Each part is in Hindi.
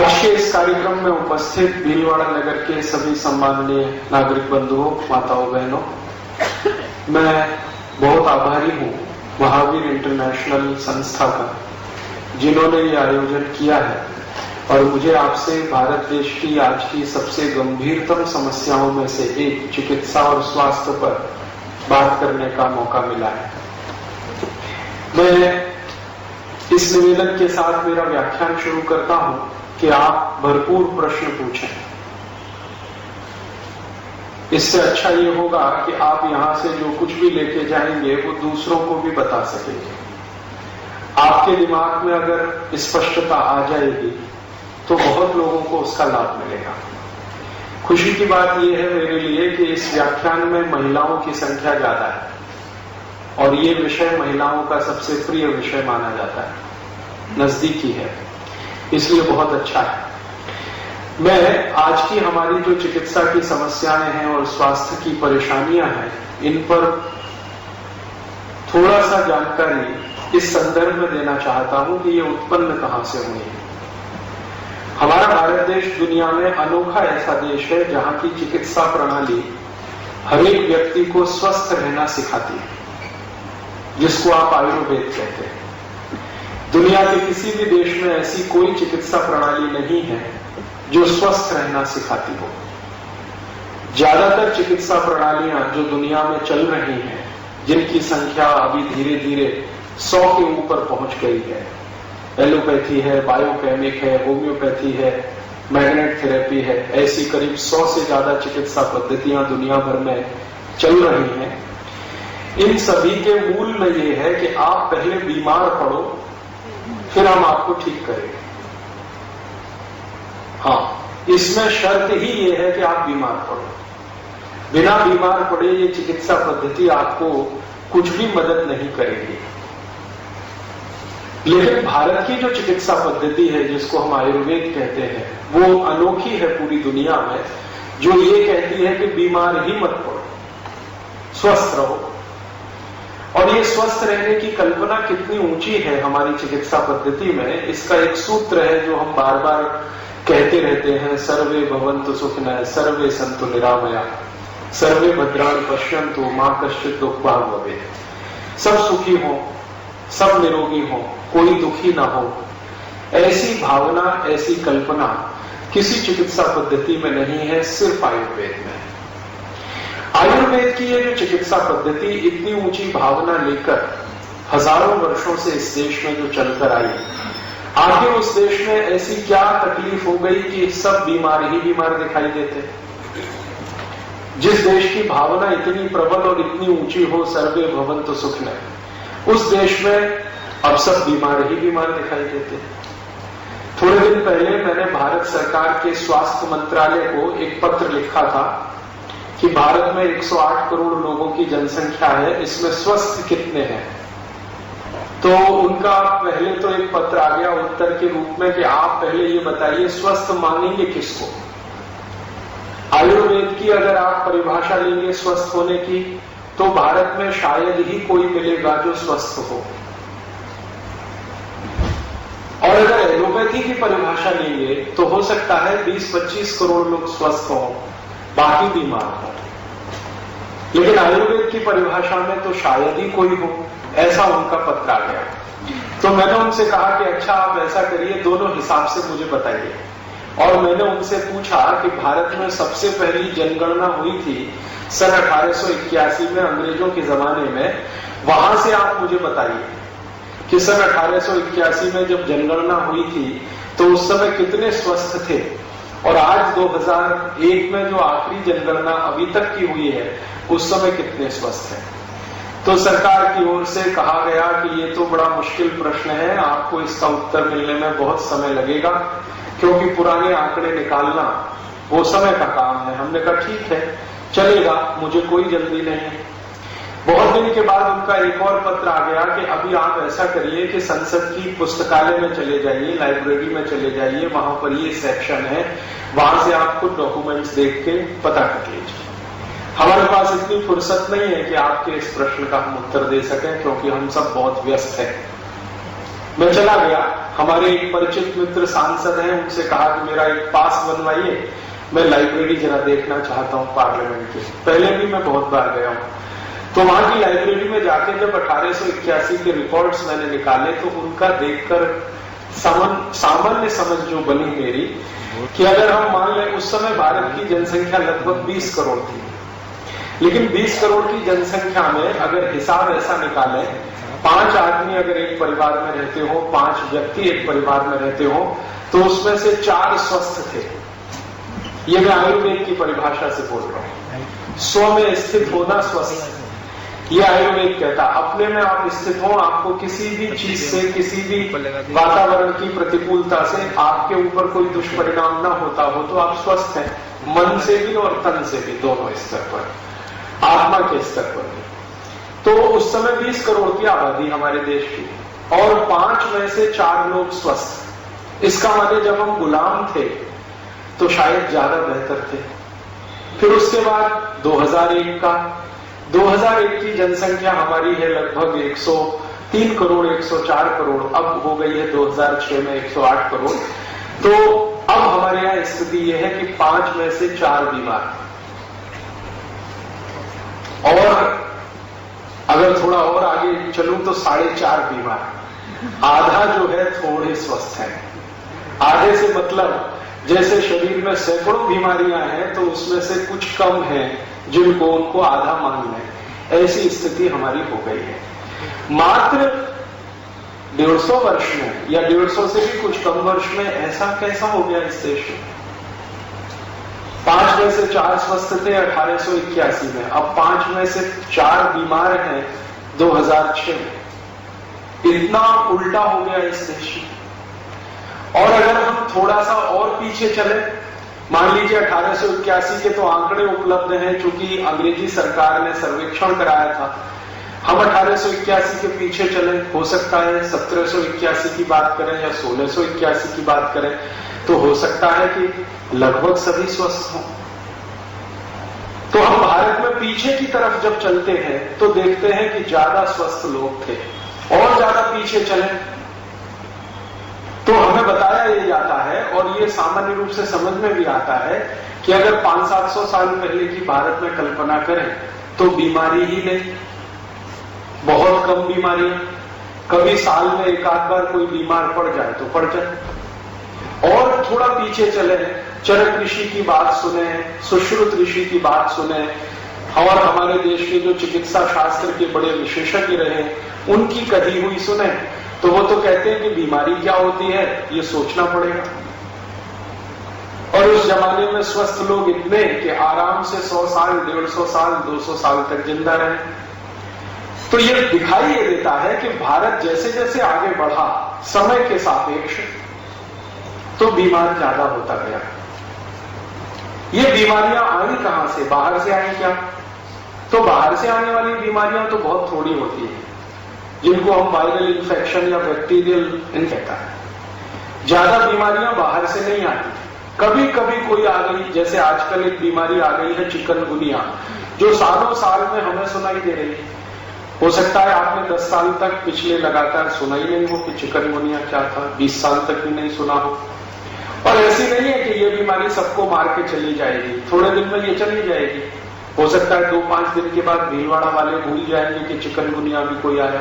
आज के इस कार्यक्रम में उपस्थित भीलवाड़ा नगर के सभी सम्माननीय नागरिक बंधुओं, माताओं, बहनों, मैं बहुत आभारी हूँ महावीर इंटरनेशनल संस्था का, जिन्होंने ये आयोजन किया है और मुझे आपसे भारत देश की आज की सबसे गंभीरतम समस्याओं में से एक चिकित्सा और स्वास्थ्य पर बात करने का मौका मिला है। मैं इस निवेदन के साथ मेरा व्याख्यान शुरू करता हूं कि आप भरपूर प्रश्न पूछें। इससे अच्छा ये होगा कि आप यहां से जो कुछ भी लेके जाएंगे वो दूसरों को भी बता सकेंगे। आपके दिमाग में अगर स्पष्टता आ जाएगी तो बहुत लोगों को उसका लाभ मिलेगा। खुशी की बात यह है मेरे लिए कि इस व्याख्यान में महिलाओं की संख्या ज्यादा है और ये विषय महिलाओं का सबसे प्रिय विषय माना जाता है, नजदीकी है, इसलिए बहुत अच्छा है। मैं आज की हमारी जो चिकित्सा की समस्याएं हैं और स्वास्थ्य की परेशानियां हैं, इन पर थोड़ा सा जानकारी इस संदर्भ में देना चाहता हूं कि ये उत्पन्न कहां से हुई है। हमारा भारत देश दुनिया में अनोखा ऐसा देश है जहां की चिकित्सा प्रणाली हर एक व्यक्ति को स्वस्थ रहना सिखाती है, जिसको आप आयुर्वेद कहते हैं। दुनिया के किसी भी देश में ऐसी कोई चिकित्सा प्रणाली नहीं है जो स्वस्थ रहना सिखाती हो। ज्यादातर चिकित्सा प्रणालियां जो दुनिया में चल रही हैं, जिनकी संख्या अभी धीरे धीरे 100 के ऊपर पहुंच गई है, एलोपैथी है, बायोकेमिक है, होम्योपैथी है, मैग्नेट थेरेपी है, ऐसी करीब 100 से ज्यादा चिकित्सा पद्धतियां दुनिया भर में चल रही हैं। इन सभी के मूल में ये है कि आप पहले बीमार पड़ो, फिर हम आपको ठीक करेंगे। हाँ, इसमें शर्त ही ये है कि आप बीमार पड़ो। बिना बीमार पड़े ये चिकित्सा पद्धति आपको कुछ भी मदद नहीं करेगी। लेकिन भारत की जो चिकित्सा पद्धति है, जिसको हम आयुर्वेद कहते हैं, वो अनोखी है पूरी दुनिया में, जो ये कहती है कि बीमार ही मत पड़ो, स्वस्थ रहो। और ये स्वस्थ रहने की कल्पना कितनी ऊंची है हमारी चिकित्सा पद्धति में, इसका एक सूत्र है जो हम बार बार कहते रहते हैं, सर्वे भवन्तु सुखिनः सर्वे सन्तु निरामया सर्वे भद्राणि पश्यन्तु मा कश्चित् दुःखभाग् भवेत्। सब सुखी हो, सब निरोगी हो, कोई दुखी ना हो, ऐसी भावना, ऐसी कल्पना किसी चिकित्सा पद्धति में नहीं है, सिर्फ आयुर्वेद में। आयुर्वेद की ये जो चिकित्सा पद्धति इतनी ऊंची भावना लेकर हजारों वर्षों से इस देश में जो चलकर आई, आखिर उस देश में ऐसी क्या तकलीफ हो गई कि सब बीमार ही बीमार दिखाई देते। जिस देश की भावना इतनी प्रबल और इतनी ऊंची हो, सर्वे भवन्तु सुखिनः, उस देश में अब सब बीमार ही बीमार दिखाई देते। थोड़े दिन पहले मैंने भारत सरकार के स्वास्थ्य मंत्रालय को एक पत्र लिखा था कि भारत में 108 करोड़ लोगों की जनसंख्या है, इसमें स्वस्थ कितने हैं। तो उनका पहले तो एक पत्र आ गया उत्तर के रूप में कि आप पहले ये बताइए स्वस्थ मानेंगे किसको। आयुर्वेद की अगर आप परिभाषा लेंगे स्वस्थ होने की, तो भारत में शायद ही कोई मिलेगा जो स्वस्थ हो। और अगर एलोपैथी की परिभाषा लेंगे तो हो सकता है 20-25 करोड़ लोग स्वस्थ हों, बाकी बीमार हो। लेकिन आयुर्वेद की परिभाषा में तो शायद ही कोई हो, ऐसा उनका पत्र आ गया। तो मैंने उनसे कहा कि अच्छा आप ऐसा करिए, दोनों हिसाब से मुझे बताइए। और मैंने उनसे पूछा कि भारत में सबसे पहली जनगणना हुई थी सन 1881 में, अंग्रेजों के जमाने में, वहां से आप मुझे बताइए कि सन 1881 में जब जनगणना हुई थी तो उस समय कितने स्वस्थ थे, और आज 2001 में जो आखिरी जनगणना अभी तक की हुई है उस समय कितने स्वस्थ हैं। तो सरकार की ओर से कहा गया कि ये तो बड़ा मुश्किल प्रश्न है, आपको इसका उत्तर मिलने में बहुत समय लगेगा, क्योंकि पुराने आंकड़े निकालना वो समय का काम है। हमने कहा ठीक है, चलेगा, मुझे कोई जल्दी नहीं है। बहुत दिन के बाद उनका एक और पत्र आ गया कि अभी आप ऐसा करिए कि संसद की पुस्तकालय में चले जाइए, लाइब्रेरी में चले जाइए, वहां पर ये सेक्शन है, वहां से आप खुद डॉक्यूमेंट्स देख के पता कर लीजिए। हमारे पास इतनी फुर्सत नहीं है कि आपके इस प्रश्न का हम उत्तर दे सकें, क्योंकि हम सब बहुत व्यस्त हैं। मैं चला गया, हमारे एक परिचित मित्र सांसद हैं, उनसे कहा कि मेरा एक पास बनवाइए, मैं लाइब्रेरी जरा देखना चाहता हूं पार्लियामेंट की। पहले भी मैं बहुत बार गया हूं। तो वहां की लाइब्रेरी में जाके जब 1881 के रिकॉर्ड्स मैंने निकाले तो उनका देखकर सामान्य समझ जो बनी मेरी कि अगर हम मान लें उस समय भारत की जनसंख्या लगभग 20 करोड़ थी, लेकिन 20 करोड़ की जनसंख्या में अगर हिसाब ऐसा निकालें, 5 आदमी अगर एक परिवार में रहते हो, 5 व्यक्ति एक परिवार में रहते हो, तो उसमें से 4 स्वस्थ थे। ये मैं आयुर्वेद की परिभाषा से बोल रहा हूं। स्व में स्थित होना स्वस्थ, ये आयुर्वेद कहता, अपने में आप स्थित हो, आपको किसी भी चीज से, किसी भी वातावरण की प्रतिकूलता से आपके ऊपर कोई दुष्परिणाम न होता हो तो आप स्वस्थ हैं, मन से भी और तन से भी, दोनों स्तर पर, आत्मा के स्तर पर भी। तो उस समय 20 करोड़ की आबादी हमारे देश की, और 5 में से 4 लोग स्वस्थ। इसका मतलब जब हम गुलाम थे तो शायद ज्यादा बेहतर थे। फिर उसके बाद 2001 की जनसंख्या हमारी है लगभग 103 करोड़, 104 करोड़, अब हो गई है 2006 में 108 करोड़। तो अब हमारे यहां स्थिति यह है कि 5 में से 4 बीमार, और अगर थोड़ा और आगे चलूं तो 4.5 बीमार, आधा जो है थोड़े स्वस्थ है। आधे से मतलब जैसे शरीर में सैकड़ों बीमारियां हैं तो उसमें से कुछ कम है जिनको उनको आधा मान लें, ऐसी स्थिति हमारी हो गई है। मात्र 150 वर्ष में या 150 से भी कुछ कम वर्ष में ऐसा कैसा हो गया इस देश में? 5 में से 4 स्वस्थ थे 1881 में, अब 5 में से 4 बीमार हैं 2006 में। इतना उल्टा हो गया इस देश में। और अगर हम थोड़ा सा और पीछे चले, मान लीजिए 1881 के तो आंकड़े उपलब्ध हैं, चूंकि अंग्रेजी सरकार ने सर्वेक्षण कराया था। हम 1881 के पीछे चले, हो सकता है 1781 की बात करें या 1681 की बात करें, तो हो सकता है कि लगभग सभी स्वस्थ हों। तो हम भारत में पीछे की तरफ जब चलते हैं तो देखते हैं कि ज्यादा स्वस्थ लोग थे। और ज्यादा पीछे चले तो हमें बताया ये जाता है, और ये सामान्य रूप से समझ में भी आता है कि अगर 500-700 साल पहले की भारत में कल्पना करें तो बीमारी ही नहीं, बहुत कम बीमारियां, कभी साल में एक आध बार कोई बीमार पड़ जाए तो पड़ जाए। और थोड़ा पीछे चले, चरक ऋषि की बात सुने, सुश्रुत ऋषि की बात सुने, और हमारे देश के जो चिकित्सा शास्त्र के बड़े विशेषज्ञ रहे उनकी कही हुई सुने, तो वो तो कहते हैं कि बीमारी क्या होती है ये सोचना पड़ेगा। और उस जमाने में स्वस्थ लोग इतने कि आराम से 100 साल, 150 साल, 200 साल तक जिंदा रहे। तो ये दिखाई ये देता है कि भारत जैसे जैसे आगे बढ़ा समय के सापेक्ष, तो बीमार ज्यादा होता गया। ये बीमारियां आई कहां से? बाहर से आई क्या? तो बाहर से आने वाली बीमारियां तो बहुत थोड़ी होती है, जिनको हम वायरल इन्फेक्शन या बैक्टीरियल कहता है। ज्यादा बीमारियां बाहर से नहीं आती, कभी कभी कोई आ गई, जैसे आजकल एक बीमारी आ गई है चिकनगुनिया, जो सालों साल में हमें सुनाई दे रही है। हो सकता है आपने 10 साल तक पिछले लगातार सुना ही नहीं हो कि चिकनगुनिया क्या था, 20 साल तक भी नहीं सुना हो। और ऐसी नहीं है कि ये बीमारी सबको मार के चली जाएगी, थोड़े दिन में ये चली जाएगी। हो सकता है 2-5 दिन के बाद भीलवाड़ा वाले भूल जाएंगे कि चिकनगुनिया भी कोई आया।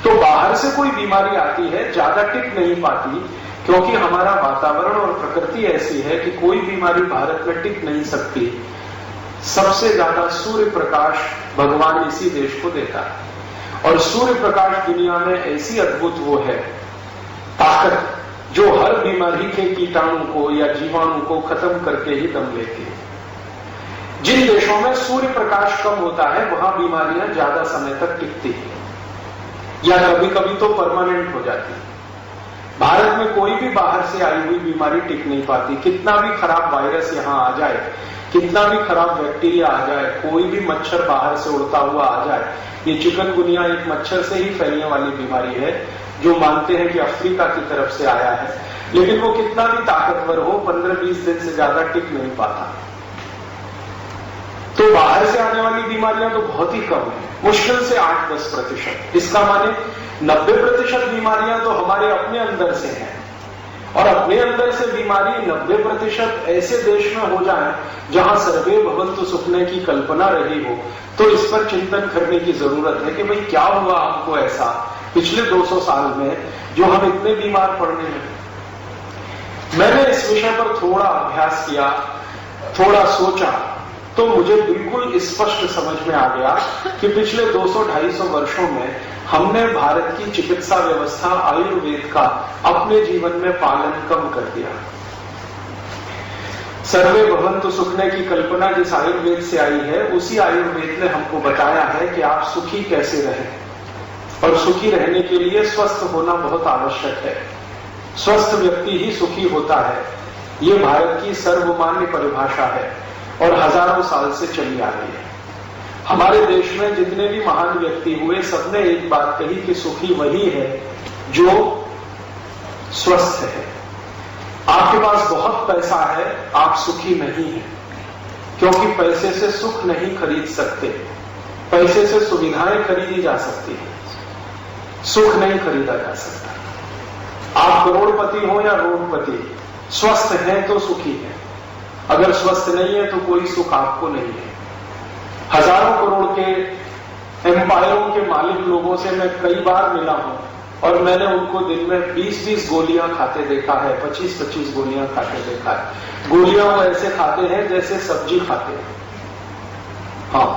तो बाहर से कोई बीमारी आती है, ज्यादा टिक नहीं पाती, क्योंकि हमारा वातावरण और प्रकृति ऐसी है कि कोई बीमारी भारत में टिक नहीं सकती। सबसे ज्यादा सूर्य प्रकाश भगवान इसी देश को देता है, और सूर्य प्रकाश दुनिया में ऐसी अद्भुत वो है ताकत जो हर बीमारी के कीटाणु को या जीवाणु को खत्म करके ही दम लेती है। जिन देशों में सूर्य प्रकाश कम होता है वहां बीमारियां ज्यादा समय तक टिकती है, या कभी कभी तो परमानेंट हो जाती है। भारत में कोई भी बाहर से आई हुई बीमारी टिक नहीं पाती। कितना भी खराब वायरस यहां आ जाए, कितना भी खराब बैक्टीरिया आ जाए, कोई भी मच्छर बाहर से उड़ता हुआ आ जाए, ये चिकनगुनिया एक मच्छर से ही फैलने वाली बीमारी है जो मानते हैं कि अफ्रीका की तरफ से आया है, लेकिन वो कितना भी ताकतवर हो 15-20 दिन से ज्यादा टिक नहीं पाता। तो बाहर से आने वाली बीमारियां तो बहुत ही कम है, मुश्किल से 8-10%। इसका माने 90% बीमारियां तो हमारे अपने अंदर से हैं, और अपने अंदर से बीमारी 90% ऐसे देश में हो जाए जहां सर्वे भवन्तु सुखने की कल्पना रही हो, तो इस पर चिंतन करने की जरूरत है कि भाई क्या हुआ हमको ऐसा पिछले 200 साल में जो हम इतने बीमार पड़ने लगे। मैंने इस विषय पर थोड़ा अभ्यास किया, थोड़ा सोचा, तो मुझे बिल्कुल स्पष्ट समझ में आ गया कि पिछले 200-250 वर्षों में हमने भारत की चिकित्सा व्यवस्था आयुर्वेद का अपने जीवन में पालन कम कर दिया। सर्वे भवन्तु सुखने की कल्पना जिस आयुर्वेद से आई है, उसी आयुर्वेद ने हमको बताया है कि आप सुखी कैसे रहें, और सुखी रहने के लिए स्वस्थ होना बहुत आवश्यक है। स्वस्थ व्यक्ति ही सुखी होता है, ये भारत की सर्वमान्य परिभाषा है और हजारों साल से चली आ रही है। हमारे देश में जितने भी महान व्यक्ति हुए, सबने एक बात कही कि सुखी वही है जो स्वस्थ है। आपके पास बहुत पैसा है, आप सुखी नहीं हैं, क्योंकि पैसे से सुख नहीं खरीद सकते। पैसे से सुविधाएं खरीदी जा सकती है, सुख नहीं खरीदा जा सकता। आप करोड़पति हो या रोडपति, स्वस्थ हैं तो सुखी हैं। अगर स्वस्थ नहीं है तो कोई सुख आपको नहीं है। हजारों करोड़ के एम्पायरों के मालिक लोगों से मैं कई बार मिला हूं, और मैंने उनको दिन में 20-20 गोलियां खाते देखा है, 25-25 गोलियां खाते देखा है। गोलियां वो ऐसे खाते हैं जैसे सब्जी खाते हैं। हाँ,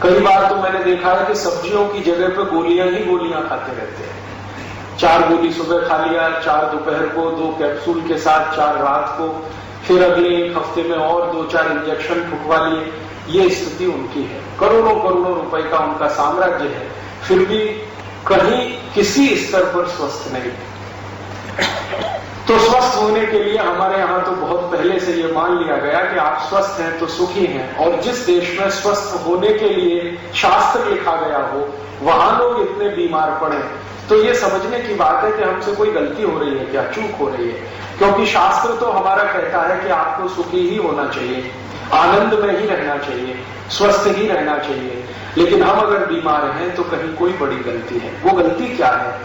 कई बार तो मैंने देखा है कि सब्जियों की जगह पे गोलियां ही गोलियां खाते रहते हैं। 4 गोली सुबह खा लिया, 4 दोपहर को, 2 कैप्सूल के साथ 4 रात को, फिर अगले 1 हफ्ते में और 2-4 इंजेक्शन ठुकवा लिए। ये स्थिति उनकी है। करोड़ों करोड़ों रुपए का उनका साम्राज्य है, फिर भी कहीं किसी स्तर पर स्वस्थ नहीं। तो स्वस्थ होने के लिए हमारे यहां तो बहुत पहले से ये मान लिया गया कि आप स्वस्थ हैं तो सुखी हैं, और जिस देश में स्वस्थ होने के लिए शास्त्र लिखा गया हो, वहां लोग इतने बीमार पड़े, तो ये समझने की बात है कि हमसे कोई गलती हो रही है क्या, चूक हो रही है। क्योंकि शास्त्र तो हमारा कहता है कि आपको सुखी ही होना चाहिए, आनंद में ही रहना चाहिए, स्वस्थ ही रहना चाहिए। लेकिन हम अगर बीमार हैं तो कहीं कोई बड़ी गलती है। वो गलती क्या है?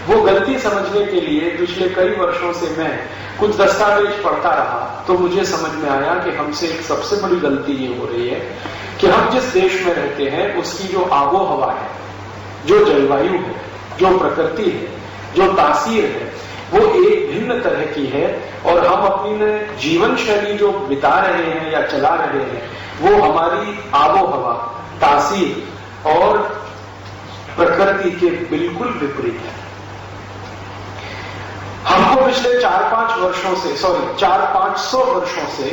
वो गलती समझने के लिए पिछले कई वर्षों से मैं कुछ दस्तावेज पढ़ता रहा, तो मुझे समझ में आया कि हमसे एक सबसे बड़ी गलती ये हो रही है कि हम जिस देश में रहते हैं उसकी जो आबो हवा है, जो जलवायु है, जो प्रकृति है, जो तासीर है, वो एक भिन्न तरह की है, और हम अपनी जीवन शैली जो बिता रहे हैं या चला रहे हैं, वो हमारी आबो हवा, तासीर और प्रकृति के बिल्कुल विपरीत है। हमको पिछले 400-500 वर्षों से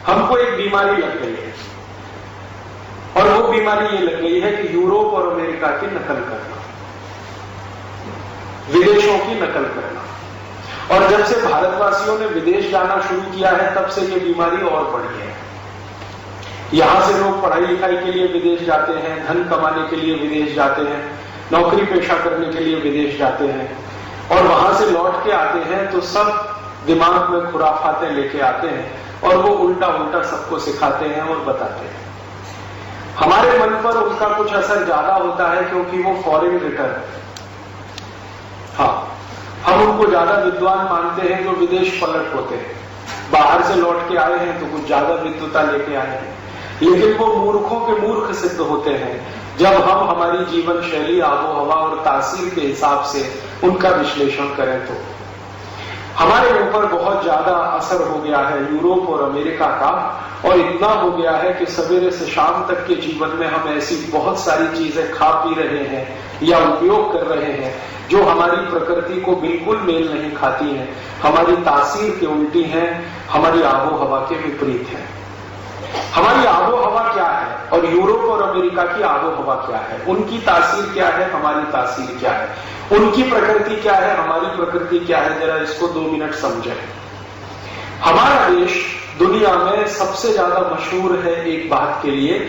हमको एक बीमारी लग गई है, और वो बीमारी ये लग गई है कि यूरोप और अमेरिका की नकल करना, विदेशों की नकल करना। और जब से भारतवासियों ने विदेश जाना शुरू किया है, तब से ये बीमारी और बढ़ी है। यहां से लोग पढ़ाई लिखाई के लिए विदेश जाते हैं, धन कमाने के लिए विदेश जाते हैं, नौकरी पेशा करने के लिए विदेश जाते हैं, और वहां से लौट के आते हैं तो सब दिमाग में खुराफातें लेके आते हैं, और वो उल्टा उल्टा सबको सिखाते हैं और बताते हैं। हमारे मन पर उनका कुछ असर ज्यादा होता है, क्योंकि वो फॉरेन रिटर्न, हाँ, हम उनको ज्यादा विद्वान मानते हैं जो विदेश पलट होते हैं, बाहर से लौट के आए हैं तो कुछ ज्यादा विद्वता लेके आए हैं। लेकिन वो मूर्खों के मूर्ख सिद्ध होते हैं जब हम हमारी जीवन शैली, आबो हवा और तासीर के हिसाब से उनका विश्लेषण करें। तो हमारे ऊपर बहुत ज्यादा असर हो गया है यूरोप और अमेरिका का, और इतना हो गया है कि सवेरे से शाम तक के जीवन में हम ऐसी बहुत सारी चीजें खा पी रहे हैं या उपयोग कर रहे हैं जो हमारी प्रकृति को बिल्कुल मेल नहीं खाती हैं, हमारी तासीर के उल्टी हैं, हमारी आबो हवा के विपरीत है। हमारी आबो हवा क्या है और यूरोप और अमेरिका की आबो हवा क्या है? उनकी तासीर क्या है, हमारी तासीर क्या है? उनकी प्रकृति क्या है, हमारी प्रकृति क्या है? जरा इसको 2 मिनट समझें। हमारा देश दुनिया में सबसे ज्यादा मशहूर है एक बात के लिए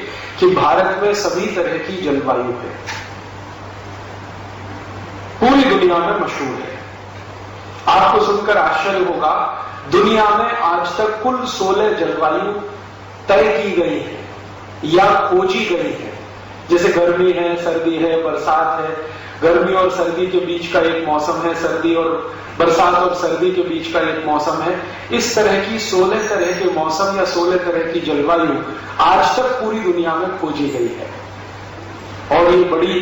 कि भारत में सभी तरह की जलवायु है, पूरी दुनिया में मशहूर है। आपको सुनकर आश्चर्य होगा, दुनिया में आज तक कुल 16 जलवायु तय की गई है, या खोजी गई है। जैसे गर्मी है, सर्दी है, बरसात है, गर्मी और सर्दी के बीच का एक मौसम है, सर्दी और बरसात और सर्दी के बीच का एक मौसम है। इस तरह की 16 तरह के मौसम या 16 तरह की जलवायु आज तक पूरी दुनिया में खोजी गई है। और ये बड़ी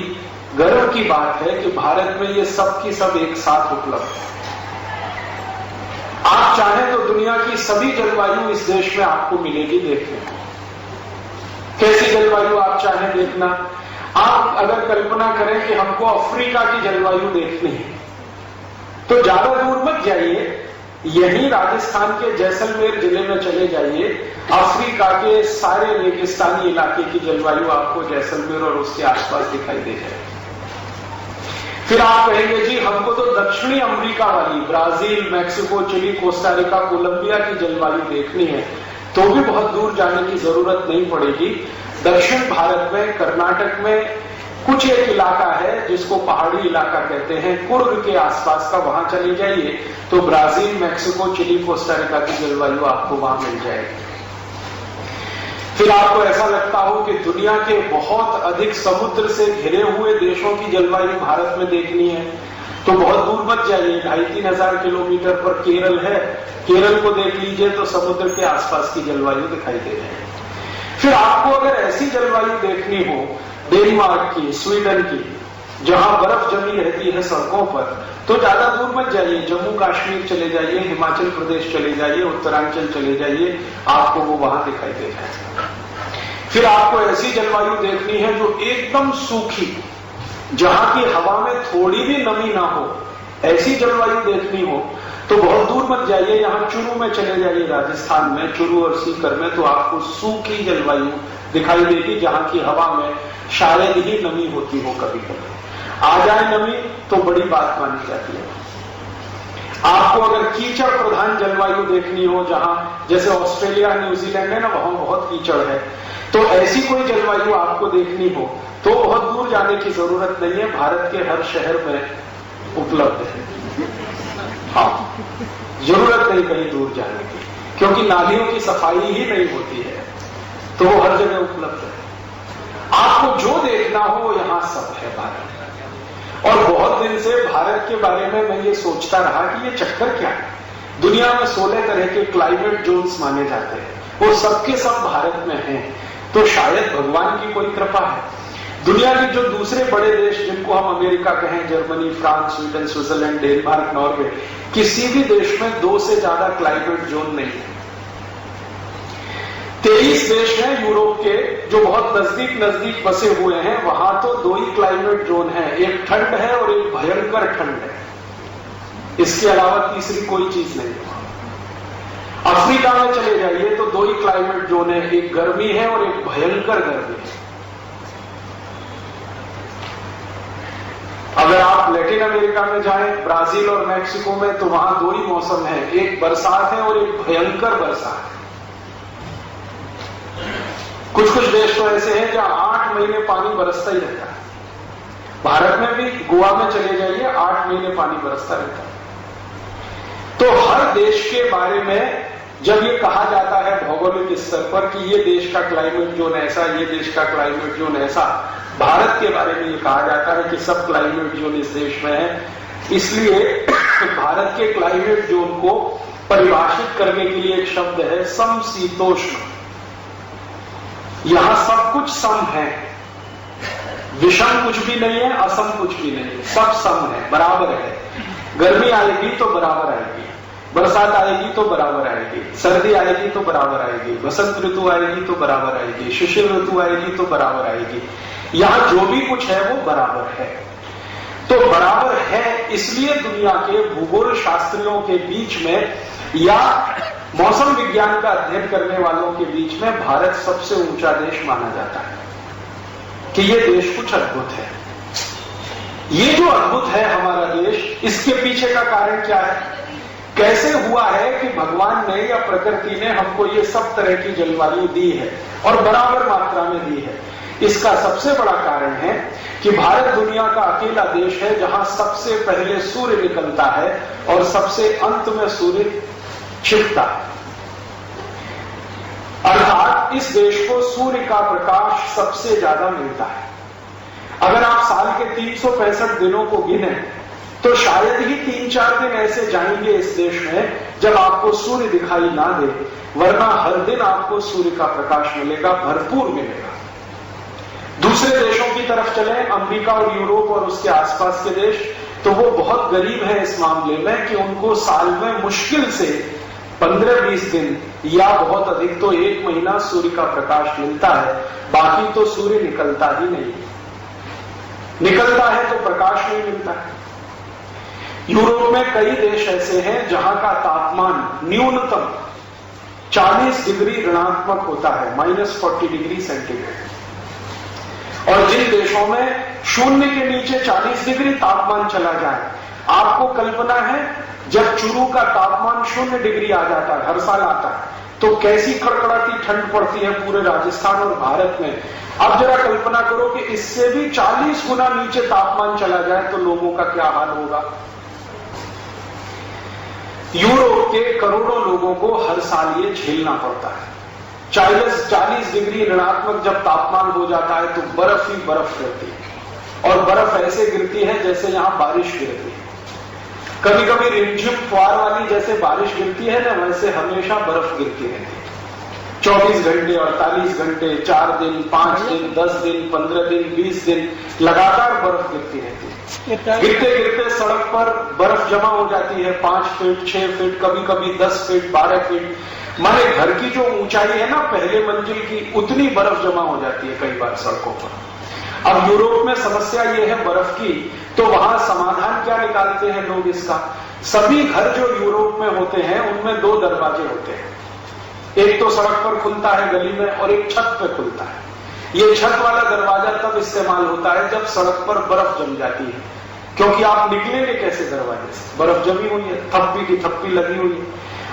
गर्व की बात है कि भारत में ये सब की सब एक साथ उपलब्ध है। आप चाहें तो दुनिया की सभी जलवायु इस देश में आपको मिलेगी देखने को। कैसी जलवायु आप चाहें देखना, आप अगर कल्पना करें कि हमको अफ्रीका की जलवायु देखनी है तो ज्यादा दूर मत जाइए, यहीं राजस्थान के जैसलमेर जिले में चले जाइए, अफ्रीका के सारे रेगिस्तानी इलाके की जलवायु आपको जैसलमेर और उसके आसपास दिखाई दे जाएगी। फिर आप कहेंगे जी हमको तो दक्षिणी अमेरिका वाली Brazil, Mexico, Chile, Costa Rica, Colombia की जलवायु देखनी है तो भी बहुत दूर जाने की जरूरत नहीं पड़ेगी। दक्षिण भारत में कर्नाटक में कुछ एक इलाका है जिसको पहाड़ी इलाका कहते हैं, कुर्ग के आसपास का, वहां चले जाइए तो ब्राजील, मैक्सिको, चिली, कोस्टारिका की जलवायु आपको वहां मिल जाएगी। फिर आपको ऐसा लगता हो कि दुनिया के बहुत अधिक समुद्र से घिरे हुए देशों की जलवायु भारत में देखनी है तो बहुत दूर मत जाइए, 2500-3000 किलोमीटर पर केरल है, केरल को देख लीजिए तो समुद्र के आसपास की जलवायु दिखाई दे जाएगी। फिर आपको अगर ऐसी जलवायु देखनी हो डेनमार्क की, स्वीडन की, जहां बर्फ जमी रहती है सड़कों पर, तो ज्यादा दूर मत जाइए, जम्मू कश्मीर चले जाइए, हिमाचल प्रदेश चले जाइए, उत्तरांचल चले जाइए, आपको वो वहां दिखाई दे जाएगा। फिर आपको ऐसी जलवायु देखनी है जो एकदम सूखी, जहां की हवा में थोड़ी भी नमी ना हो, ऐसी जलवायु देखनी हो तो बहुत दूर मत जाइए, यहां चुरू में चले जाइए, राजस्थान में चुरू और सीकर में, तो आपको सूखी जलवायु दिखाई देगी जहां की हवा में शायद ही नमी होती हो, कभी कभी आ जाए नमी तो बड़ी बात मानी जाती है। आपको अगर कीचड़ प्रधान जलवायु देखनी हो, जहां जैसे ऑस्ट्रेलिया, न्यूजीलैंड है ना, वहां बहुत कीचड़ है, तो ऐसी कोई जलवायु आपको देखनी हो तो बहुत दूर जाने की जरूरत नहीं है, भारत के हर शहर में उपलब्ध है। हाँ, जरूरत नहीं कहीं दूर जाने की, क्योंकि नालियों की सफाई ही नहीं होती है, तो वो हर जगह उपलब्ध है। आपको जो देखना हो यहां सब है भारत। और बहुत दिन से भारत के बारे में मैं ये सोचता रहा कि ये चक्कर क्या है। दुनिया में 16 तरह के क्लाइमेट जोन्स माने जाते हैं, वो सबके सब भारत में हैं, तो शायद भगवान की कोई कृपा है। दुनिया के जो दूसरे बड़े देश जिनको हम अमेरिका कहें, Germany, France, Sweden, Switzerland, Denmark, Norway, किसी भी देश में 2 से ज्यादा क्लाइमेट जोन नहीं है। 23 देश हैं यूरोप के जो बहुत नजदीक नजदीक बसे हुए हैं, वहां तो 2 ही क्लाइमेट जोन है, एक ठंड है और एक भयंकर ठंड है, इसके अलावा तीसरी कोई चीज नहीं है। अफ्रीका में चले जाइए तो 2 ही क्लाइमेट जोन है, एक गर्मी है और एक भयंकर गर्मी है। अगर आप लैटिन अमेरिका में जाएं, ब्राजील और मैक्सिको में, तो वहां 2 ही मौसम है, एक बरसात है और एक भयंकर बरसात है। कुछ कुछ देश तो ऐसे हैं जहां 8 महीने पानी बरसता ही रहता है। भारत में भी गोवा में चले जाइए, 8 महीने पानी बरसता रहता है। तो हर देश के बारे में जब ये कहा जाता है भौगोलिक स्तर पर कि ये देश का क्लाइमेट जोन ऐसा, ये देश का क्लाइमेट जोन ऐसा, भारत के बारे में ये कहा जाता है कि सब क्लाइमेट जोन इस देश में है। इसलिए भारत के क्लाइमेट जोन को परिभाषित करने के लिए एक शब्द है समशीतोष्ण। यहां सब कुछ सम है, विषम कुछ भी नहीं है, असम कुछ भी नहीं है, सब सम है, बराबर है। गर्मी आएगी तो बराबर आएगी, बरसात आएगी तो बराबर आएगी, सर्दी आएगी तो बराबर आएगी, बसंत ऋतु आएगी तो बराबर आएगी, शिशिर ऋतु आएगी तो बराबर आएगी। यहां जो भी कुछ है वो बराबर है। तो बराबर है इसलिए दुनिया के भूगोल शास्त्रियों के बीच में या मौसम विज्ञान का अध्ययन करने वालों के बीच में भारत सबसे ऊंचा देश माना जाता है कि ये देश कुछ अद्भुत है। ये जो अद्भुत है हमारा देश, इसके पीछे का कारण क्या है? कैसे हुआ है कि भगवान ने या प्रकृति ने हमको ये सब तरह की जलवायु दी है और बराबर मात्रा में दी है? इसका सबसे बड़ा कारण है कि भारत दुनिया का अकेला देश है जहां सबसे पहले सूर्य निकलता है और सबसे अंत में सूर्य छिपता है। अर्थात इस देश को सूर्य का प्रकाश सबसे ज्यादा मिलता है। अगर आप साल के 365 दिनों को गिने तो शायद ही 3-4 दिन ऐसे जाएंगे इस देश में जब आपको सूर्य दिखाई ना दे, वरना हर दिन आपको सूर्य का प्रकाश मिलेगा, भरपूर मिलेगा। दूसरे देशों की तरफ चले, अमेरिका और यूरोप और उसके आसपास के देश, तो वो बहुत गरीब है इस मामले में कि उनको साल में मुश्किल से 15-20 दिन या बहुत अधिक तो 1 महीना सूर्य का प्रकाश मिलता है, बाकी तो सूर्य निकलता ही नहीं। निकलता है तो प्रकाश नहीं मिलता है। यूरोप में कई देश ऐसे हैं जहां का तापमान न्यूनतम 40 डिग्री ऋणात्मक होता है, -40 डिग्री सेंटीग्रेड। और जिन देशों में शून्य के नीचे 40 डिग्री तापमान चला जाए, आपको कल्पना है जब चुरू का तापमान 0 डिग्री आ जाता है, हर साल आता है, तो कैसी कड़कड़ाती ठंड पड़ती है पूरे राजस्थान और भारत में। अब जरा कल्पना करो कि इससे भी 40 गुना नीचे तापमान चला जाए तो लोगों का क्या हाल होगा। यूरोप के करोड़ों लोगों को हर साल ये झेलना पड़ता है। 40 डिग्री ऋणात्मक जब तापमान हो जाता है तो बर्फ ही बर्फ गिरती है, और बर्फ ऐसे गिरती है जैसे यहां बारिश गिरती है। कभी कभी रिमझिम फुहार वाली जैसे बारिश गिरती है ना, वैसे हमेशा बर्फ गिरती रहती है। 24 घंटे, 48 घंटे, 4 दिन, 5 दिन, 10 दिन, 15 दिन, 20 दिन लगातार बर्फ गिरती रहती है। गिरते गिरते सड़क पर बर्फ जमा हो जाती है, 5 फीट, 6 फीट, कभी कभी 10 फीट, 12 फीट। माने घर की जो ऊंचाई है ना पहले मंजिल की, उतनी बर्फ जमा हो जाती है कई बार सड़कों पर। अब यूरोप में समस्या ये है बर्फ की, तो वहां समाधान क्या निकालते हैं लोग इसका। सभी घर जो यूरोप में होते हैं उनमें 2 दरवाजे होते हैं, एक तो सड़क पर खुलता है गली में और एक छत पे खुलता है। ये छत वाला दरवाजा तब इस्तेमाल होता है जब सड़क पर बर्फ जम जाती है, क्योंकि आप निकलेंगे कैसे दरवाजे से, बर्फ जमी हुई है, थप्पी की थप्पी लगी हुई है।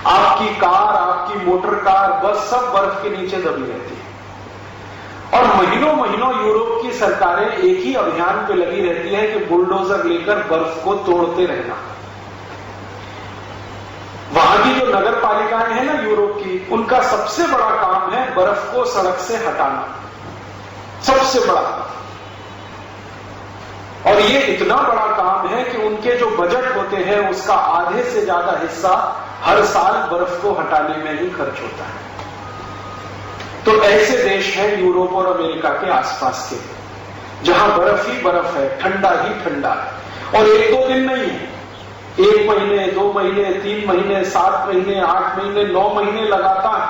आपकी कार, आपकी मोटर कार, बस सब बर्फ के नीचे दबी रहती है। और महीनों महीनों यूरोप की सरकारें एक ही अभियान पे लगी रहती है कि बुलडोजर लेकर बर्फ को तोड़ते रहना। वहां की जो नगर पालिकाएं हैं ना यूरोप की, उनका सबसे बड़ा काम है बर्फ को सड़क से हटाना, सबसे बड़ा काम। और ये इतना बड़ा काम है कि उनके जो बजट होते हैं उसका आधे से ज्यादा हिस्सा हर साल बर्फ को हटाने में ही खर्च होता है। तो ऐसे देश हैं यूरोप और अमेरिका के आसपास के, जहां बर्फ ही बर्फ है, ठंडा ही ठंडा है। और 1-2 दिन नहीं है, 1 महीने, 2 महीने, 3 महीने, 7 महीने, 8 महीने, 9 महीने लगातार।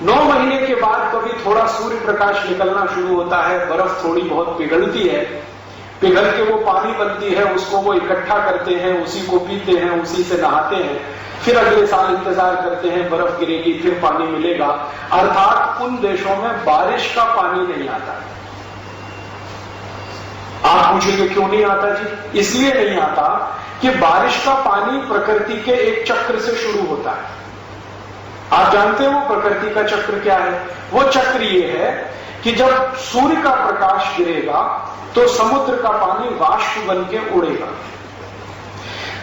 9 महीने के बाद कभी थोड़ा सूर्य प्रकाश निकलना शुरू होता है, बर्फ थोड़ी बहुत पिघलती है, पिघल के वो पानी बनती है, उसको वो इकट्ठा करते हैं, उसी को पीते हैं, उसी से नहाते हैं। फिर अगले साल इंतजार करते हैं बर्फ गिरेगी, फिर पानी मिलेगा। अर्थात उन देशों में बारिश का पानी नहीं आता। आप पूछेंगे क्यों नहीं आता जी? इसलिए नहीं आता कि बारिश का पानी प्रकृति के एक चक्र से शुरू होता है। आप जानते हैं वो प्रकृति का चक्र क्या है? वो चक्र ये है कि जब सूर्य का प्रकाश गिरेगा तो समुद्र का पानी वाष्प बन के उड़ेगा।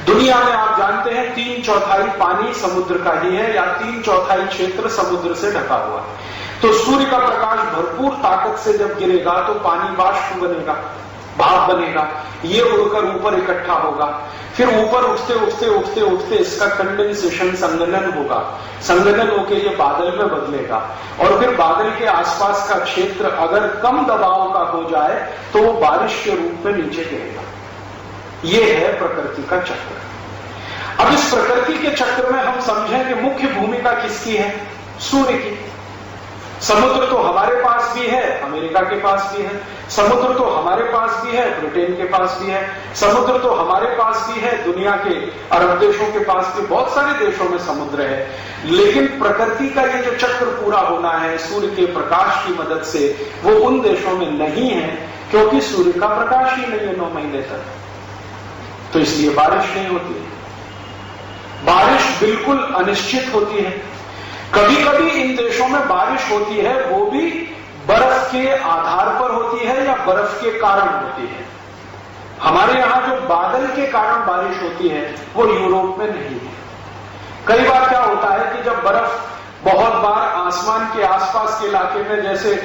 दुनिया में आप जानते हैं 3/4 पानी समुद्र का ही है, या 3/4 क्षेत्र समुद्र से ढका हुआ है। तो सूर्य का प्रकाश भरपूर ताकत से जब गिरेगा तो पानी वाष्प बनेगा, भाप बनेगा, ये उड़कर ऊपर इकट्ठा होगा। फिर ऊपर उठते उठते उठते उठते इसका कंडेंसेशन, संघनन होगा। संघनन होकर ये बादल में बदलेगा, और फिर बादल के आसपास का क्षेत्र अगर कम दबाव का हो जाए तो वो बारिश के रूप में नीचे गिरेगा। ये है प्रकृति का चक्र। अब इस प्रकृति के चक्र में हम समझें कि मुख्य भूमिका किसकी है? सूर्य की। समुद्र तो हमारे पास भी है, अमेरिका के पास भी है। समुद्र तो हमारे पास भी है, ब्रिटेन के पास भी है। समुद्र तो हमारे पास भी है, दुनिया के अरब देशों के पास भी, बहुत सारे देशों में समुद्र है। लेकिन प्रकृति का ये जो चक्र पूरा होना है सूर्य के प्रकाश की मदद से, वो उन देशों में नहीं है, क्योंकि सूर्य का प्रकाश ही नहीं है 9 महीने तक। तो इसलिए बारिश नहीं होती है। बारिश बिल्कुल अनिश्चित होती है। कभी कभी इन देशों में बारिश होती है, वो भी बर्फ के आधार पर होती है या बर्फ के कारण होती है। हमारे यहां जो बादल के कारण बारिश होती है वो यूरोप में नहीं है। कई बार क्या होता है कि जब बर्फ बहुत बार आसमान के आसपास के इलाके में जैसे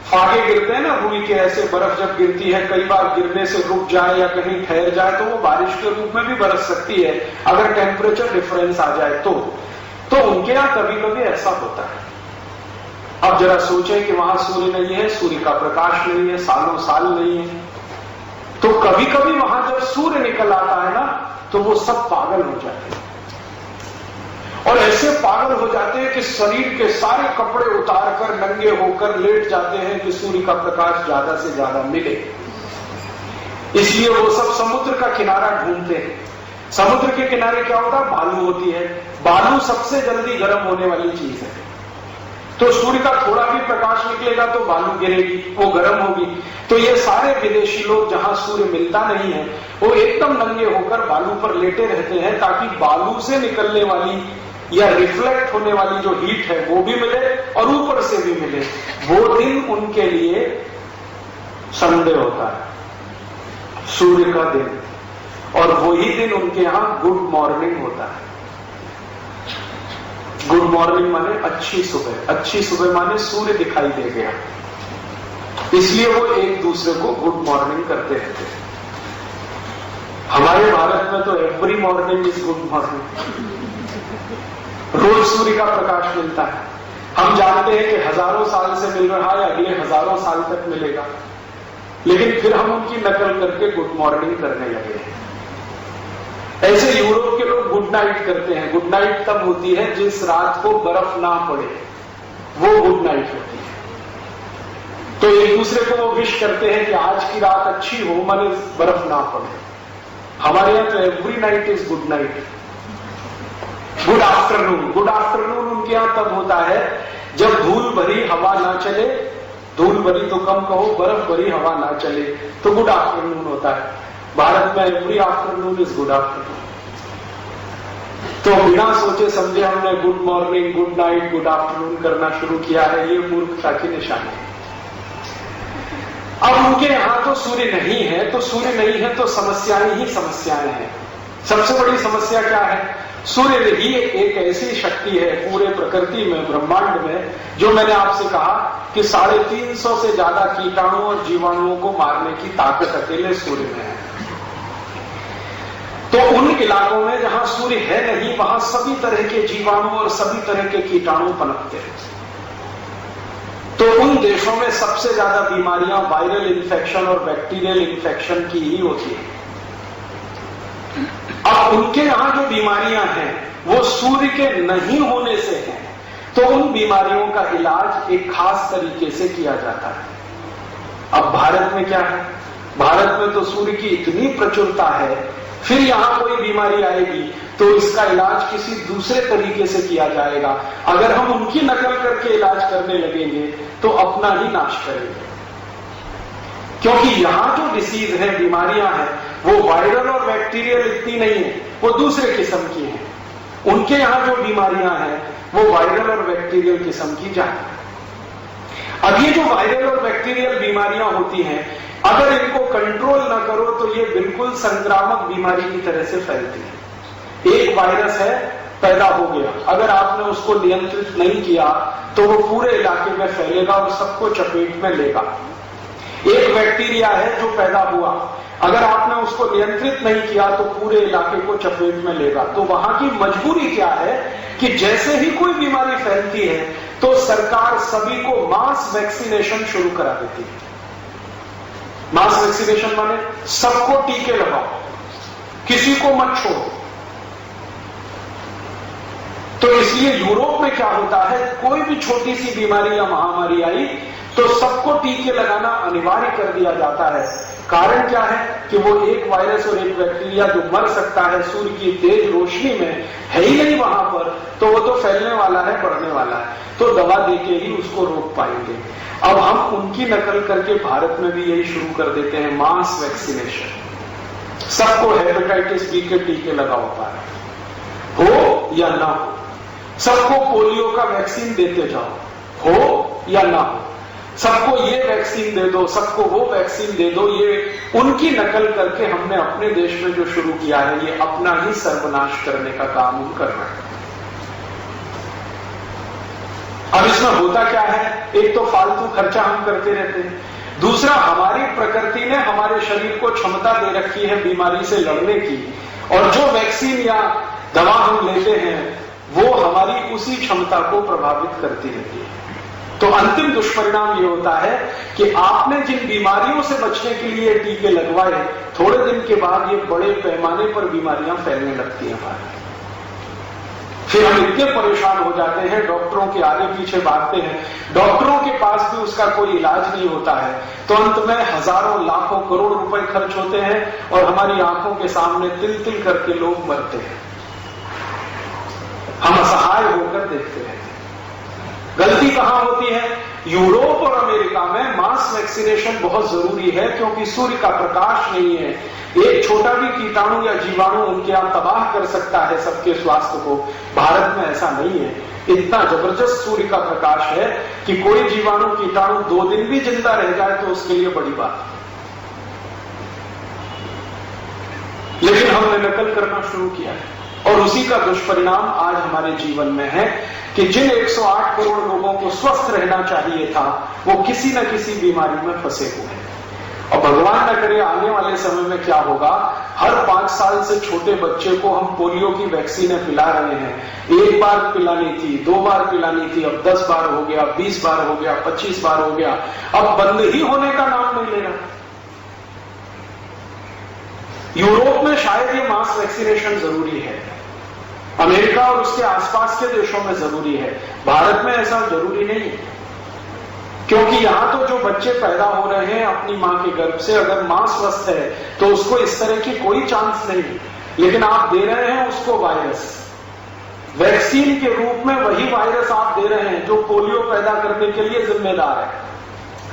फागे गिरते हैं ना, रुई के, ऐसे बर्फ जब गिरती है कई बार गिरने से रुक जाए या कहीं ठहर जाए तो वो बारिश के रूप में भी बरस सकती है अगर टेम्परेचर डिफरेंस आ जाए तो उनके यहां कभी कभी ऐसा होता है। अब जरा सोचें कि वहां सूर्य नहीं है, सूर्य का प्रकाश नहीं है, सालों साल नहीं है, तो कभी कभी वहां जब सूर्य निकल आता है ना तो वो सब पागल हो जाते हैं और ऐसे पागल हो जाते हैं कि शरीर के सारे कपड़े उतार कर नंगे होकर लेट जाते हैं कि सूर्य का प्रकाश ज्यादा से ज्यादा मिले। इसलिए वो सब समुद्र का किनारा ढूंढते हैं। समुद्र के किनारे क्या होता है, बालू होती है। बालू सबसे जल्दी गर्म होने वाली चीज है, तो सूर्य का थोड़ा भी प्रकाश निकलेगा तो बालू गिरेगी, वो गर्म होगी। तो ये सारे विदेशी लोग जहां सूर्य मिलता नहीं है वो एकदम नंगे होकर बालू पर लेटे रहते हैं ताकि बालू से निकलने वाली या रिफ्लेक्ट होने वाली जो हीट है वो भी मिले और ऊपर से भी मिले। वो दिन उनके लिए संडे होता है, सूर्य का दिन, और वही दिन उनके यहां गुड मॉर्निंग होता है। गुड मॉर्निंग माने अच्छी सुबह, अच्छी सुबह माने सूर्य दिखाई दे गया, इसलिए वो एक दूसरे को गुड मॉर्निंग करते रहते हैं। हमारे भारत में तो every morning is good morning, रोज सूर्य का प्रकाश मिलता है। हम जानते हैं कि हजारों साल से मिल रहा है, अगले हजारों साल तक मिलेगा, लेकिन फिर हम उनकी नकल करके गुड मॉर्निंग करने लगे हैं। ऐसे यूरोप के लोग गुड नाइट करते हैं। गुड नाइट तब होती है जिस रात को बर्फ ना पड़े, वो गुड नाइट होती है। तो एक दूसरे को वो विश करते हैं कि आज की रात अच्छी हो, माने बर्फ ना पड़े। हमारे यहां तो every night is good night, good afternoon. Good afternoon उनके यहां तब होता है जब धूल भरी हवा ना चले, धूल भरी तो कम कहो, बर्फ भरी हवा ना चले, तो गुड आफ्टरनून होता है। भारत में every afternoon is good afternoon. तो बिना सोचे समझे हमने good morning, good night, good afternoon करना शुरू किया है, ये मूर्खता की निशानी है। अब उनके यहां तो सूर्य नहीं है, तो सूर्य नहीं है तो समस्याएं ही समस्याएं हैं। सबसे बड़ी समस्या क्या है, सूर्य ही एक ऐसी शक्ति है पूरे प्रकृति में, ब्रह्मांड में, जो मैंने आपसे कहा कि 350 से ज्यादा कीटाणु और जीवाणुओं को मारने की ताकत अकेले सूर्य में है। तो उन इलाकों में जहां सूर्य है नहीं, वहां सभी तरह के जीवाणु और सभी तरह के कीटाणु पनपते हैं। तो उन देशों में सबसे ज्यादा बीमारियां वायरल इन्फेक्शन और बैक्टीरियल इन्फेक्शन की ही होती है। अब उनके यहां जो बीमारियां हैं वो सूर्य के नहीं होने से हैं, तो उन बीमारियों का इलाज एक खास तरीके से किया जाता है। अब भारत में क्या है, भारत में तो सूर्य की इतनी प्रचुरता है, फिर यहां कोई बीमारी आएगी तो इसका इलाज किसी दूसरे तरीके से किया जाएगा। अगर हम उनकी नकल करके इलाज करने लगेंगे तो अपना ही नाश करेंगे, क्योंकि यहां जो डिसीज है, बीमारियां हैं, वो वायरल और बैक्टीरियल इतनी नहीं है, वो दूसरे किस्म की हैं। उनके यहां जो बीमारियां हैं वो वायरल और बैक्टीरियल किस्म की ज्यादा है। अब ये जो वायरल और बैक्टीरियल बीमारियां होती हैं, अगर इनको कंट्रोल ना करो तो ये बिल्कुल संक्रामक बीमारी की तरह से फैलती है। एक वायरस है, पैदा हो गया, अगर आपने उसको नियंत्रित नहीं किया तो वो पूरे इलाके में फैलेगा और सबको चपेट में लेगा। एक बैक्टीरिया है जो पैदा हुआ, अगर आपने उसको नियंत्रित नहीं किया तो पूरे इलाके को चपेट में लेगा। तो वहां की मजबूरी क्या है कि जैसे ही कोई बीमारी फैलती है तो सरकार सभी को मास वैक्सीनेशन शुरू करा देती है। मास वैक्सीनेशन माने सबको टीके लगाओ, किसी को मत छोड़ो। तो इसलिए यूरोप में क्या होता है, कोई भी छोटी सी बीमारी या महामारी आई तो सबको टीके लगाना अनिवार्य कर दिया जाता है। कारण क्या है कि वो एक वायरस और एक बैक्टीरिया जो मर सकता है सूर्य की तेज रोशनी में, है ही नहीं वहां पर, तो वो तो फैलने वाला है, बढ़ने वाला है, तो दवा देके ही उसको रोक पाएंगे। अब हम उनकी नकल करके भारत में भी यही शुरू कर देते हैं, मास वैक्सीनेशन। सबको हेपेटाइटिस बी के टीके लगाओ पाए, हो या ना हो, सबको पोलियो का वैक्सीन देते जाओ, हो या ना हो, सबको ये वैक्सीन दे दो, सबको वो वैक्सीन दे दो। ये उनकी नकल करके हमने अपने देश में जो शुरू किया है, ये अपना ही सर्वनाश करने का काम हम कर रहे हैं। इसमें होता क्या है, एक तो फालतू खर्चा हम करते रहते हैं, दूसरा हमारी प्रकृति ने हमारे शरीर को क्षमता दे रखी है बीमारी से लड़ने की, और जो वैक्सीन या दवा हम लेते हैं वो हमारी उसी क्षमता को प्रभावित करती रहती है। तो अंतिम दुष्परिणाम ये होता है कि आपने जिन बीमारियों से बचने के लिए टीके लगवाए, थोड़े दिन के बाद ये बड़े पैमाने पर बीमारियां फैलने लगती हैं हमारे। फिर हम इतने परेशान हो जाते हैं, डॉक्टरों के आगे पीछे भागते हैं, डॉक्टरों के पास भी उसका कोई इलाज नहीं होता है, तो अंत में हजारों लाखों करोड़ रुपए खर्च होते हैं और हमारी आंखों के सामने तिल तिल करके लोग मरते हैं। हम असहाय होकर देखते हैं। गलती कहां होती है? यूरोप और अमेरिका में मास वैक्सीनेशन बहुत जरूरी है, क्योंकि सूर्य का प्रकाश नहीं है, एक छोटा भी कीटाणु या जीवाणु उनके यहां तबाह कर सकता है सबके स्वास्थ्य को। भारत में ऐसा नहीं है, इतना जबरदस्त सूर्य का प्रकाश है कि कोई जीवाणु कीटाणु 2 दिन भी जिंदा रह जाए तो उसके लिए बड़ी बात। लेकिन हमने नकल करना शुरू किया है, और उसी का दुष्परिणाम आज हमारे जीवन में है कि जिन 108 करोड़ लोगों को स्वस्थ रहना चाहिए था, वो किसी न किसी बीमारी में फंसे हुए हैं। और भगवान न करे आने वाले समय में क्या होगा, हर 5 साल से छोटे बच्चे को हम पोलियो की वैक्सीनें पिला रहे हैं। 1 बार पिलानी थी, 2 बार पिलानी थी, अब 10 बार हो गया, 20 बार हो गया, 25 बार हो गया, अब बंद ही होने का नाम नहीं ले रहा। यूरोप में शायद ये मास वैक्सीनेशन जरूरी है, अमेरिका और उसके आसपास के देशों में जरूरी है, भारत में ऐसा जरूरी नहीं, क्योंकि यहां तो जो बच्चे पैदा हो रहे हैं अपनी मां के गर्भ से, अगर मां स्वस्थ है तो उसको इस तरह की कोई चांस नहीं, लेकिन आप दे रहे हैं उसको वायरस, वैक्सीन के रूप में वही वायरस आप दे रहे हैं जो पोलियो पैदा करने के लिए जिम्मेदार है।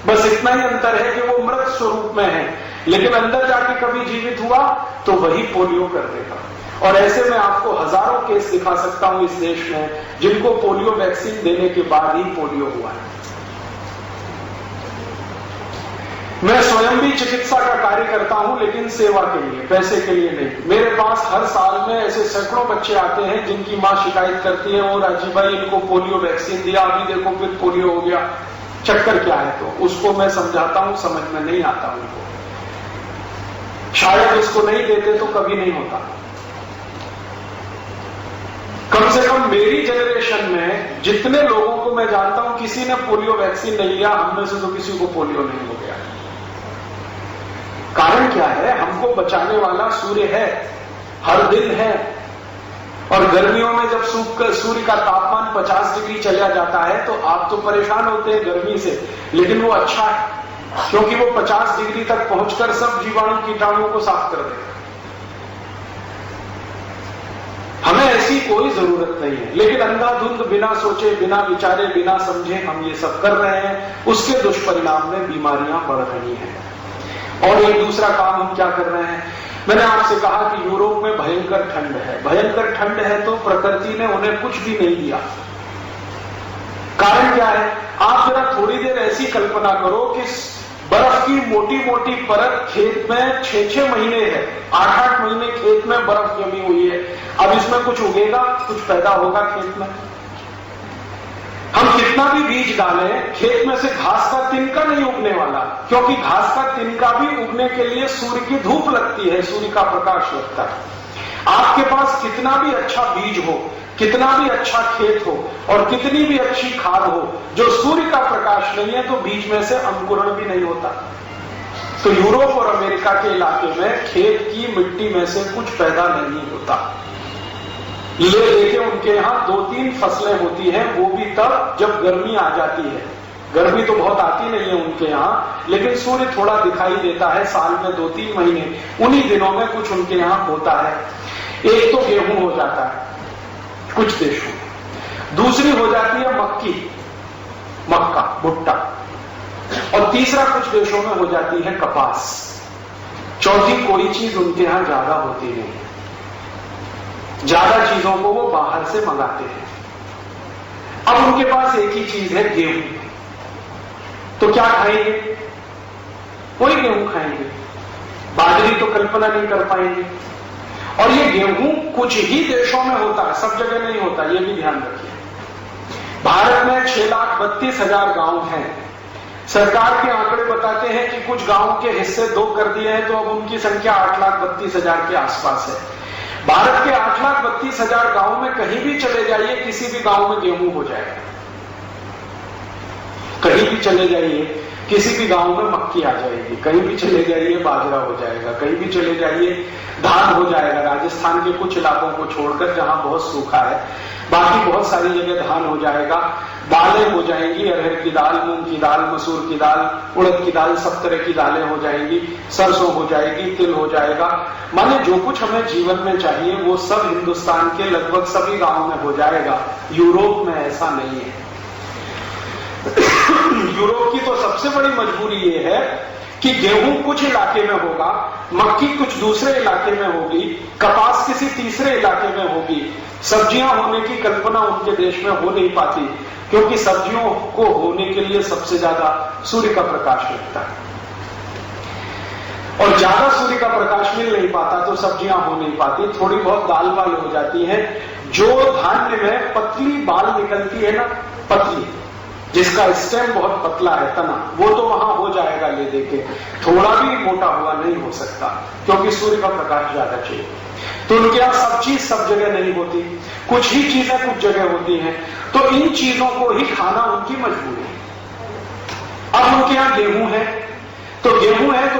बस इतना ही अंतर है कि वो मृत स्वरूप में है, लेकिन अंदर जाके कभी जीवित हुआ तो वही पोलियो कर देगा। और ऐसे में आपको हजारों केस दिखा सकता हूं इस देश में जिनको पोलियो वैक्सीन देने के बाद ही पोलियो हुआ है। मैं स्वयं भी चिकित्सा का कार्य करता हूं, लेकिन सेवा के लिए, पैसे के लिए नहीं। मेरे पास हर साल में ऐसे सैकड़ों बच्चे आते हैं जिनकी मां शिकायत करती है, ओ राजीव भाई इनको पोलियो वैक्सीन दिया, अभी देखो फिर पोलियो हो गया, चक्कर क्या है? तो उसको मैं समझाता हूं, समझ में नहीं आता उनको, शायद उसको नहीं देते तो कभी नहीं होता। कम से कम मेरी जनरेशन में जितने लोगों को मैं जानता हूं किसी ने पोलियो वैक्सीन नहीं लिया, हम में से तो किसी को पोलियो नहीं हो गया। कारण क्या है? हमको बचाने वाला सूर्य है, हर दिन है, और गर्मियों में जब सूर्य का तापमान 50 डिग्री चला जाता है तो आप तो परेशान होते हैं गर्मी से, लेकिन वो अच्छा है क्योंकि वो 50 डिग्री तक पहुंचकर सब जीवाणु कीटाणुओं को साफ कर देगा। हमें ऐसी कोई जरूरत नहीं है, लेकिन अंधाधुंध बिना सोचे, बिना विचारे, बिना समझे हम ये सब कर रहे हैं, उसके दुष्परिणाम में बीमारियां बढ़ रही हैं। और एक दूसरा काम हम क्या कर रहे हैं, मैंने आपसे कहा कि यूरोप में भयंकर ठंड है, भयंकर ठंड है तो प्रकृति ने उन्हें कुछ भी नहीं दिया। कारण क्या है? आप जरा थोड़ी देर ऐसी कल्पना करो कि बर्फ की मोटी मोटी परत खेत में 6-6 महीने है, 8-8 महीने खेत में बर्फ जमी हुई है, अब इसमें कुछ उगेगा, कुछ पैदा होगा खेत में? हम कितना भी बीज डालें, खेत में से घास का तिनका नहीं उगने वाला, क्योंकि घास का तिनका भी उगने के लिए सूर्य की धूप लगती है, सूर्य का प्रकाश लगता है। आपके पास कितना भी अच्छा बीज हो, कितना भी अच्छा खेत हो और कितनी भी अच्छी खाद हो, जो सूर्य का प्रकाश नहीं है तो बीज में से अंकुरण भी नहीं होता। तो यूरोप और अमेरिका के इलाके में खेत की मिट्टी में से कुछ पैदा नहीं होता। ये देखिए उनके यहाँ 2-3 फसलें होती हैं, वो भी तब जब गर्मी आ जाती है। गर्मी तो बहुत आती नहीं है उनके यहाँ, लेकिन सूर्य थोड़ा दिखाई देता है साल में 2-3 महीने, उन्हीं दिनों में कुछ उनके यहाँ होता है। एक तो गेहूं हो जाता है कुछ देशों में, दूसरी हो जाती है मक्का, भुट्टा, और तीसरा कुछ देशों में हो जाती है कपास, चौथी कोई चीज उनके यहां ज्यादा होती नहीं। ज्यादा चीजों को वो बाहर से मंगाते हैं। अब उनके पास एक ही चीज है, गेहूं, तो क्या खाएंगे? वही गेहूं खाएंगे, बाजरी तो कल्पना नहीं कर पाएंगे। और ये गेहूं कुछ ही देशों में होता है, सब जगह नहीं होता, ये भी ध्यान रखिए। भारत में 6,32,000 गांव हैं। सरकार के आंकड़े बताते हैं कि कुछ गांवों के हिस्से 2 कर दिए हैं, तो अब उनकी संख्या 8,32,000 के आसपास है। भारत के 8,32,000 गांव में कहीं भी चले जाइए, किसी भी गांव में गेहूं हो जाएगा। कहीं भी चले जाइए, किसी भी गांव में मक्की आ जाएगी, कहीं भी चले जाइए बाजरा हो जाएगा, कहीं भी चले जाइए धान हो जाएगा। राजस्थान के कुछ इलाकों को छोड़कर जहां बहुत सूखा है, बाकी बहुत सारी जगह धान हो जाएगा, दालें हो जाएंगी, अरहर की दाल, मूंग की दाल, मसूर की दाल, उड़द की दाल, सब तरह की दालें हो जाएंगी, सरसों हो जाएगी, तिल हो जाएगा। माने जो कुछ हमें जीवन में चाहिए वो सब हिंदुस्तान के लगभग सभी गांवों में हो जाएगा। यूरोप में ऐसा नहीं है। यूरोप की तो सबसे बड़ी मजबूरी ये है कि गेहूं कुछ इलाके में होगा, मक्की कुछ दूसरे इलाके में होगी, कपास किसी तीसरे इलाके में होगी। सब्जियां होने की कल्पना उनके देश में हो नहीं पाती, क्योंकि सब्जियों को होने के लिए सबसे ज्यादा सूर्य का प्रकाश लगता है, और ज्यादा सूर्य का प्रकाश मिल नहीं पाता तो सब्जियां हो नहीं पाती, थोड़ी बहुत दाल वाल हो जाती है। जो धान्य में पतली बाल निकलती है ना, पतली, जिसका स्टेम बहुत पतला है, तना, वो तो वहां हो जाएगा ले देके, थोड़ा भी मोटा हुआ नहीं हो सकता, क्योंकि सूर्य का प्रकाश ज्यादा चाहिए। तो उनके यहां सब चीज सब जगह नहीं होती, कुछ ही चीजें कुछ जगह होती हैं, तो इन चीजों को ही खाना उनकी मजबूरी है। अब उनके यहां गेहूं है, तो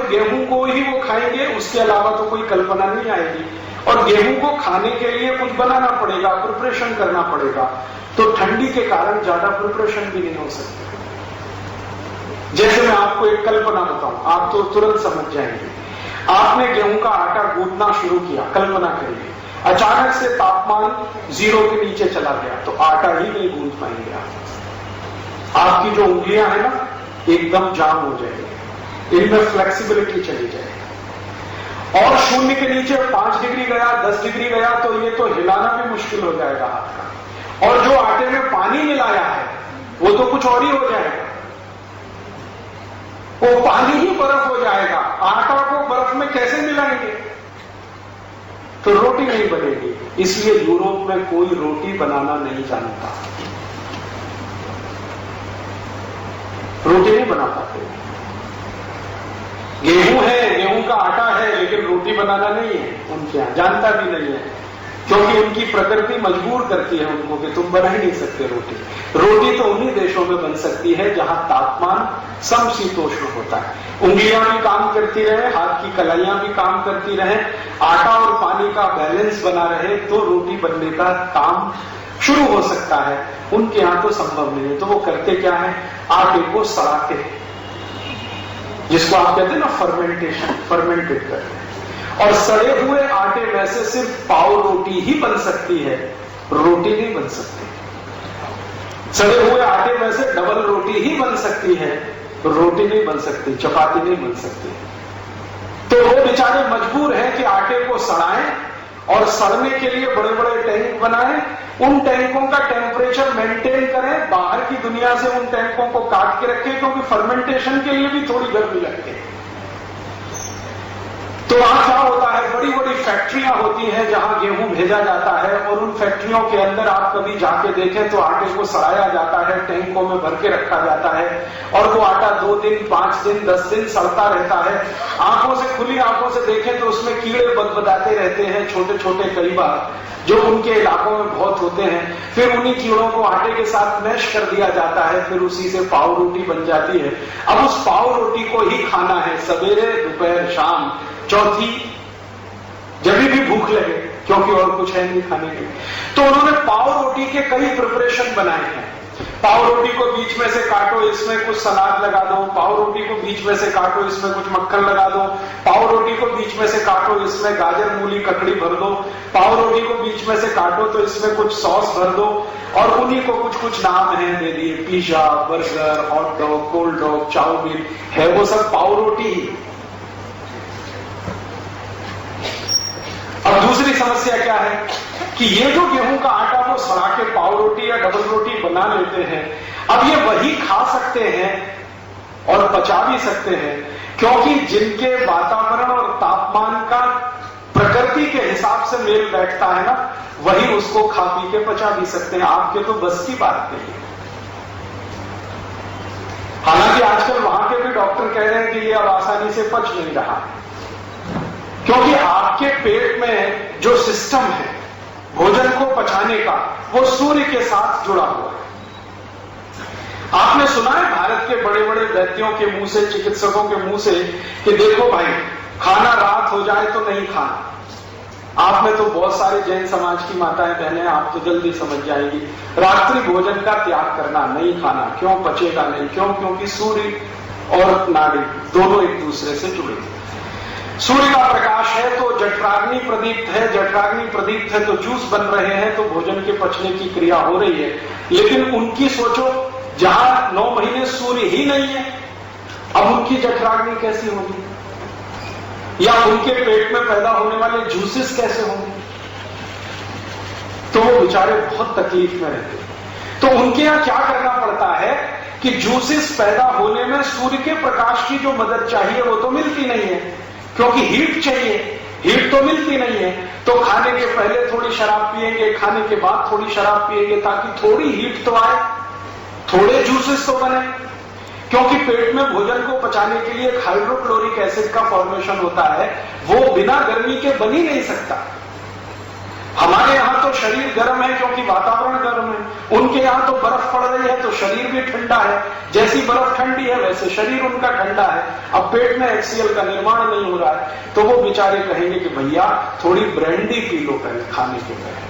गेहूं को ही वो खाएंगे, उसके अलावा तो कोई कल्पना नहीं आएगी। और गेहूं को खाने के लिए कुछ बनाना पड़ेगा, प्रिपरेशन करना पड़ेगा, तो ठंडी के कारण ज्यादा प्रिपरेशन भी नहीं हो सकती। जैसे मैं आपको एक कल्पना बताऊं, आप तो तुरंत समझ जाएंगे। आपने गेहूं का आटा गूंथना शुरू किया, कल्पना करिए, अचानक से तापमान 0 के नीचे चला गया, तो आटा ही नहीं गूंथ पाएंगे आप। आपकी जो उंगलियां हैं ना, एकदम जाम हो जाएगी, इनमें फ्लेक्सिबिलिटी चली जाएगी। और 0 के नीचे 5 डिग्री गया, 10 डिग्री गया, तो ये तो हिलाना भी मुश्किल हो जाएगा हाथ का। और जो आटे में पानी मिलाया है वो तो कुछ और ही हो जाएगा, वो पानी ही बर्फ हो जाएगा। आटा को बर्फ में कैसे मिलाएंगे? तो रोटी नहीं बनेगी। इसलिए यूरोप में कोई रोटी बनाना नहीं जानता, रोटी नहीं बना पाते। गेहूं है, गेहूं का आटा है, लेकिन रोटी बनाना नहीं है उनके यहां, जानता भी नहीं है, क्योंकि उनकी प्रकृति मजबूर करती है उनको कि तुम बना ही नहीं सकते रोटी। रोटी तो उन्हीं देशों में बन सकती है जहां तापमान समशीतोष्ण होता है, उंगलियां भी काम करती रहे, हाथ की कलाइयां भी काम करती रहे, आटा और पानी का बैलेंस बना रहे, तो रोटी बनने का काम शुरू हो सकता है। उनके यहां तो संभव नहीं है। तो वो करते क्या है, आटे को सड़ाते, जिसको आप कहते हैं ना फर्मेंटेशन, फर्मेंटेड करते हैं। और सड़े हुए आटे में से सिर्फ पाव रोटी ही बन सकती है, रोटी नहीं बन सकती। सड़े हुए आटे में से डबल रोटी ही बन सकती है, रोटी नहीं बन सकती, चपाती नहीं बन सकती। तो वो बेचारे मजबूर हैं कि आटे को सड़ाएं और सड़ने के लिए बड़े बड़े टैंक बनाएं, उन टैंकों का टेम्परेचर मेंटेन करें, बाहर की दुनिया से उन टैंकों को काट के रखें, क्योंकि फर्मेंटेशन के लिए भी थोड़ी गर्मी लगती है। तो वहां क्या होता है, बड़ी बड़ी फैक्ट्रियां होती हैं जहां गेहूं भेजा जाता है, और उन फैक्ट्रियों के अंदर आप कभी जाके देखें तो आटे को सड़ाया जाता है, टैंकों में भर के रखा जाता है, और वो आटा 2 दिन, 5 दिन, 10 दिन सड़ता रहता है। आंखों से, खुली आंखों से देखें तो उसमें कीड़े बदबदाते रहते हैं, छोटे छोटे, कई बार, जो उनके इलाकों में बहुत होते हैं। फिर उन्हीं कीड़ों को आटे के साथ मैश कर दिया जाता है, फिर उसी से पाव रोटी बन जाती है। अब उस पाव रोटी को ही खाना है सवेरे, दोपहर, शाम, चौथी जब भी भूख लगे, क्योंकि और कुछ है नहीं खाने के। तो उन्होंने पाव रोटी के कई प्रिपरेशन बनाए हैं। पाव रोटी को बीच में से काटो, इसमें कुछ सलाद लगा दो, पाव रोटी को बीच में से काटो, इसमें कुछ मक्खन लगा दो, पाव रोटी को बीच में से काटो, इसमें गाजर, मूली, ककड़ी भर दो, पाव रोटी को बीच में से काटो तो इसमें कुछ सॉस भर दो, और उन्हीं को कुछ कुछ नाम है दे दिए, pizza, burger, hot dog, cold dog, chowmein है, वो सब पाव रोटी ही। अब दूसरी समस्या क्या है कि ये जो गेहूं का आटा वो सड़ा के पाव रोटी या डबल रोटी बना लेते हैं, अब ये वही खा सकते हैं और पचा भी सकते हैं, क्योंकि जिनके वातावरण और तापमान का प्रकृति के हिसाब से मेल बैठता है ना, वही उसको खा पी के पचा भी सकते हैं। आपके तो बस की बात नहीं है। हालांकि आजकल वहां के भी डॉक्टर कह रहे हैं कि ये अब आसानी से पच नहीं रहा, क्योंकि आपके पेट में जो सिस्टम है भोजन को पचाने का, वो सूर्य के साथ जुड़ा हुआ है। आपने सुना है भारत के बड़े बड़े वैद्यों के मुंह से, चिकित्सकों के मुंह से, कि देखो भाई, खाना रात हो जाए तो नहीं खाना। आप में तो बहुत सारे जैन समाज की माताएं बहनें, आप तो जल्दी समझ जाएंगी। रात्रि भोजन का त्याग करना, नहीं खाना। क्यों? पचेगा नहीं। क्यों? क्योंकि सूर्य और नाड़ी दोनों एक दूसरे से जुड़े हैं। सूर्य का प्रकाश है तो जठराग्नि प्रदीप्त है, जठराग्नि प्रदीप्त है तो जूस बन रहे हैं, तो भोजन के पचने की क्रिया हो रही है। लेकिन उनकी सोचो, जहां 9 महीने सूर्य ही नहीं है, अब उनकी जठराग्नि कैसी होगी, या उनके पेट में पैदा होने वाले जूसेस कैसे होंगे? तो वो बेचारे बहुत तकलीफ में रहते हैं। तो उनके यहां क्या करना पड़ता है कि जूसेस पैदा होने में सूर्य के प्रकाश की जो मदद चाहिए वो तो मिलती नहीं है, क्योंकि हीट चाहिए, हीट तो मिलती नहीं है। तो खाने के पहले थोड़ी शराब पिएंगे, खाने के बाद थोड़ी शराब पिएंगे, ताकि थोड़ी हीट तो आए, थोड़े जूसेस तो बने। क्योंकि पेट में भोजन को पचाने के लिए हाइड्रोक्लोरिक एसिड का फॉर्मेशन होता है, वो बिना गर्मी के बन ही नहीं सकता। हमारे यहां तो शरीर गर्म है क्योंकि वातावरण गर्म है, उनके यहां तो बर्फ पड़ रही है तो शरीर भी ठंडा है। जैसी बर्फ ठंडी है वैसे शरीर उनका ठंडा है। अब पेट में HCl का निर्माण नहीं हो रहा है, तो वो बेचारे कहेंगे कि भैया थोड़ी ब्रांडी पी लो पहले खाने के पहले,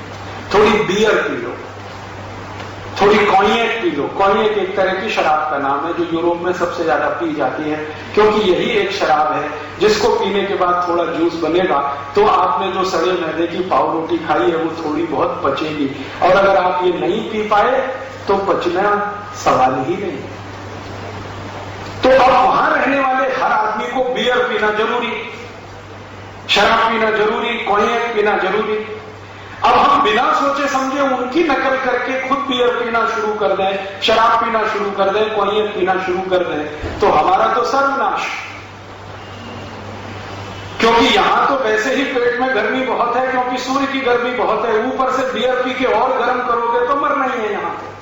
थोड़ी बियर पी लो, थोड़ी कॉन्यैक पी लो। कॉन्यैक एक तरह की शराब का नाम है जो यूरोप में सबसे ज्यादा पी जाती है, क्योंकि यही एक शराब है जिसको पीने के बाद थोड़ा जूस बनेगा तो आपने जो सड़े मैदे की पाव रोटी खाई है वो थोड़ी बहुत पचेगी, और अगर आप ये नहीं पी पाए तो पचना सवाल ही नहीं। तो अब वहां रहने वाले हर आदमी को बियर पीना जरूरी, शराब पीना जरूरी, कॉन्यैक पीना जरूरी। अब हम बिना सोचे समझे उनकी नकल करके खुद बियर पीना शुरू कर दें, शराब पीना शुरू कर दें, कॉन्यैक पीना शुरू कर दें, तो हमारा तो सर्वनाश। क्योंकि यहां तो वैसे ही पेट में गर्मी बहुत है, क्योंकि सूर्य की गर्मी बहुत है, ऊपर से बियर पी के और गर्म करोगे तो मरना ही है यहां पे।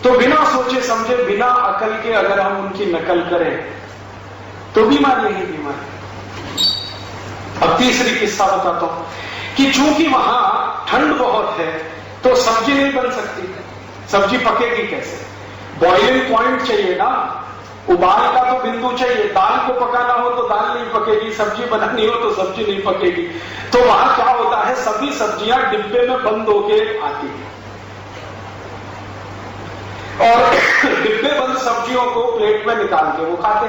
तो बिना सोचे समझे, बिना अकल के अगर हम उनकी नकल करें तो बीमारी ही बीमारी। अब तीसरी किस्सा बताता हूं कि चूंकि वहां ठंड बहुत है तो सब्जी नहीं बन सकती। सब्जी पकेगी कैसे? बॉइलिंग पॉइंट चाहिए ना, उबाल का तो बिंदु चाहिए। दाल को पकाना हो तो दाल नहीं पकेगी, सब्जी बनानी हो तो सब्जी नहीं पकेगी। तो वहां क्या होता है, सभी सब्जियां डिब्बे में बंद होके आती है, और डिब्बे बंद सब्जियों को प्लेट में निकाल के वो खाते।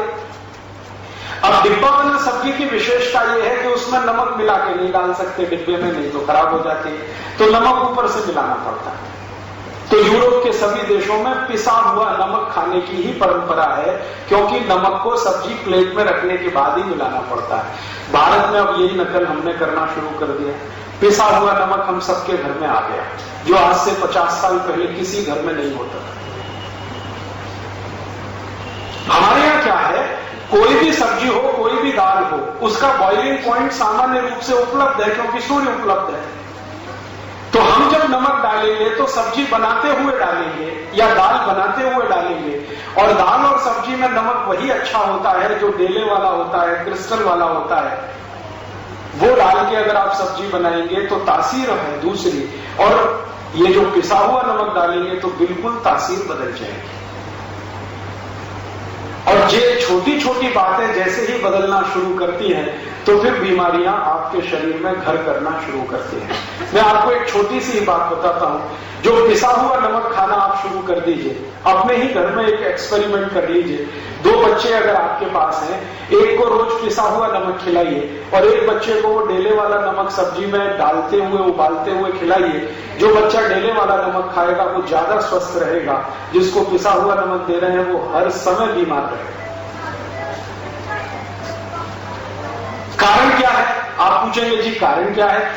अब डिब्बा बंद सब्जी की विशेषता यह है कि उसमें नमक मिला के नहीं डाल सकते डिब्बे में, नहीं तो खराब हो जाती है, तो नमक ऊपर से मिलाना पड़ता है। तो यूरोप के सभी देशों में पिसा हुआ नमक खाने की ही परंपरा है, क्योंकि नमक को सब्जी प्लेट में रखने के बाद ही मिलाना पड़ता है। भारत में अब यही नकल हमने करना शुरू कर दिया। पिसा हुआ नमक हम सबके घर में आ गया, जो आज से 50 साल पहले किसी घर में नहीं होता था। हमारे यहां क्या है, कोई भी सब्जी हो, कोई भी दाल हो, उसका बॉइलिंग पॉइंट सामान्य रूप से उपलब्ध है, क्योंकि सूर्य उपलब्ध है। तो हम जब नमक डालेंगे तो सब्जी बनाते हुए डालेंगे या दाल बनाते हुए डालेंगे, और दाल और सब्जी में नमक वही अच्छा होता है जो डेले वाला होता है, क्रिस्टल वाला होता है। वो डाल के अगर आप सब्जी बनाएंगे तो तासीर है दूसरी, और ये जो पिसा हुआ नमक डालेंगे तो बिल्कुल तासीर बदल जाएगी। और ये छोटी छोटी बातें जैसे ही बदलना शुरू करती हैं तो फिर बीमारियां आपके शरीर में घर करना शुरू करती हैं। मैं आपको एक छोटी सी बात बताता हूं, जो पिसा हुआ नमक खाना आप शुरू कर दीजिए, अपने ही घर में एक एक्सपेरिमेंट कर लीजिए। 2 बच्चे अगर आपके पास हैं, एक को रोज पिसा हुआ नमक खिलाइए और एक बच्चे को वो डेले वाला नमक सब्जी में डालते हुए, उबालते हुए खिलाइए। जो बच्चा डेले वाला नमक खाएगा वो ज्यादा स्वस्थ रहेगा, जिसको पिसा हुआ नमक दे रहे हैं वो हर समय बीमार रहेगा। कारण क्या है? आप पूछेंगे जी कारण क्या है?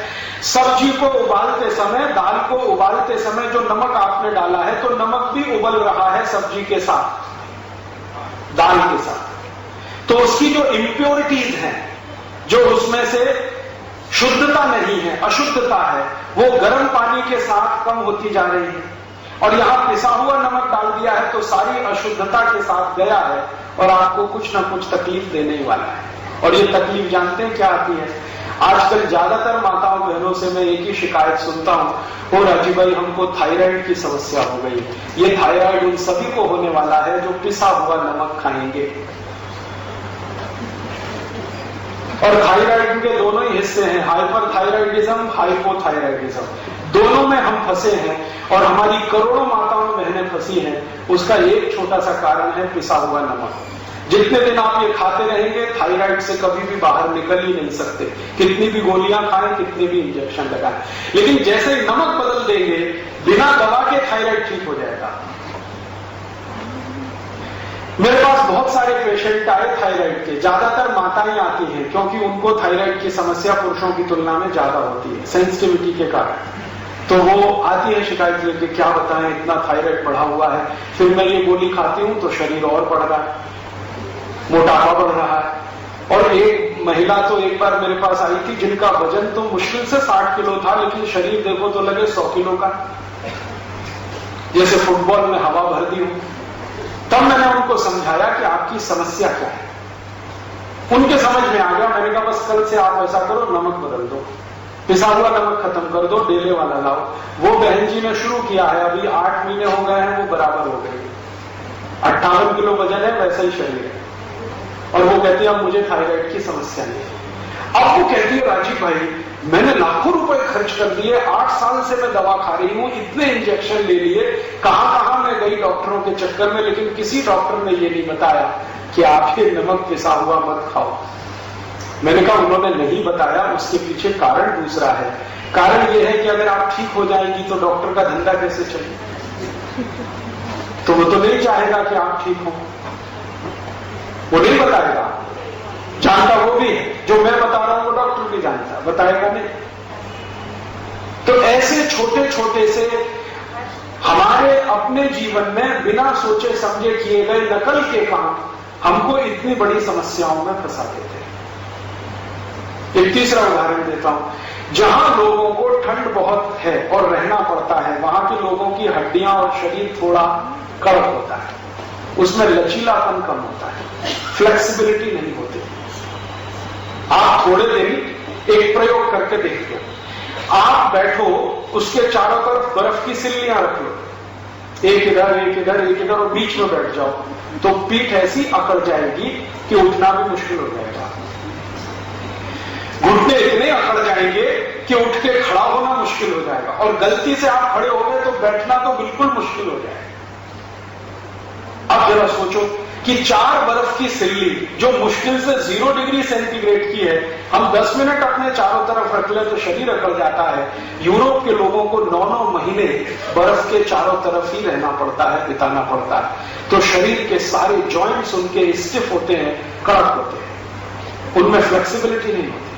सब्जी को उबालते समय, दाल को उबालते समय जो नमक आपने डाला है, तो नमक भी उबल रहा है सब्जी के साथ, दाल के साथ। तो उसकी जो इंप्योरिटीज हैं, जो उसमें से शुद्धता नहीं है, अशुद्धता है, वो गर्म पानी के साथ कम होती जा रही है। और यहां पिसा हुआ नमक डाल दिया है तो सारी अशुद्धता के साथ गया है और आपको कुछ ना कुछ तकलीफ देने ही वाला है। और ये तकलीफ जानते हैं क्या आती है? आजकल ज्यादातर माताओं बहनों से मैं एक ही शिकायत सुनता हूं, और राजीव भाई हमको थायराइड की समस्या हो गई। ये थायराइड उन सभी को होने वाला है जो पिसा हुआ नमक खाएंगे। और थायराइड के दोनों ही हिस्से हैं, हाइपरथायराइडिज्म, हाइपोथायराइडिज्म, दोनों में हम फंसे हैं और हमारी करोड़ों माताओं बहनें फंसी हैं। उसका एक छोटा सा कारण है पिसा हुआ नमक। जितने दिन आप ये खाते रहेंगे थायराइड से कभी भी बाहर निकल ही नहीं सकते, कितनी भी गोलियां खाएं, कितने भी इंजेक्शन लगाएं। लेकिन जैसे ही नमक बदल देंगे, बिना दवा के थायराइड ठीक हो जाएगा। मेरे पास बहुत सारे पेशेंट आए थायराइड के, ज्यादातर माताएं आती हैं क्योंकि उनको थायराइड की समस्या पुरुषों की तुलना में ज्यादा होती है सेंसिटिविटी के कारण। तो वो आती है शिकायत लेके, क्या बताएं इतना थायराइड बढ़ा हुआ है, फिर मैं ये गोली खाती हूं तो शरीर और बढ़ रहा है, मोटापा बढ़ रहा है। और एक महिला तो एक बार मेरे पास आई थी जिनका वजन तो मुश्किल से 60 किलो था, लेकिन शरीर देखो तो लगे 100 किलो का, जैसे फुटबॉल में हवा भर दी हो। तब मैंने उनको समझाया कि आपकी समस्या क्या है। उनके समझ में आ गया। मैंने कहा बस कल से आप ऐसा करो, नमक बदल दो, पिसा हुआ नमक खत्म कर दो, डेले वाला लाओ। वो बहन जी ने शुरू किया है, अभी 8 महीने हो गए हैं, वो बराबर हो गई। 58 किलो वजन है, वैसा ही शरीर है। और वो कहती है अब मुझे थायराइड की समस्या नहीं। अब वो कहती है राजीव भाई मैंने लाखों रुपए खर्च कर दिए, 8 साल से मैं दवा खा रही हूं, इतने इंजेक्शन ले लिए, कहां मैं गई डॉक्टरों के चक्कर में, लेकिन किसी डॉक्टर ने ये नहीं बताया कि आप ये नमक पिसा हुआ मत खाओ। मैंने कहा उन्होंने नहीं बताया, उसके पीछे कारण दूसरा है। कारण यह है कि अगर आप ठीक हो जाएंगी तो डॉक्टर का धंधा कैसे चले? तो वो तो नहीं चाहेगा कि आप ठीक हो, वो नहीं बताएगा। जानता वो भी है, जो मैं बता रहा हूं वो डॉक्टर भी जानता, बताएगा नहीं। तो ऐसे छोटे छोटे से हमारे अपने जीवन में बिना सोचे समझे किए गए नकल के काम हमको इतनी बड़ी समस्याओं में फंसा देते हैं। एक तीसरा उदाहरण देता हूं। जहां लोगों को ठंड बहुत है और रहना पड़ता है, वहां के लोगों की हड्डियां और शरीर थोड़ा कड़क होता है, उसमें लचीलापन कम होता है, फ्लेक्सिबिलिटी नहीं होती। आप थोड़े दिन एक प्रयोग करके देखिए। आप बैठो, उसके चारों तरफ बर्फ की सिल्लियां रख लो, एक इधर एक इधर एक इधर, और बीच में बैठ जाओ, तो पीठ ऐसी अकड़ जाएगी कि उठना भी मुश्किल हो जाएगा। घुटने इतने अकड़ जाएंगे कि उठ के खड़ा होना मुश्किल हो जाएगा, और गलती से आप खड़े हो गए तो बैठना तो बिल्कुल मुश्किल हो जाएगा। अब जरा सोचो कि 4 बर्फ की सिल्ली जो मुश्किल से 0 डिग्री सेंटीग्रेड की है, हम 10 मिनट अपने चारों तरफ रख ले तो शरीर अकड़ जाता है। यूरोप के लोगों को 9-9 महीने बर्फ के चारों तरफ ही रहना पड़ता है, बिताना पड़ता है। तो शरीर के सारे जॉइंट्स उनके स्टिफ होते हैं, कड़क होते हैं, उनमें फ्लेक्सिबिलिटी नहीं होती।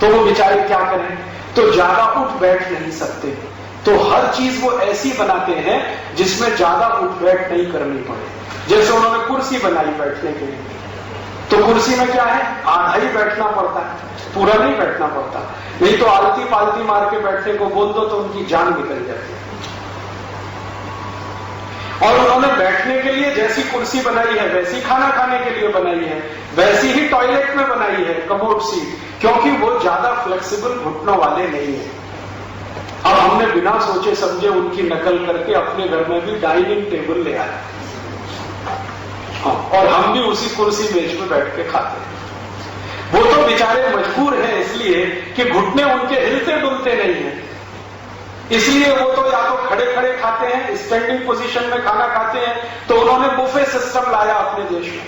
तो वो बेचारे क्या करें? तो ज्यादा उठ बैठ नहीं सकते, तो हर चीज वो ऐसी बनाते हैं जिसमें ज्यादा उठ बैठ नहीं करनी पड़े। जैसे उन्होंने कुर्सी बनाई बैठने के लिए, तो कुर्सी में क्या है, आधा ही बैठना पड़ता है, पूरा नहीं बैठना पड़ता। नहीं तो आलती पालती मार के बैठने को बोल दो तो उनकी जान निकल जाती है। और उन्होंने बैठने के लिए जैसी कुर्सी बनाई है, वैसी खाना खाने के लिए बनाई है, वैसी ही टॉयलेट में बनाई है, कमोड सीट, क्योंकि वो ज्यादा फ्लेक्सिबल घुटनों वाले नहीं है। अब हमने बिना सोचे समझे उनकी नकल करके अपने घर में भी डाइनिंग टेबल ले आया, और हम भी उसी कुर्सी मेज में बैठ के खाते हैं। वो तो बेचारे मजबूर हैं इसलिए कि घुटने उनके हिलते डुलते नहीं है, इसलिए वो तो या तो खड़े खड़े खाते हैं, स्टैंडिंग पोजीशन में खाना खाते हैं। तो उन्होंने बुफे सिस्टम लाया अपने देश में,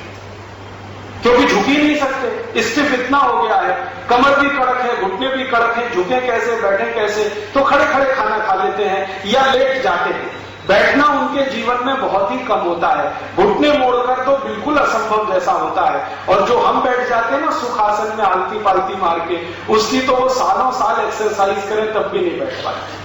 क्योंकि झुक ही नहीं सकते, स्टिफ इतना हो गया है, कमर भी कड़क है, घुटने भी कड़क है, झुके कैसे बैठे कैसे, तो खड़े खड़े खाना खा लेते हैं या लेट जाते हैं। बैठना उनके जीवन में बहुत ही कम होता है, घुटने मोड़कर तो बिल्कुल असंभव जैसा होता है। और जो हम बैठ जाते हैं ना सुखासन में आलती पालती मार के, उसकी तो वो सालों साल एक्सरसाइज करें तब भी नहीं बैठ पाते।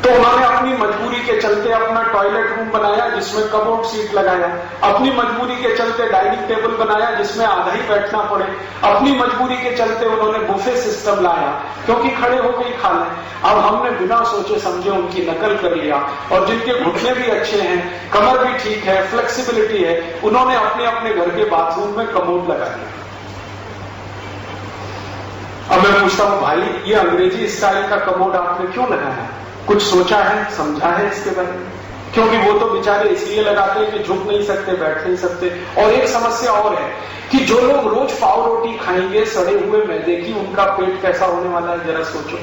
तो उन्होंने अपनी मजबूरी के चलते अपना टॉयलेट रूम बनाया जिसमें कबोर्ड सीट लगाया, अपनी मजबूरी के चलते डाइनिंग टेबल बनाया जिसमें आधा ही बैठना पड़े, अपनी मजबूरी के चलते उन्होंने बुफे सिस्टम लाया क्योंकि खड़े होकर ही खा लें। अब हमने बिना सोचे समझे उनकी नकल कर लिया, और जिनके घुटने भी अच्छे हैं, कमर भी ठीक है, फ्लेक्सिबिलिटी है, उन्होंने अपने अपने घर के बाथरूम में कमोड लगा दिया। अब मैं पूछता हूं, भाई ये अंग्रेजी स्टाइल का कमोड आपने क्यों लगाया? कुछ सोचा है, समझा है इसके बारे में? क्योंकि वो तो बेचारे इसलिए लगाते हैं कि झुक नहीं सकते, बैठ नहीं सकते। और एक समस्या और है कि जो लोग रोज पाव रोटी खाएंगे सड़े हुए मैदे की, उनका पेट कैसा होने वाला है जरा सोचो।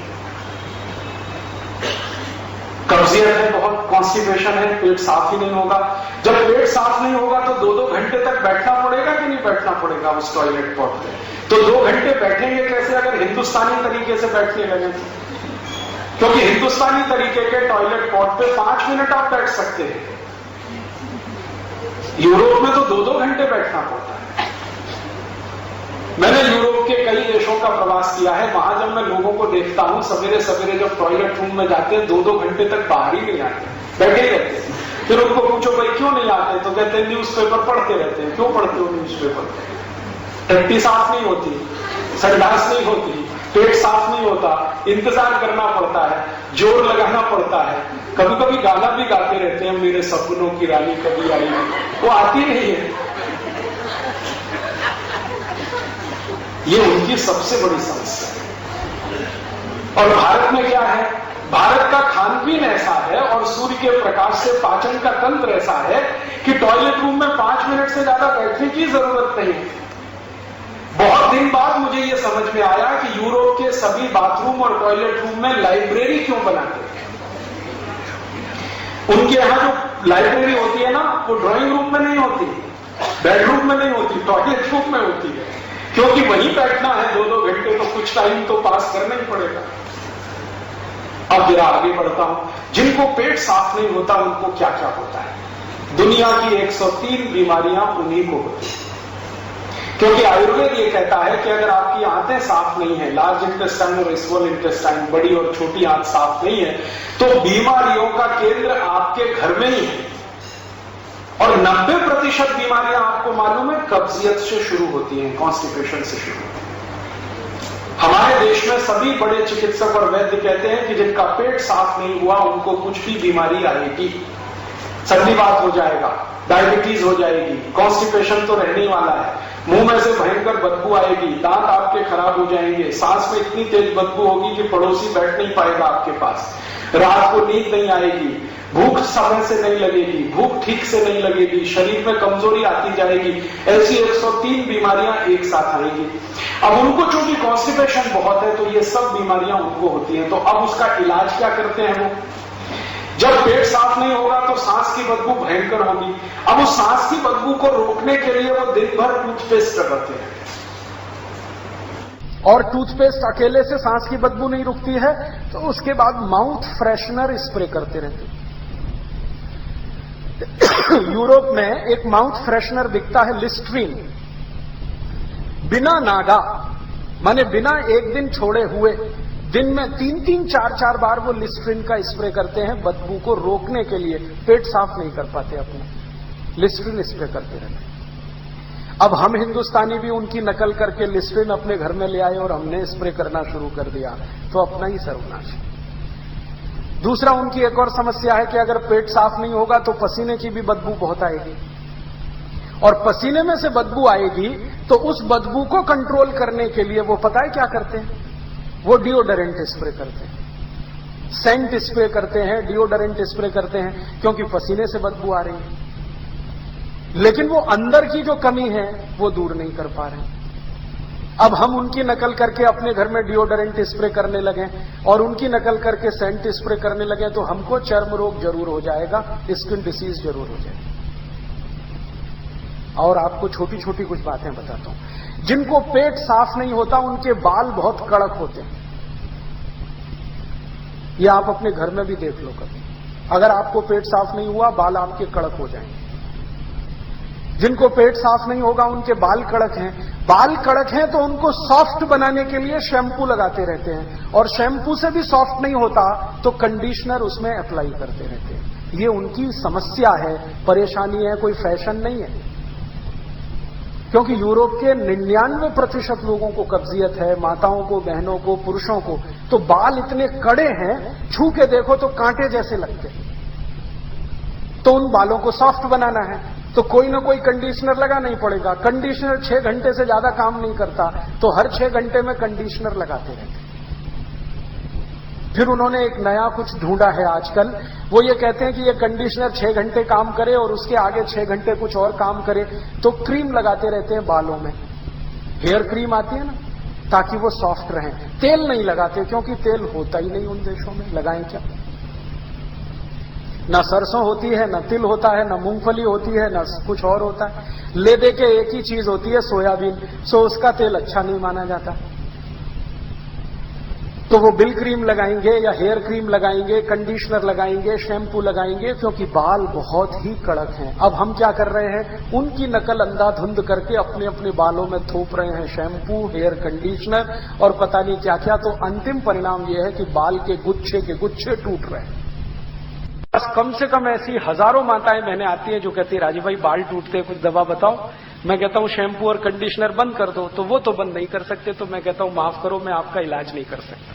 कब्जियत है, बहुत कॉन्स्टिपेशन है, पेट साफ ही नहीं होगा। जब पेट साफ नहीं होगा तो 2-2 घंटे तक बैठना पड़ेगा कि नहीं बैठना पड़ेगा उस टॉयलेट पॉट पे? तो 2 घंटे बैठेंगे कैसे अगर हिंदुस्तानी तरीके से बैठने लगे? क्योंकि हिंदुस्तानी तरीके के टॉयलेट पॉट पे 5 मिनट आप बैठ सकते हैं, यूरोप में तो 2-2 घंटे बैठना पड़ता है। मैंने यूरोप के कई देशों का प्रवास किया है, वहां जब मैं लोगों को देखता हूं सवेरे सवेरे जब टॉयलेट रूम में जाते हैं 2-2 घंटे तक बाहर ही नहीं आते, बैठे ही रहते हैं। फिर उनको पूछो भाई क्यों नहीं आते, तो कहते हैं न्यूज़पेपर पढ़ते रहते हैं। क्यों पढ़ते हो न्यूज़पेपर? टट्टी साफ नहीं होती, संडास नहीं होती, पेट साफ नहीं होता, इंतजार करना पड़ता है, जोर लगाना पड़ता है, कभी कभी गाना भी गाते रहते हैं, मेरे सपनों की रानी कभी आई, वो आती नहीं है। ये उनकी सबसे बड़ी समस्या है। और भारत में क्या है? भारत का खान पीन ऐसा है और सूर्य के प्रकाश से पाचन का तंत्र ऐसा है कि टॉयलेट रूम में 5 मिनट से ज्यादा बैठने की जरूरत नहीं है। बहुत दिन बाद मुझे यह समझ में आया कि यूरोप के सभी बाथरूम और टॉयलेट रूम में लाइब्रेरी क्यों बनाते हैं। उनके यहां जो लाइब्रेरी होती है ना, वो ड्राइंग रूम में नहीं होती, बेडरूम में नहीं होती, टॉयलेट रूम में होती है, क्योंकि वहीं बैठना है 2-2 घंटे, तो कुछ टाइम तो पास करना ही पड़ेगा। अब जरा आगे बढ़ता हूं, जिनको पेट साफ नहीं होता उनको क्या क्या होता है। दुनिया की 103 बीमारियां उन्हीं को होती है, क्योंकि आयुर्वेद ये कहता है कि अगर आपकी आंतें साफ नहीं है, लार्ज इंटेस्टाइन और स्मॉल इंटेस्टाइन, बड़ी और छोटी आंत साफ नहीं है, तो बीमारियों का केंद्र आपके घर में ही है। और 90% बीमारियां आपको मालूम है कब्जियत से शुरू होती हैं, कॉन्स्टिपेशन से शुरू होती है। हमारे देश में सभी बड़े चिकित्सक और वैद्य कहते हैं कि जिनका पेट साफ नहीं हुआ उनको कुछ भी बीमारी आएगी, संधिवात हो जाएगा, डायबिटीज हो जाएगी, कॉन्स्टिपेशन तो रहने वाला है, मुंह में से भयंकर बदबू आएगी, दांत आपके खराब हो जाएंगे, सांस में इतनी तेज बदबू होगी कि पड़ोसी बैठ नहीं पाएगा आपके पास, रात को नींद नहीं आएगी, भूख समय से नहीं लगेगी, भूख ठीक से नहीं लगेगी, शरीर में कमजोरी आती जाएगी। ऐसी 103 बीमारियां एक साथ आएगी। अब उनको चूंकि कॉन्स्टिपेशन बहुत है तो ये सब बीमारियां उनको होती हैं। तो अब उसका इलाज क्या करते हैं वो? जब पेट साफ नहीं होगा तो सांस की बदबू भयंकर होगी। अब उस सांस की बदबू को रोकने के लिए वो दिन भर टूथपेस्ट लगाते हैं, और टूथपेस्ट अकेले से सांस की बदबू नहीं रुकती है, तो उसके बाद माउथ फ्रेशनर स्प्रे करते रहते हैं। यूरोप में एक माउथ फ्रेशनर बिकता है, लिस्ट्रीन, बिना नागा, माने बिना एक दिन छोड़े हुए दिन में 3-3, 4-4 बार वो लिस्ट्रीन का स्प्रे करते हैं बदबू को रोकने के लिए। पेट साफ नहीं कर पाते अपना, लिस्ट्रीन स्प्रे करते रहते हैं। अब हम हिंदुस्तानी भी उनकी नकल करके लिस्ट्रीन अपने घर में ले आए और हमने स्प्रे करना शुरू कर दिया, तो अपना ही सर्वनाश। दूसरा, उनकी एक और समस्या है कि अगर पेट साफ नहीं होगा तो पसीने की भी बदबू बहुत आएगी, और पसीने में से बदबू आएगी तो उस बदबू को कंट्रोल करने के लिए वो पता है क्या करते हैं? वो डिओडोरेंट स्प्रे करते हैं, सेंट स्प्रे करते हैं, डिओडोरेंट स्प्रे करते हैं, क्योंकि पसीने से बदबू आ रही है। लेकिन वो अंदर की जो कमी है वो दूर नहीं कर पा रहे। अब हम उनकी नकल करके अपने घर में डिओडोरेंट स्प्रे करने लगे और उनकी नकल करके सेंट स्प्रे करने लगे, तो हमको चर्म रोग जरूर हो जाएगा, स्किन डिसीज जरूर हो जाएगी। और आपको छोटी छोटी कुछ बातें बताता हूं। जिनको पेट साफ नहीं होता उनके बाल बहुत कड़क होते हैं। ये आप अपने घर में भी देख लो कभी, अगर आपको पेट साफ नहीं हुआ बाल आपके कड़क हो जाएंगे। जिनको पेट साफ नहीं होगा उनके बाल कड़क हैं, बाल कड़क हैं तो उनको सॉफ्ट बनाने के लिए शैम्पू लगाते रहते हैं, और शैम्पू से भी सॉफ्ट नहीं होता तो कंडीशनर उसमें अप्लाई करते रहते हैं। ये उनकी समस्या है, परेशानी है, कोई फैशन नहीं है। क्योंकि यूरोप के 99% लोगों को कब्जियत है, माताओं को, बहनों को, पुरुषों को, तो बाल इतने कड़े हैं, छू के देखो तो कांटे जैसे लगते हैं। तो उन बालों को सॉफ्ट बनाना है तो कोई ना कोई कंडीशनर लगाना ही पड़ेगा। कंडीशनर 6 घंटे से ज्यादा काम नहीं करता, तो हर 6 घंटे में कंडीशनर लगाते रहते। फिर उन्होंने एक नया कुछ ढूंढा है आजकल, वो ये कहते हैं कि ये कंडीशनर 6 घंटे काम करे और उसके आगे 6 घंटे कुछ और काम करे, तो क्रीम लगाते रहते हैं बालों में। हेयर क्रीम आती है ना, ताकि वो सॉफ्ट रहें। तेल नहीं लगाते क्योंकि तेल होता ही नहीं उन देशों में, लगाएं क्या? ना सरसों होती है, ना तिल होता है, ना मूंगफली होती है, ना कुछ और होता है। ले दे के एक ही चीज होती है, सोयाबीन, सो उसका तेल अच्छा नहीं माना जाता। तो वो बिल क्रीम लगाएंगे या हेयर क्रीम लगाएंगे, कंडीशनर लगाएंगे, शैम्पू लगाएंगे, क्योंकि बाल बहुत ही कड़क हैं। अब हम क्या कर रहे हैं, उनकी नकल अंधाधुंध करके अपने अपने बालों में थोप रहे हैं शैम्पू, हेयर कंडीशनर और पता नहीं क्या क्या। तो अंतिम परिणाम यह है कि बाल के गुच्छे टूट रहे हैं। बस कम से कम ऐसी हजारों माताएं बहनें आती हैं जो कहती है, राजीव भाई बाल टूटते हैं, कुछ दवा बताओ। मैं कहता हूं शैम्पू और कंडीशनर बंद कर दो, तो वो तो बंद नहीं कर सकते। तो मैं कहता हूं माफ करो, मैं आपका इलाज नहीं कर सकता,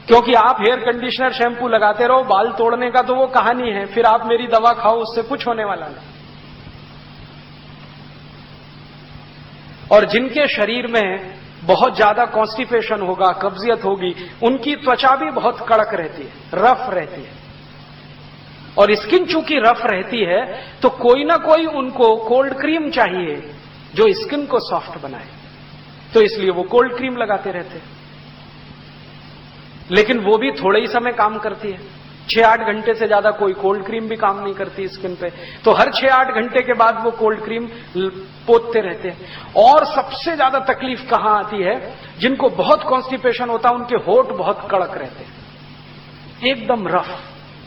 क्योंकि आप हेयर कंडीशनर शैम्पू लगाते रहो, बाल तोड़ने का तो वो कहानी है, फिर आप मेरी दवा खाओ, उससे कुछ होने वाला नहीं। और जिनके शरीर में बहुत ज्यादा कॉन्स्टिपेशन होगा, कब्जियत होगी, उनकी त्वचा भी बहुत कड़क रहती है, रफ रहती है। और स्किन चूंकि रफ रहती है तो कोई ना कोई उनको कोल्ड क्रीम चाहिए जो स्किन को सॉफ्ट बनाए, तो इसलिए वो कोल्ड क्रीम लगाते रहते हैं। लेकिन वो भी थोड़े ही समय काम करती है, 6-8 घंटे से ज्यादा कोई कोल्ड क्रीम भी काम नहीं करती स्किन पे। तो हर 6-8 घंटे के बाद वो कोल्ड क्रीम पोतते रहते हैं। और सबसे ज्यादा तकलीफ कहां आती है, जिनको बहुत कॉन्स्टिपेशन होता है उनके होठ बहुत कड़क रहते हैं, एकदम रफ,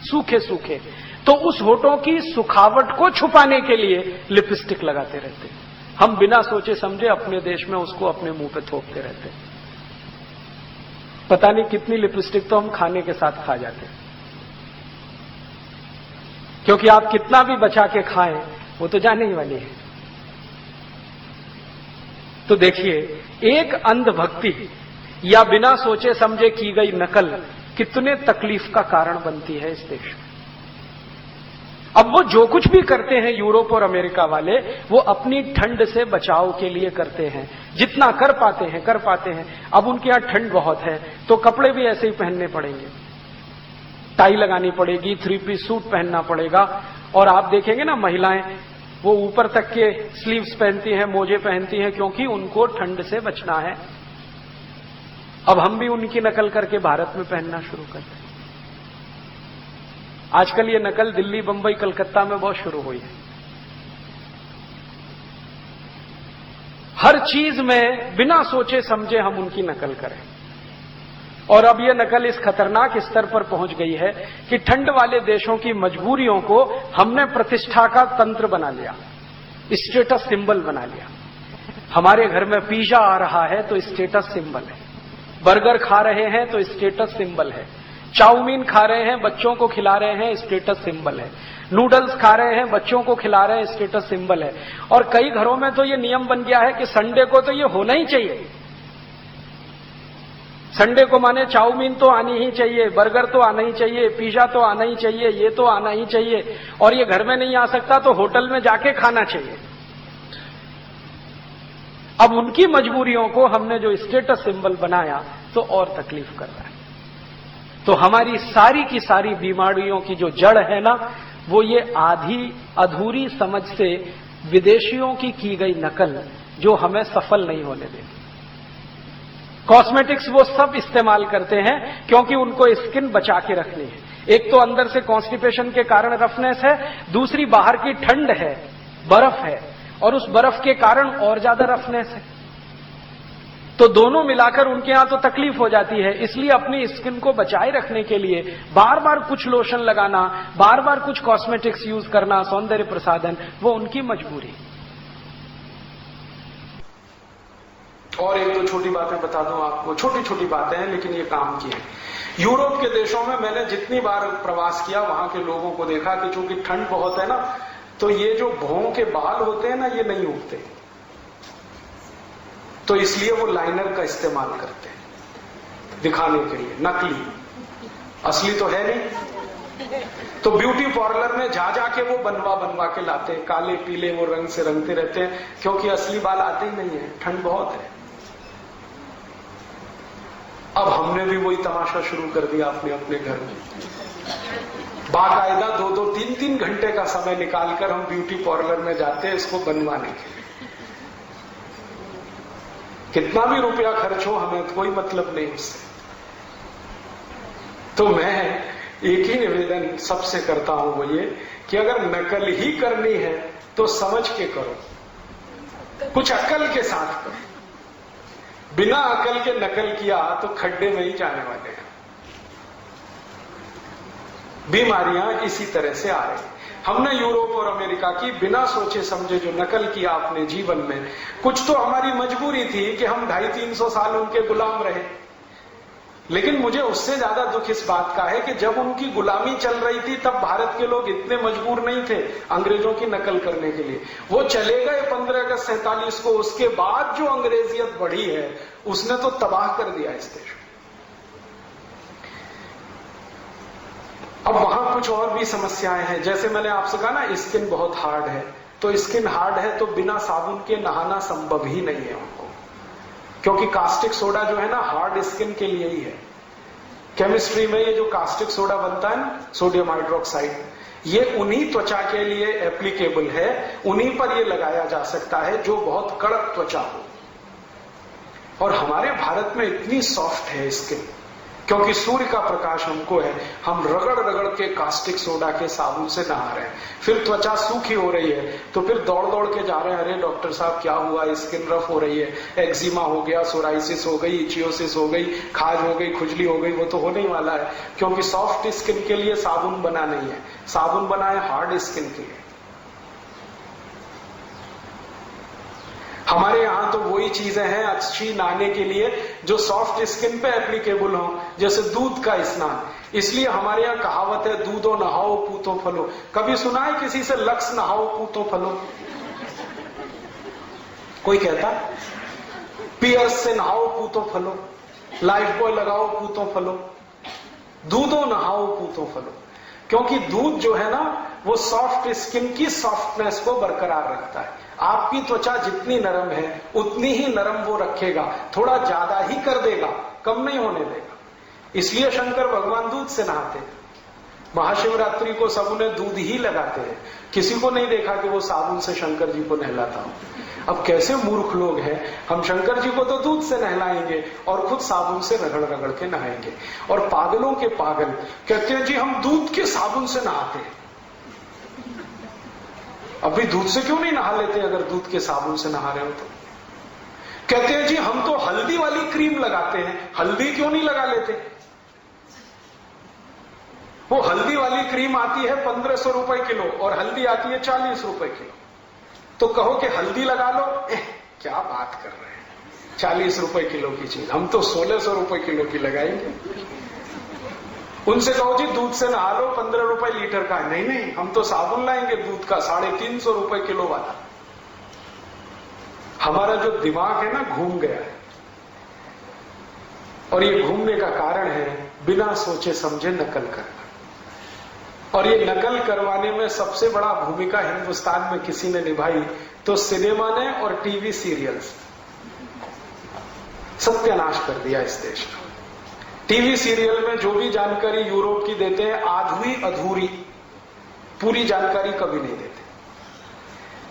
सूखे सूखे। तो उस होठों की सुखावट को छुपाने के लिए लिपस्टिक लगाते रहते हैं। हम बिना सोचे समझे अपने देश में उसको अपने मुंह पे थोपते रहते हैं। पता नहीं कितनी लिपस्टिक तो हम खाने के साथ खा जाते हैं, क्योंकि आप कितना भी बचा के खाएं वो तो जाने ही वाली है। तो देखिए, एक अंधभक्ति या बिना सोचे समझे की गई नकल कितने तकलीफ का कारण बनती है इस देश में। अब वो जो कुछ भी करते हैं यूरोप और अमेरिका वाले, वो अपनी ठंड से बचाव के लिए करते हैं, जितना कर पाते हैं। अब उनके यहां ठंड बहुत है तो कपड़े भी ऐसे ही पहनने पड़ेंगे, टाई लगानी पड़ेगी, 3 पीस सूट पहनना पड़ेगा। और आप देखेंगे ना, महिलाएं वो ऊपर तक के स्लीव्स पहनती हैं, मोजे पहनती हैं, क्योंकि उनको ठंड से बचना है। अब हम भी उनकी नकल करके भारत में पहनना शुरू करते हैं। आजकल ये नकल दिल्ली, बंबई, कलकत्ता में बहुत शुरू हुई है। हर चीज में बिना सोचे समझे हम उनकी नकल करें। और अब ये नकल इस खतरनाक स्तर पर पहुंच गई है कि ठंड वाले देशों की मजबूरियों को हमने प्रतिष्ठा का तंत्र बना लिया, स्टेटस सिंबल बना लिया। हमारे घर में पिज्जा आ रहा है तो स्टेटस सिंबल है, बर्गर खा रहे हैं तो स्टेटस सिंबल है, चाउमीन खा रहे हैं, बच्चों को खिला रहे हैं, स्टेटस सिंबल है, नूडल्स खा रहे हैं, बच्चों को खिला रहे हैं, स्टेटस सिंबल है। और कई घरों में तो ये नियम बन गया है कि संडे को तो ये होना ही चाहिए। संडे को माने चाउमीन तो आनी ही चाहिए, बर्गर तो आना ही चाहिए, पिज्जा तो आना ही चाहिए, ये तो आना ही चाहिए। और ये घर में नहीं आ सकता तो होटल में जाके खाना चाहिए। अब उनकी मजबूरियों को हमने जो स्टेटस सिंबल बनाया तो और तकलीफ कर रहा है। तो हमारी सारी की सारी बीमारियों की जो जड़ है ना, वो ये आधी अधूरी समझ से विदेशियों की गई नकल, जो हमें सफल नहीं होने देती। कॉस्मेटिक्स वो सब इस्तेमाल करते हैं क्योंकि उनको स्किन बचा के रखनी है। एक तो अंदर से कॉन्स्टिपेशन के कारण रफनेस है, दूसरी बाहर की ठंड है, बर्फ है, और उस बर्फ के कारण और ज्यादा रफनेस है। तो दोनों मिलाकर उनके यहां तो तकलीफ हो जाती है। इसलिए अपनी स्किन को बचाए रखने के लिए बार बार कुछ लोशन लगाना, बार बार कुछ कॉस्मेटिक्स यूज करना, सौंदर्य प्रसाधन, वो उनकी मजबूरी। और एक दो छोटी बातें बता दूं आपको, छोटी छोटी बातें हैं लेकिन ये काम की है। यूरोप के देशों में मैंने जितनी बार प्रवास किया वहां के लोगों को देखा कि चूंकि ठंड बहुत है ना, तो ये जो भौं के बाल होते हैं ना, ये नहीं उगते, तो इसलिए वो लाइनर का इस्तेमाल करते हैं दिखाने के लिए, नकली, असली तो है नहीं। तो ब्यूटी पार्लर में जा जाके वो बनवा के लाते हैं, काले पीले वो रंग से रंगते रहते हैं, क्योंकि असली बाल आते ही नहीं है, ठंड बहुत है। अब हमने भी वही तमाशा शुरू कर दिया अपने अपने घर में, बाकायदा 2-3 घंटे का समय निकालकर हम ब्यूटी पार्लर में जाते हैं इसको बनवाने के लिए। कितना भी रुपया खर्च हो, हमें तो कोई मतलब नहीं उससे। तो मैं एक ही निवेदन सबसे करता हूं, वो ये कि अगर नकल ही करनी है तो समझ के करो, कुछ अकल के साथ करो। बिना अकल के नकल किया तो खड्डे में ही जाने वाले हैं। बीमारियां इसी तरह से आ रही। हमने यूरोप और अमेरिका की बिना सोचे समझे जो नकल किया अपने जीवन में, कुछ तो हमारी मजबूरी थी कि हम 250-300 साल उनके गुलाम रहे, लेकिन मुझे उससे ज्यादा दुख इस बात का है कि जब उनकी गुलामी चल रही थी तब भारत के लोग इतने मजबूर नहीं थे अंग्रेजों की नकल करने के लिए। वो चले गए 15 अगस्त 47 को, उसके बाद जो अंग्रेजियत बढ़ी है उसने तो तबाह कर दिया इस देश। अब वहां कुछ और भी समस्याएं हैं, जैसे मैंने आपसे कहा ना स्किन बहुत हार्ड है, तो स्किन हार्ड है तो बिना साबुन के नहाना संभव ही नहीं है उनको, क्योंकि कास्टिक सोडा जो है ना हार्ड स्किन के लिए ही है। केमिस्ट्री में ये जो कास्टिक सोडा बनता है ना, सोडियम हाइड्रोक्साइड, ये उन्हीं त्वचा के लिए एप्लीकेबल है, उन्हीं पर ये लगाया जा सकता है जो बहुत कड़क त्वचा हो। और हमारे भारत में इतनी सॉफ्ट है स्किन, क्योंकि सूर्य का प्रकाश हमको है, हम रगड़ रगड़ के कास्टिक सोडा के साबुन से नहा रहे हैं, फिर त्वचा सूखी हो रही है तो फिर दौड़ दौड़ के जा रहे हैं, अरे डॉक्टर साहब क्या हुआ, स्किन रफ हो रही है, एक्जिमा हो गया, सोराइसिस हो गई, इचियोसिस हो गई, खाज हो गई, खुजली हो गई। वो तो होने ही वाला है, क्योंकि सॉफ्ट स्किन के लिए साबुन बना नहीं है, साबुन बना है हार्ड स्किन के लिए। हमारे यहां तो वही चीजें हैं अच्छी नहाने के लिए जो सॉफ्ट स्किन पे एप्लीकेबल हो, जैसे दूध का स्नान। इसलिए हमारे यहां कहावत है, दूधो नहाओ पूतो फलो। कभी सुना है किसी से लक्स नहाओ पूतो फलो? कोई कहता? पियर्स से नहाओ पूतो फलो, लाइफ बॉय लगाओ पूतो फलो, दूधो नहाओ पूतो फलो। क्योंकि दूध जो है ना वो सॉफ्ट स्किन की सॉफ्टनेस को बरकरार रखता है। आपकी त्वचा जितनी नरम है उतनी ही नरम वो रखेगा, थोड़ा ज्यादा ही कर देगा, कम नहीं होने देगा। इसलिए शंकर भगवान दूध से नहाते हैं। महाशिवरात्रि को सब उन्हें दूध ही लगाते हैं, किसी को नहीं देखा कि वो साबुन से शंकर जी को नहलाता हो। अब कैसे मूर्ख लोग हैं, हम शंकर जी को तो दूध से नहलाएंगे और खुद साबुन से रगड़ रगड़ के नहाएंगे। और पागलों के पागल कहते हैं जी हम दूध के साबुन से नहाते हैं। अभी दूध से क्यों नहीं नहा लेते अगर दूध के साबुन से नहा रहे हो तो? कहते हैं जी हम तो हल्दी वाली क्रीम लगाते हैं, हल्दी क्यों नहीं लगा लेते? वो हल्दी वाली क्रीम आती है 1500 रुपए किलो और हल्दी आती है 40 रुपए किलो, तो कहो कि हल्दी लगा लो, क्या बात कर रहे हैं, 40 रुपए किलो की चीज हम तो 1600 रुपए किलो की लगाएंगे। उनसे कहो जी दूध से नहा लो, 15 रुपए लीटर का। नहीं नहीं, हम तो साबुन लाएंगे दूध का 350 रुपए किलो वाला। हमारा जो दिमाग है ना घूम गया है, और ये घूमने का कारण है बिना सोचे समझे नकल करना। और ये नकल करवाने में सबसे बड़ा भूमिका हिंदुस्तान में किसी ने निभाई तो सिनेमा ने और टीवी सीरियल्स। सत्यानाश कर दिया इस देश का। टीवी सीरियल में जो भी जानकारी यूरोप की देते हैं आधी अधूरी, पूरी जानकारी कभी नहीं देते,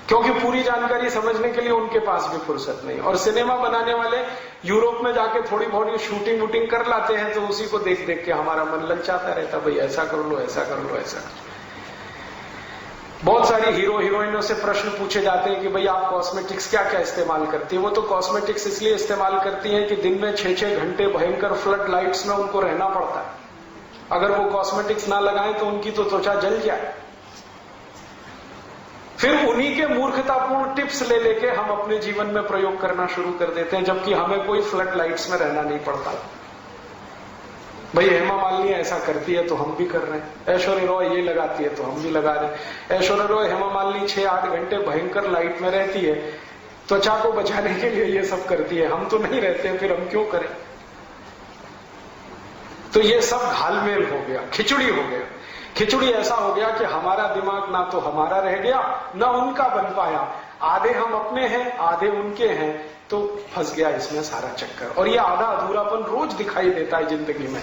क्योंकि पूरी जानकारी समझने के लिए उनके पास भी फुर्सत नहीं। और सिनेमा बनाने वाले यूरोप में जाके थोड़ी बहुत शूटिंग वूटिंग कर लाते हैं तो उसी को देख देख के हमारा मन ललचाता रहता, भाई ऐसा कर लो, ऐसा कर लो, ऐसा कर लो। बहुत सारी हीरो हीरोइनों से प्रश्न पूछे जाते हैं कि भाई आप कॉस्मेटिक्स क्या क्या इस्तेमाल करती है? वो तो कॉस्मेटिक्स इसलिए इस्तेमाल करती हैं कि दिन में 6-6 घंटे भयंकर फ्लड लाइट्स में उनको रहना पड़ता है। अगर वो कॉस्मेटिक्स ना लगाएं तो उनकी तो त्वचा जल जाए। फिर उन्हीं के मूर्खतापूर्ण टिप्स ले लेके हम अपने जीवन में प्रयोग करना शुरू कर देते हैं, जबकि हमें कोई फ्लड लाइट्स में रहना नहीं पड़ता। भाई हेमा मालिनी ऐसा करती है तो हम भी कर रहे हैं, ऐश्वर्या रॉय ये लगाती है तो हम भी लगा रहे हैं। ऐश्वर्या रॉय, हेमा मालिनी 6-8 घंटे भयंकर लाइट में रहती है, त्वचा को बचाने के लिए ये सब करती है, हम तो नहीं रहते हैं, फिर हम क्यों करें? तो ये सब घालमेल हो गया, खिचड़ी हो गया। खिचड़ी ऐसा हो गया कि हमारा दिमाग ना तो हमारा रह गया ना उनका बन पाया, आधे हम अपने हैं आधे उनके हैं, तो फंस गया इसमें सारा चक्कर। और ये आधा अधूरापन रोज दिखाई देता है जिंदगी में।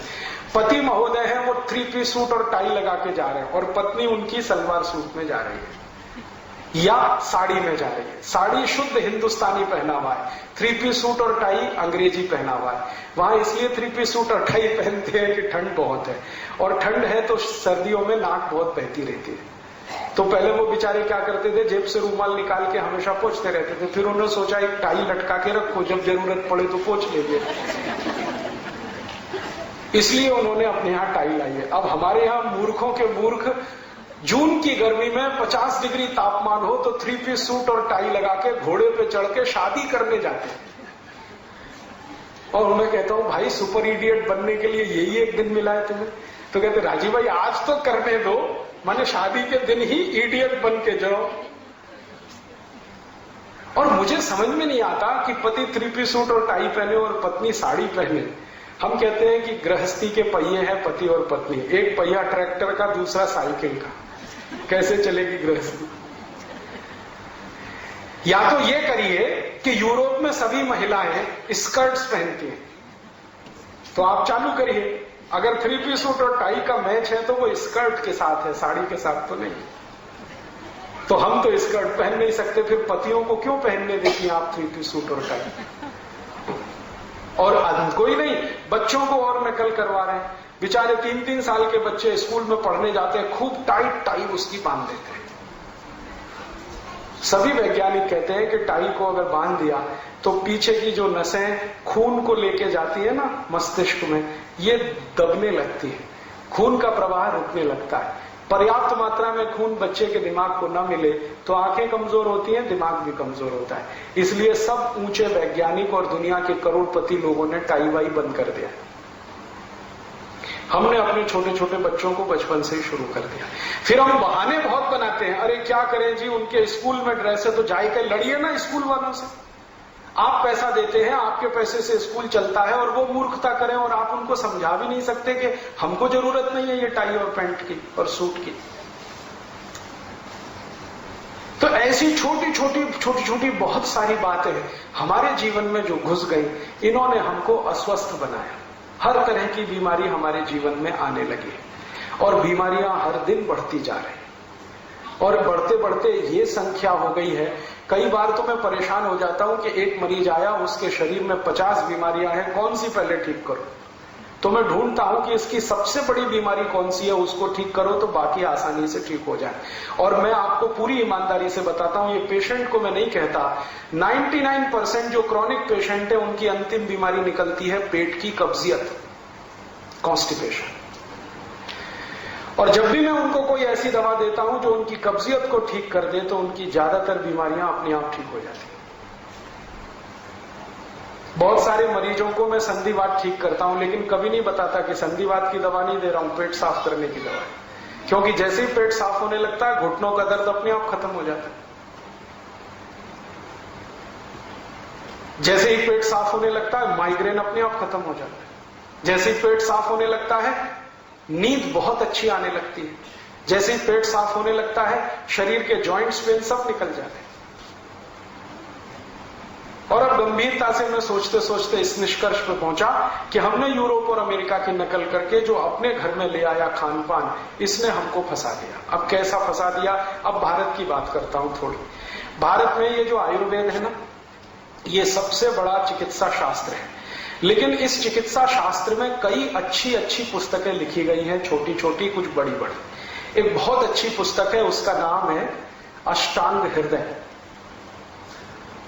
पति महोदय है वो 3 पीस सूट और टाई लगा के जा रहे हैं और पत्नी उनकी सलवार सूट में जा रही है या साड़ी में जा रही है। साड़ी शुद्ध हिंदुस्तानी पहनावा है, 3 पीस सूट और टाई अंग्रेजी पहनावा है। वहां इसलिए 3 पीस सूट और टाई पहनते हैं कि ठंड बहुत है, और ठंड है तो सर्दियों में नाक बहुत बहती रहती है। तो पहले वो बेचारे क्या करते थे, जेब से रूमाल निकाल के हमेशा पोंछते रहते थे। फिर उन्होंने सोचा एक टाई लटका के रखो, जब जरूरत पड़े तो पोंछ लेंगे, इसलिए उन्होंने अपने यहां टाई लाई है। अब हमारे यहां मूर्खों के मूर्ख जून की गर्मी में 50 डिग्री तापमान हो तो 3 पीस सूट और टाई लगा के घोड़े पे चढ़ के शादी करने जाते हैं। और मैं कहता हूं भाई सुपर इडियट बनने के लिए यही एक दिन मिला है तुम्हें? तो कहते राजीव भाई आज तो करने दो, माने शादी के दिन ही इडियट बन के जाओ। और मुझे समझ में नहीं आता कि पति 3 पीस सूट और टाई पहने और पत्नी साड़ी पहने। हम कहते हैं कि गृहस्थी के पहिए हैं पति और पत्नी, एक पहिया ट्रैक्टर का दूसरा साइकिल का, कैसे चलेगी गृहस्थी? या तो ये करिए कि यूरोप में सभी महिलाएं स्कर्ट्स पहनती हैं, तो आप चालू करिए। अगर 3 पीस सूट और टाई का मैच है तो वो स्कर्ट के साथ है, साड़ी के साथ तो नहीं। तो हम तो स्कर्ट पहन नहीं सकते, फिर पतियों को क्यों पहनने देती आप 3 पीस सूट और टाई? और कोई नहीं, बच्चों को और नकल करवा रहे हैं। बेचारे 3-3 साल के बच्चे स्कूल में पढ़ने जाते हैं, खूब टाइट टाई उसकी बांध देते हैं। सभी वैज्ञानिक कहते हैं कि टाई को अगर बांध दिया तो पीछे की जो नसें खून को लेके जाती है ना मस्तिष्क में, ये दबने लगती है, खून का प्रवाह रुकने लगता है। पर्याप्त मात्रा में खून बच्चे के दिमाग को न मिले तो आंखें कमजोर होती हैं, दिमाग भी कमजोर होता है। इसलिए सब ऊंचे वैज्ञानिक और दुनिया के करोड़पति लोगों ने टाई वाई बंद कर दिया। हमने अपने छोटे छोटे बच्चों को बचपन से ही शुरू कर दिया। फिर हम बहाने बहुत बनाते हैं, अरे क्या करें जी, उनके स्कूल में ड्रेस है तो जाके लड़िए ना स्कूल वालों से। आप पैसा देते हैं, आपके पैसे से स्कूल चलता है, और वो मूर्खता करें और आप उनको समझा भी नहीं सकते कि हमको जरूरत नहीं है ये टाई और पैंट की और सूट की। तो ऐसी छोटी छोटी बहुत सारी बातें हमारे जीवन में जो घुस गई, इन्होंने हमको अस्वस्थ बनाया। हर तरह की बीमारी हमारे जीवन में आने लगी और बीमारियां हर दिन बढ़ती जा रही, और बढ़ते बढ़ते ये संख्या हो गई है, कई बार तो मैं परेशान हो जाता हूं कि एक मरीज आया, उसके शरीर में 50 बीमारियां हैं, कौन सी पहले ठीक करो? तो मैं ढूंढता हूं कि इसकी सबसे बड़ी बीमारी कौन सी है, उसको ठीक करो तो बाकी आसानी से ठीक हो जाए। और मैं आपको पूरी ईमानदारी से बताता हूं, ये पेशेंट को मैं नहीं कहता, 99% जो क्रॉनिक पेशेंट है उनकी अंतिम बीमारी निकलती है पेट की कब्जियत, कॉन्स्टिपेशन। और जब भी मैं उनको कोई ऐसी दवा देता हूं जो उनकी कब्जियत को ठीक कर दे, तो उनकी ज्यादातर बीमारियां अपने आप ठीक हो जाती हैं। बहुत सारे मरीजों को मैं संधिवात ठीक करता हूं, लेकिन कभी नहीं बताता कि संधिवात की दवा नहीं दे रहा हूं, पेट साफ करने की दवा है। क्योंकि जैसे ही पेट साफ होने लगता है, घुटनों का दर्द अपने आप खत्म हो जाता है। जैसे ही पेट साफ होने लगता है, माइग्रेन अपने आप खत्म हो जाता है। जैसे ही पेट साफ होने लगता है, नींद बहुत अच्छी आने लगती है। जैसे ही पेट साफ होने लगता है, शरीर के जॉइंट्स पेन सब निकल जाते हैं। और अब गंभीरता से मैं सोचते सोचते इस निष्कर्ष पर पहुंचा कि हमने यूरोप और अमेरिका की नकल करके जो अपने घर में ले आया खान पान, इसने हमको फंसा दिया। अब कैसा फंसा दिया? अब भारत की बात करता हूं थोड़ी। भारत में ये जो आयुर्वेद है ना, ये सबसे बड़ा चिकित्सा शास्त्र है। लेकिन इस चिकित्सा शास्त्र में कई अच्छी अच्छी पुस्तकें लिखी गई हैं, छोटी छोटी कुछ बड़ी बड़ी। एक बहुत अच्छी पुस्तक है, उसका नाम है अष्टांग हृदय।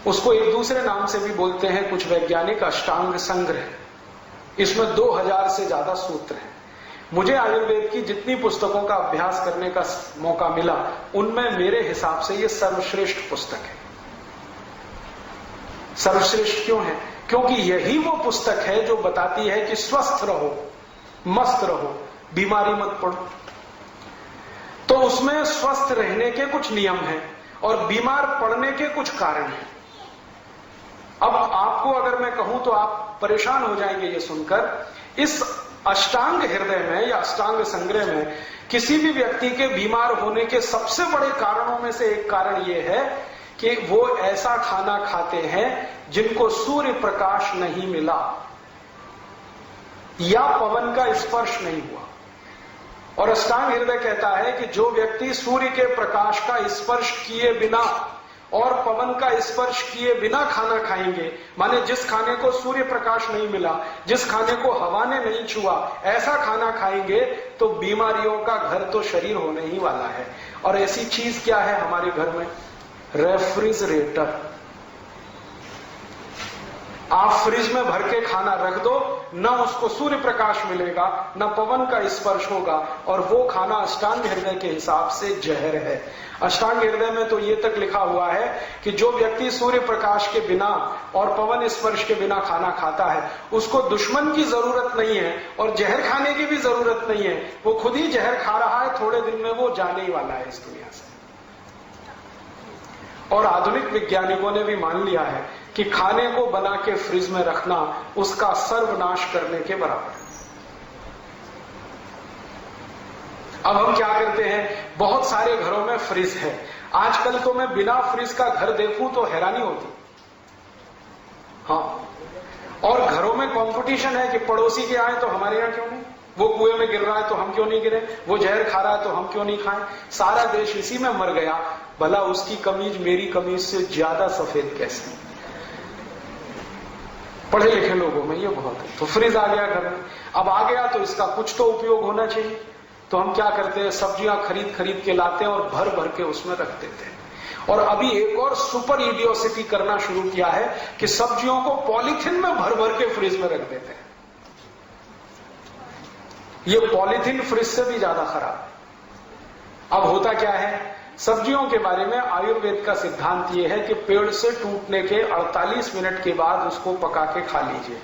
उसको एक दूसरे नाम से भी बोलते हैं कुछ वैज्ञानिक, अष्टांग संग्रह। इसमें 2000 से ज्यादा सूत्र हैं। मुझे आयुर्वेद की जितनी पुस्तकों का अभ्यास करने का मौका मिला, उनमें मेरे हिसाब से ये सर्वश्रेष्ठ पुस्तक है। सर्वश्रेष्ठ क्यों है? क्योंकि यही वो पुस्तक है जो बताती है कि स्वस्थ रहो, मस्त रहो, बीमारी मत पड़ो। तो उसमें स्वस्थ रहने के कुछ नियम हैं और बीमार पड़ने के कुछ कारण हैं। अब आपको अगर मैं कहूं तो आप परेशान हो जाएंगे ये सुनकर। इस अष्टांग हृदय में या अष्टांग संग्रह में किसी भी व्यक्ति के बीमार होने के सबसे बड़े कारणों में से एक कारण यह है कि वो ऐसा खाना खाते हैं जिनको सूर्य प्रकाश नहीं मिला या पवन का स्पर्श नहीं हुआ। और अष्टांग हृदय कहता है कि जो व्यक्ति सूर्य के प्रकाश का स्पर्श किए बिना और पवन का स्पर्श किए बिना खाना खाएंगे, माने जिस खाने को सूर्य प्रकाश नहीं मिला, जिस खाने को हवा ने नहीं छुआ, ऐसा खाना खाएंगे तो बीमारियों का घर तो शरीर होने ही वाला है। और ऐसी चीज क्या है हमारे घर में? रेफ्रिजरेटर। आप फ्रिज में भर के खाना रख दो, न उसको सूर्य प्रकाश मिलेगा, न पवन का स्पर्श होगा, और वो खाना अष्टांग हृदय के हिसाब से जहर है। अष्टांग हृदय में तो ये तक लिखा हुआ है कि जो व्यक्ति सूर्य प्रकाश के बिना और पवन स्पर्श के बिना खाना खाता है, उसको दुश्मन की जरूरत नहीं है और जहर खाने की भी जरूरत नहीं है। वो खुद ही जहर खा रहा है, थोड़े दिन में वो जाने ही वाला है इस दुनिया से। और आधुनिक वैज्ञानिकों ने भी मान लिया है कि खाने को बना के फ्रिज में रखना उसका सर्वनाश करने के बराबर है। अब हम क्या करते हैं, बहुत सारे घरों में फ्रिज है। आजकल तो मैं बिना फ्रिज का घर देखूं तो हैरानी होती। हाँ, और घरों में कंपटीशन है कि पड़ोसी के आए तो हमारे यहां क्यों नहीं, वो कुएं में गिर रहा है तो हम क्यों नहीं गिरे, वो जहर खा रहा है तो हम क्यों नहीं खाएं। सारा देश इसी में मर गया, भला उसकी कमीज मेरी कमीज से ज्यादा सफेद कैसे? पढ़े लिखे लोगों में ये बहुत है। तो फ्रिज आ गया घर में, अब आ गया तो इसका कुछ तो उपयोग होना चाहिए। तो हम क्या करते हैं, सब्जियां खरीद खरीद के लाते हैं और भर भर के उसमें रख देते हैं। और अभी एक और सुपर इडियोसिटी करना शुरू किया है कि सब्जियों को पॉलीथिन में भर भर के फ्रिज में रख देते हैं। ये पॉलीथिन फ्रिज से भी ज्यादा खराब है। अब होता क्या है, सब्जियों के बारे में आयुर्वेद का सिद्धांत यह है कि पेड़ से टूटने के 48 मिनट के बाद उसको पका के खा लीजिए।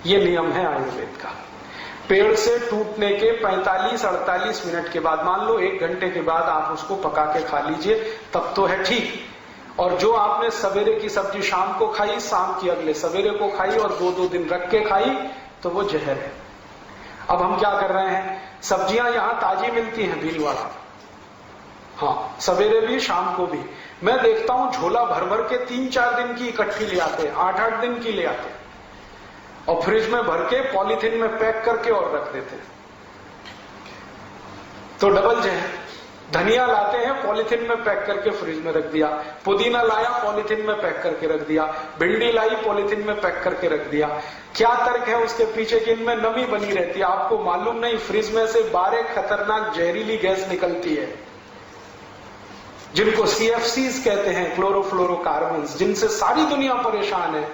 यह नियम है आयुर्वेद का। पेड़ से टूटने के 45-48 मिनट के बाद, मान लो 1 घंटे के बाद आप उसको पका के खा लीजिए, तब तो है ठीक। और जो आपने सवेरे की सब्जी शाम को खाई, शाम की अगले सवेरे को खाई और 2-2 दिन रख के खाई, तो वो जहर है। अब हम क्या कर रहे हैं, सब्जियां यहां ताजी मिलती हैं भीलवाड़ा, हाँ, सवेरे भी शाम को भी। मैं देखता हूं झोला भर भर के 3-4 दिन की इकट्ठी ले आते हैं, 8-8 दिन की ले आते हैं और फ्रिज में भर के पॉलीथिन में पैक करके और रख देते हैं। तो डबल जहर। धनिया लाते हैं, पॉलीथिन में पैक करके फ्रिज में रख दिया, पुदीना लाया पॉलीथिन में पैक करके रख दिया, भिंडी लाई पॉलीथिन में पैक करके रख दिया। क्या तर्क है उसके पीछे कि इनमें नमी बनी रहती है? आपको मालूम नहीं, फ्रिज में से 12 खतरनाक जहरीली गैस निकलती है जिनको CFCs कहते हैं, क्लोरोफ्लोरोकार्बन्स, जिनसे सारी दुनिया परेशान है।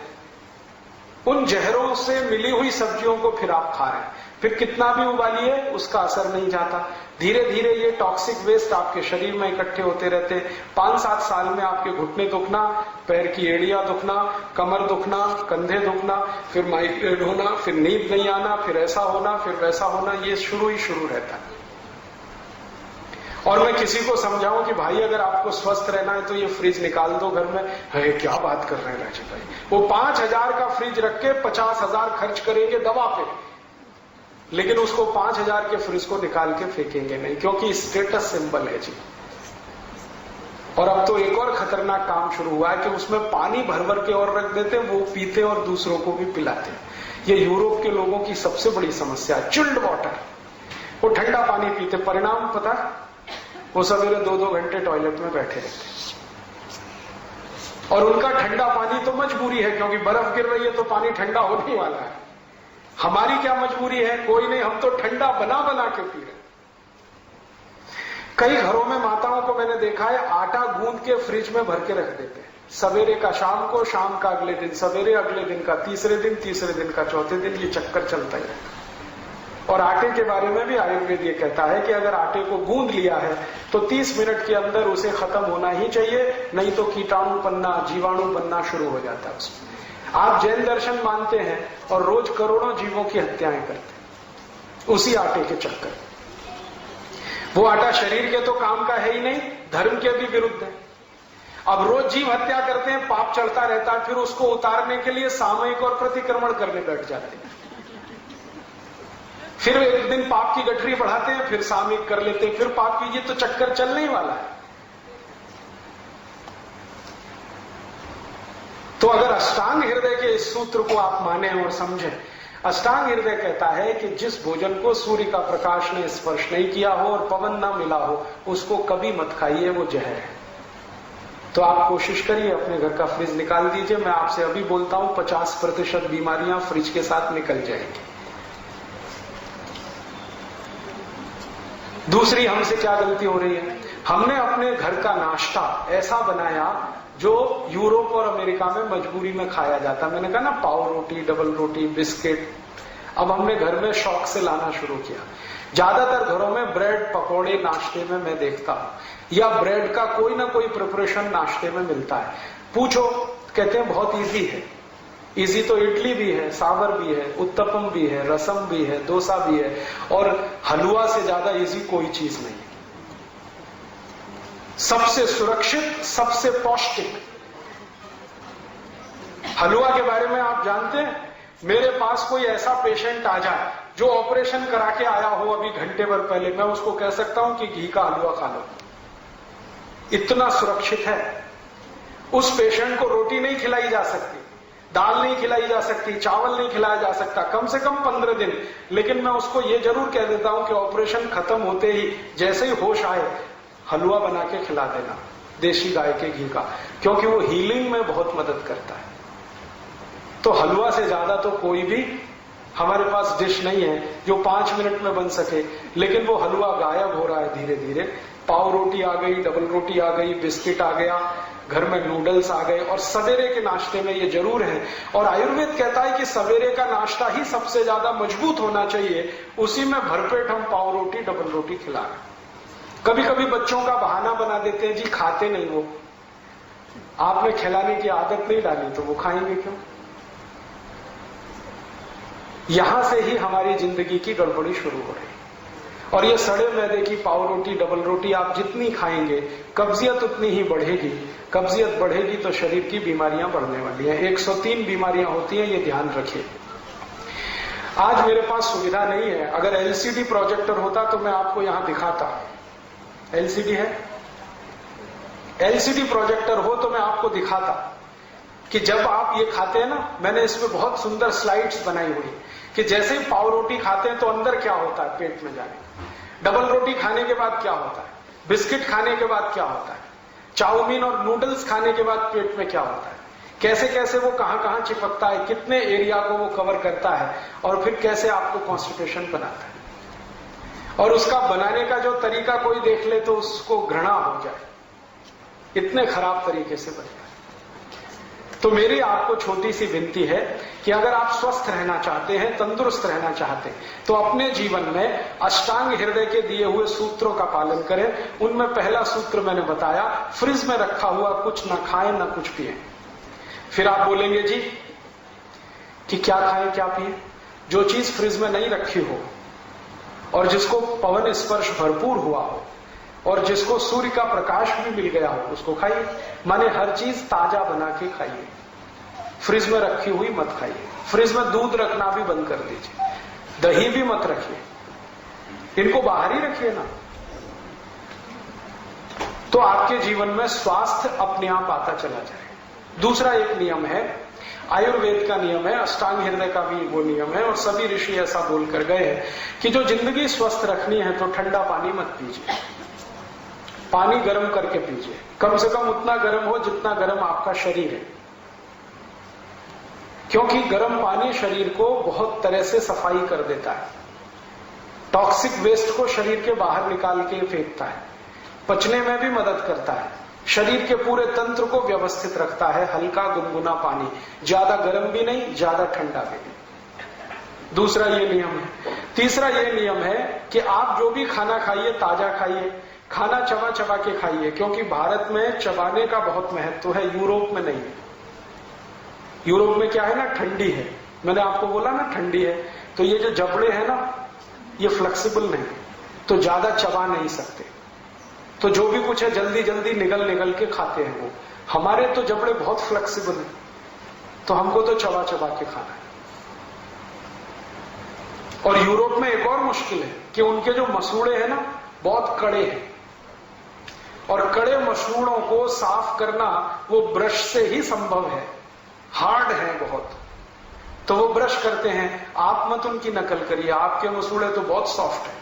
उन जहरों से मिली हुई सब्जियों को फिर आप खा रहे हैं, फिर कितना भी उबालिए उसका असर नहीं जाता। धीरे धीरे ये टॉक्सिक वेस्ट आपके शरीर में इकट्ठे होते रहते हैं। 5-7 साल में आपके घुटने दुखना, पैर की एड़ियां दुखना, कमर दुखना, कंधे दुखना, फिर माइग्रेन होना, फिर नींद नहीं आना, फिर ऐसा होना, फिर वैसा होना, ये शुरू ही शुरू रहता है। और मैं किसी को समझाऊं कि भाई अगर आपको स्वस्थ रहना है तो ये फ्रिज निकाल दो घर में, है क्या बात कर रहे हैं राजू भाई, वो 5,000 का फ्रिज रख के 50,000 खर्च करेंगे दवा पे, लेकिन उसको 5,000 के फ्रिज को निकाल के फेंकेंगे नहीं, क्योंकि स्टेटस सिंबल है जी। और अब तो एक और खतरनाक काम शुरू हुआ है कि उसमें पानी भर भर के और रख देते हैं, वो पीते और दूसरों को भी पिलाते हैं। ये यूरोप के लोगों की सबसे बड़ी समस्या है, चिल्ड वाटर। वो ठंडा पानी पीते, परिणाम पता, वो सवेरे 2-2 घंटे टॉयलेट में बैठे रहते। और उनका ठंडा पानी तो मजबूरी है, क्योंकि बर्फ गिर रही है तो पानी ठंडा होने वाला है। हमारी क्या मजबूरी है? कोई नहीं, हम तो ठंडा बना बना के पी रहे। कई घरों में माताओं को मैंने देखा है, आटा गूंद के फ्रिज में भर के रख देते हैं, सवेरे का शाम को, शाम का अगले दिन सवेरे, अगले दिन का तीसरे दिन, तीसरे दिन का चौथे दिन, ये चक्कर चलता ही रहता। और आटे के बारे में भी आयुर्वेद ये कहता है कि अगर आटे को गूंद लिया है तो 30 मिनट के अंदर उसे खत्म होना ही चाहिए, नहीं तो कीटाणु बनना, जीवाणु बनना शुरू हो जाता है उसमें। आप जैन दर्शन मानते हैं और रोज करोड़ों जीवों की हत्याएं करते हैं उसी आटे के चक्कर। वो आटा शरीर के तो काम का है ही नहीं, धर्म के भी विरुद्ध है। अब रोज जीव हत्या करते हैं, पाप चढ़ता रहता है, फिर उसको उतारने के लिए सामयिक और प्रतिक्रमण करने बैठ जाते हैं। फिर एक दिन पाप की गठरी बढ़ाते हैं, फिर सामयिक कर लेते हैं, फिर पाप की, ये तो चक्कर चलने ही वाला है। तो अगर अष्टांग हृदय के इस सूत्र को आप माने और समझें, अष्टांग हृदय कहता है कि जिस भोजन को सूर्य का प्रकाश ने स्पर्श नहीं किया हो और पवन ना मिला हो, उसको कभी मत खाइए, वो जहर है। तो आप कोशिश करिए, अपने घर का फ्रिज निकाल दीजिए। मैं आपसे अभी बोलता हूं 50% बीमारियां फ्रिज के साथ निकल जाएंगी। दूसरी हमसे क्या गलती हो रही है, हमने अपने घर का नाश्ता ऐसा बनाया जो यूरोप और अमेरिका में मजबूरी में खाया जाता। मैंने कहा ना, पाव रोटी, डबल रोटी, बिस्किट, अब हमने घर में शौक से लाना शुरू किया। ज्यादातर घरों में ब्रेड पकौड़े नाश्ते में मैं देखता हूं, या ब्रेड का कोई ना कोई प्रिपरेशन नाश्ते में मिलता है। पूछो, कहते हैं बहुत इजी है। इजी तो इडली भी है, सांभर भी है, उत्तपम भी है, रसम भी है, डोसा भी है, और हलवा से ज्यादा इजी कोई चीज नहीं। सबसे सुरक्षित, सबसे पौष्टिक हलवा के बारे में आप जानते हैं? मेरे पास कोई ऐसा पेशेंट आ जाए जो ऑपरेशन करा के आया हो अभी घंटे भर पहले, मैं उसको कह सकता हूं कि घी का हलवा खा लो, इतना सुरक्षित है। उस पेशेंट को रोटी नहीं खिलाई जा सकती, दाल नहीं खिलाई जा सकती, चावल नहीं खिलाया जा सकता, कम से कम 15 दिन। लेकिन मैं उसको यह जरूर कह देता हूं कि ऑपरेशन खत्म होते ही, जैसे ही होश आए, हलवा बना के खिला देना, देशी गाय के घी का, क्योंकि वो हीलिंग में बहुत मदद करता है। तो हलवा से ज्यादा तो कोई भी हमारे पास डिश नहीं है जो 5 मिनट में बन सके। लेकिन वो हलवा गायब हो रहा है धीरे धीरे। पाव रोटी आ गई, डबल रोटी आ गई, बिस्किट आ गया, घर में नूडल्स आ गए, और सवेरे के नाश्ते में ये जरूर है। और आयुर्वेद कहता है कि सवेरे का नाश्ता ही सबसे ज्यादा मजबूत होना चाहिए, उसी में भरपेट हम पाव रोटी, डबल रोटी खिला रहे हैं। कभी कभी बच्चों का बहाना बना देते हैं, जी खाते नहीं वो, आपने खिलाने की आदत नहीं डाली तो वो खाएंगे क्यों? यहां से ही हमारी जिंदगी की गड़बड़ी शुरू हो रही। और ये सड़े मैदे की पाव रोटी, डबल रोटी आप जितनी खाएंगे, कब्जियत उतनी ही बढ़ेगी। कब्जियत बढ़ेगी तो शरीर की बीमारियां बढ़ने वाली हैं। 103 बीमारियां होती हैं, ये ध्यान रखिए। आज मेरे पास सुविधा नहीं है, अगर एलसीडी प्रोजेक्टर होता तो मैं आपको यहां दिखाता। एलसीडी है, एलसीडी प्रोजेक्टर हो तो मैं आपको दिखाता कि जब आप ये खाते हैं ना, मैंने इसमें बहुत सुंदर स्लाइड्स बनाई हुई कि जैसे ही पाव रोटी खाते हैं तो अंदर क्या होता है पेट में जाने, डबल रोटी खाने के बाद क्या होता है, बिस्किट खाने के बाद क्या होता है, चाउमीन और नूडल्स खाने के बाद पेट में क्या होता है, कैसे कैसे वो कहां कहां चिपकता है, कितने एरिया को वो कवर करता है, और फिर कैसे आपको कॉन्स्टिपेशन बनाता है। और उसका बनाने का जो तरीका कोई देख ले तो उसको घृणा हो जाए, इतने खराब तरीके से बनता है। तो मेरी आपको छोटी सी विनती है कि अगर आप स्वस्थ रहना चाहते हैं, तंदुरुस्त रहना चाहते हैं, तो अपने जीवन में अष्टांग हृदय के दिए हुए सूत्रों का पालन करें। उनमें पहला सूत्र मैंने बताया, फ्रिज में रखा हुआ कुछ ना खाएं ना कुछ पिए। फिर आप बोलेंगे जी कि क्या खाएं क्या पिए? जो चीज फ्रिज में नहीं रखी हो और जिसको पवन स्पर्श भरपूर हुआ हो और जिसको सूर्य का प्रकाश भी मिल गया हो, उसको खाइए। माने हर चीज ताजा बना के खाइए, फ्रिज में रखी हुई मत खाइए। फ्रिज में दूध रखना भी बंद कर दीजिए, दही भी मत रखिए, इनको बाहर ही रखिए ना। तो आपके जीवन में स्वास्थ्य अपने आप आता चला जाए। दूसरा एक नियम है, आयुर्वेद का नियम है, अष्टांग हृदय का भी वो नियम है, और सभी ऋषि ऐसा बोलकर गए हैं कि जो जिंदगी स्वस्थ रखनी है तो ठंडा पानी मत पीजिए, पानी गर्म करके पीजिए। कम से कम उतना गर्म हो जितना गर्म आपका शरीर है, क्योंकि गर्म पानी शरीर को बहुत तरह से सफाई कर देता है, टॉक्सिक वेस्ट को शरीर के बाहर निकाल के फेंकता है, पचने में भी मदद करता है, शरीर के पूरे तंत्र को व्यवस्थित रखता है। हल्का गुनगुना पानी, ज्यादा गर्म भी नहीं, ज्यादा ठंडा भी नहीं। दूसरा ये नियम है। तीसरा ये नियम है कि आप जो भी खाना खाइए ताजा खाइए, खाना चबा चबा के खाइए, क्योंकि भारत में चबाने का बहुत महत्व है, यूरोप में नहीं है। यूरोप में क्या है ना, ठंडी है, मैंने आपको बोला ना ठंडी है, तो ये जो जबड़े हैं ना ये फ्लेक्सिबल नहीं, तो ज्यादा चबा नहीं सकते, तो जो भी कुछ है जल्दी जल्दी निगल निगल के खाते हैं वो। हमारे तो जबड़े बहुत फ्लेक्सिबल है, तो हमको तो चबा चबा के खाना है। और यूरोप में एक और मुश्किल है कि उनके जो मसूड़े हैं ना बहुत कड़े हैं, और कड़े मसूड़ों को साफ करना वो ब्रश से ही संभव है, हार्ड है बहुत, तो वो ब्रश करते हैं। आप मत उनकी नकल करिए, आपके मसूड़े तो बहुत सॉफ्ट है,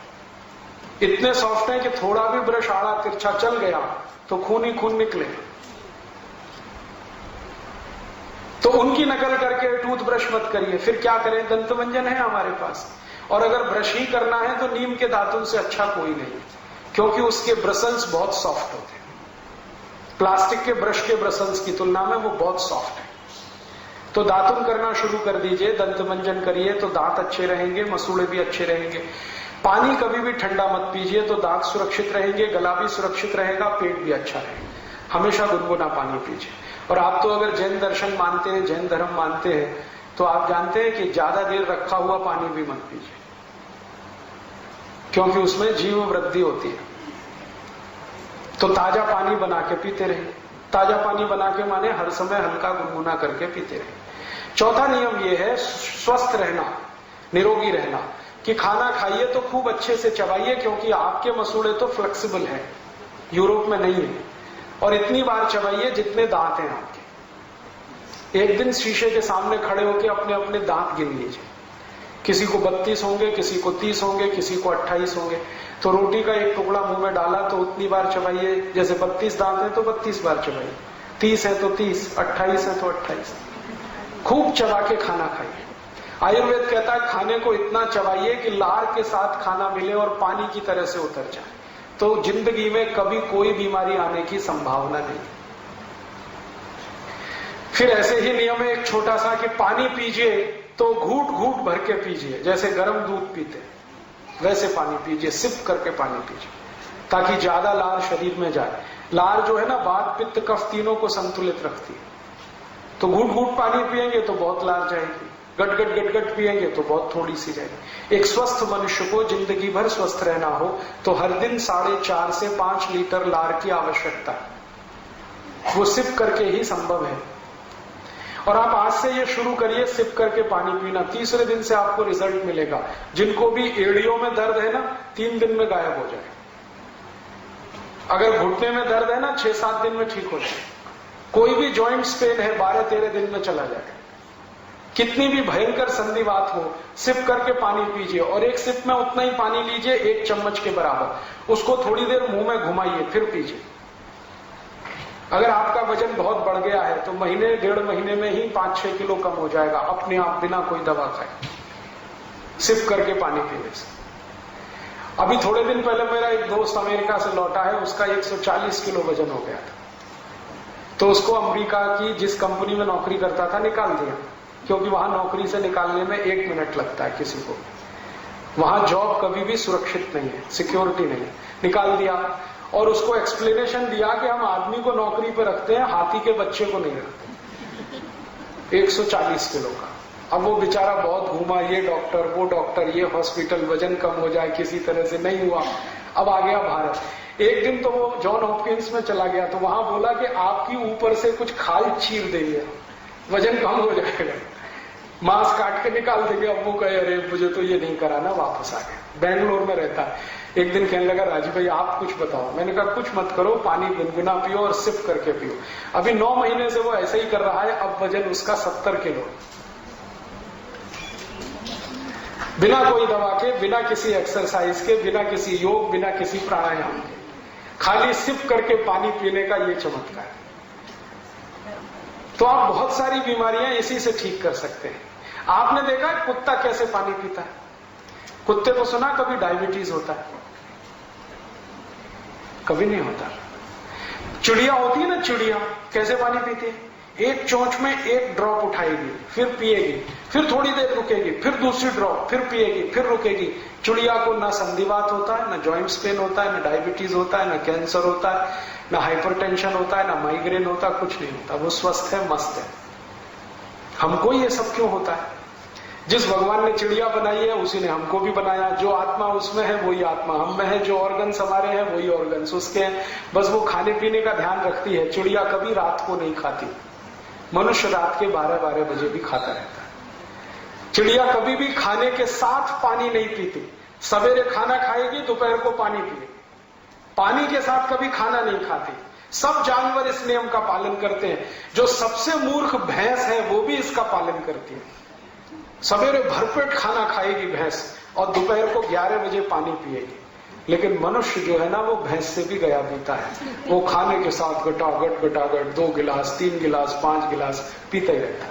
इतने सॉफ्ट हैं कि थोड़ा भी ब्रश आड़ा तिरछा चल गया तो खून ही खून निकले। तो उनकी नकल करके टूथब्रश मत करिए। फिर क्या करें, दंतमंजन है हमारे पास, और अगर ब्रश ही करना है तो नीम के दातुन से अच्छा कोई नहीं, क्योंकि उसके ब्रसल्स बहुत सॉफ्ट होते हैं, प्लास्टिक के ब्रश के ब्रसल्स की तुलना में वो बहुत सॉफ्ट है। तो दातुन करना शुरू कर दीजिए, दंतमंजन करिए तो दांत अच्छे रहेंगे, मसूड़े भी अच्छे रहेंगे। पानी कभी भी ठंडा मत पीजिए, तो दांत सुरक्षित रहेंगे, गला भी सुरक्षित रहेगा, पेट भी अच्छा रहेगा। हमेशा गुनगुना पानी पीजिए। और आप तो अगर जैन दर्शन मानते हैं, जैन धर्म मानते हैं, तो आप जानते हैं कि ज्यादा देर रखा हुआ पानी भी मत पीजिए, क्योंकि उसमें जीव वृद्धि होती है। तो ताजा पानी बना के पीते रहे। ताजा पानी बना के माने हर समय हल्का गुनगुना करके पीते रहे। चौथा नियम यह है स्वस्थ रहना, निरोगी रहना, कि खाना खाइए तो खूब अच्छे से चबाइए, क्योंकि आपके मसूड़े तो फ्लेक्सिबल है, यूरोप में नहीं है। और इतनी बार चबाइए जितने दांत हैं आपके। एक दिन शीशे के सामने खड़े होकर अपने अपने दांत गिन लीजिए, किसी को 32 होंगे, किसी को 30 होंगे, किसी को 28 होंगे। तो रोटी का एक टुकड़ा मुंह में डाला तो उतनी बार चबाइए, जैसे 32 दांत है तो 32 बार चबाइए, 30 है तो 30, 28 है तो 28। खूब चबा के खाना खाइए। आयुर्वेद कहता है खाने को इतना चबाइए कि लार के साथ खाना मिले और पानी की तरह से उतर जाए, तो जिंदगी में कभी कोई बीमारी आने की संभावना नहीं। फिर ऐसे ही नियम है एक छोटा सा कि पानी पीजिए तो घूट घूट भर के पीजिए, जैसे गर्म दूध पीते वैसे पानी पीजिए, सिप करके पानी पीजिए, ताकि ज्यादा लार शरीर में जाए। लार जो है ना वात पित्त कफ तीनों को संतुलित रखती है। तो घूट घूट पानी पिएंगे तो बहुत लार जाएगी, गट गट गट गट पिएंगे तो बहुत थोड़ी सी जाएगी। एक स्वस्थ मनुष्य को जिंदगी भर स्वस्थ रहना हो तो हर दिन 4.5 से 5 लीटर लार की आवश्यकता है, वो सिप करके ही संभव है। और आप आज से ये शुरू करिए सिप करके पानी पीना, तीसरे दिन से आपको रिजल्ट मिलेगा। जिनको भी एड़ियों में दर्द है ना 3 दिन में गायब हो जाए, अगर घुटने में दर्द है ना 6-7 दिन में ठीक हो जाए, कोई भी जॉइंट्स पेन है 12-13 दिन में चला जाए। कितनी भी भयंकर संधिवात हो, सिप करके पानी पीजिए, और एक सिप में उतना ही पानी लीजिए 1 चम्मच के बराबर, उसको थोड़ी देर मुंह में घुमाइए फिर पीजिए। अगर आपका वजन बहुत बढ़ गया है तो महीने 1.5 महीने में ही 5-6 किलो कम हो जाएगा अपने आप, बिना कोई दवा खाए, सिप करके पानी पीने से। अभी थोड़े दिन पहले मेरा एक दोस्त अमेरिका से लौटा है, उसका 140 किलो वजन हो गया था, तो उसको अमेरिका की जिस कंपनी में नौकरी करता था निकाल दिया, क्योंकि वहां नौकरी से निकालने में 1 मिनट लगता है किसी को, वहां जॉब कभी भी सुरक्षित नहीं है, सिक्योरिटी नहीं है, निकाल दिया। और उसको एक्सप्लेनेशन दिया कि हम आदमी को नौकरी पे रखते हैं, हाथी के बच्चे को नहीं रखते। 140 किलो का। अब वो बेचारा बहुत घूमा, ये डॉक्टर वो डॉक्टर, ये हॉस्पिटल, वजन कम हो जाए, किसी तरह से नहीं हुआ। अब आ गया भारत। एक दिन तो वो जॉन हॉपकिंस में चला गया, तो वहां बोला कि आपकी ऊपर से कुछ खाल चीर देंगे, वजन कम हो जाएगा, मांस काट के निकाल देंगे। अब वो कहे अरे मुझे तो ये नहीं कराना, वापस आ गया। बेंगलोर में रहता है। एक दिन कहने लगा राजीव भाई आप कुछ बताओ। मैंने कहा कुछ मत करो, पानी गुनगुना पियो और सिप करके पियो। अभी 9 महीने से वो ऐसे ही कर रहा है, अब वजन उसका 70 किलो, बिना कोई दवा के, बिना किसी एक्सरसाइज के, बिना किसी योग, बिना किसी प्राणायाम के, खाली सिप करके पानी पीने का ये चमत्कार है। तो आप बहुत सारी बीमारियां इसी से ठीक कर सकते हैं। आपने देखा कुत्ता कैसे पानी पीता है? कुत्ते को सुना कभी डायबिटीज होता है? कभी नहीं होता। चिड़िया होती है ना, चिड़िया कैसे पानी पीती है? एक चोंच में एक ड्रॉप उठाएगी, फिर पिएगी, फिर थोड़ी देर रुकेगी, फिर दूसरी ड्रॉप, फिर पिएगी, फिर रुकेगी। चिड़िया को ना संधिवात होता है, ना जॉइंट्स पेन होता है, ना डायबिटीज होता है, ना कैंसर होता है, ना हाइपरटेंशन होता है, ना माइग्रेन होता है, कुछ नहीं होता। वो स्वस्थ है, मस्त है। हमको ये सब क्यों होता है? जिस भगवान ने चिड़िया बनाई है उसी ने हमको भी बनाया। जो आत्मा उसमें है वही आत्मा हम में है, जो ऑर्गन्स हमारे हैं वही ऑर्गन्स उसके हैं। बस वो खाने पीने का ध्यान रखती है। चिड़िया कभी रात को नहीं खाती, मनुष्य रात के 12-12 बजे भी खाता रहता है। चिड़िया कभी भी खाने के साथ पानी नहीं पीती। सवेरे खाना खाएगी, दोपहर को पानी पिएगी। पानी के साथ कभी खाना नहीं खाती। सब जानवर इस नियम का पालन करते हैं। जो सबसे मूर्ख भैंस है वो भी इसका पालन करती है। सवेरे भरपेट खाना खाएगी भैंस और दोपहर को 11 बजे पानी पिएगी। लेकिन मनुष्य जो है ना, वो भैंस से भी गया पीता है। वो खाने के साथ गटागट 2 गिलास, 3 गिलास, 5 गिलास पीता ही रहता है।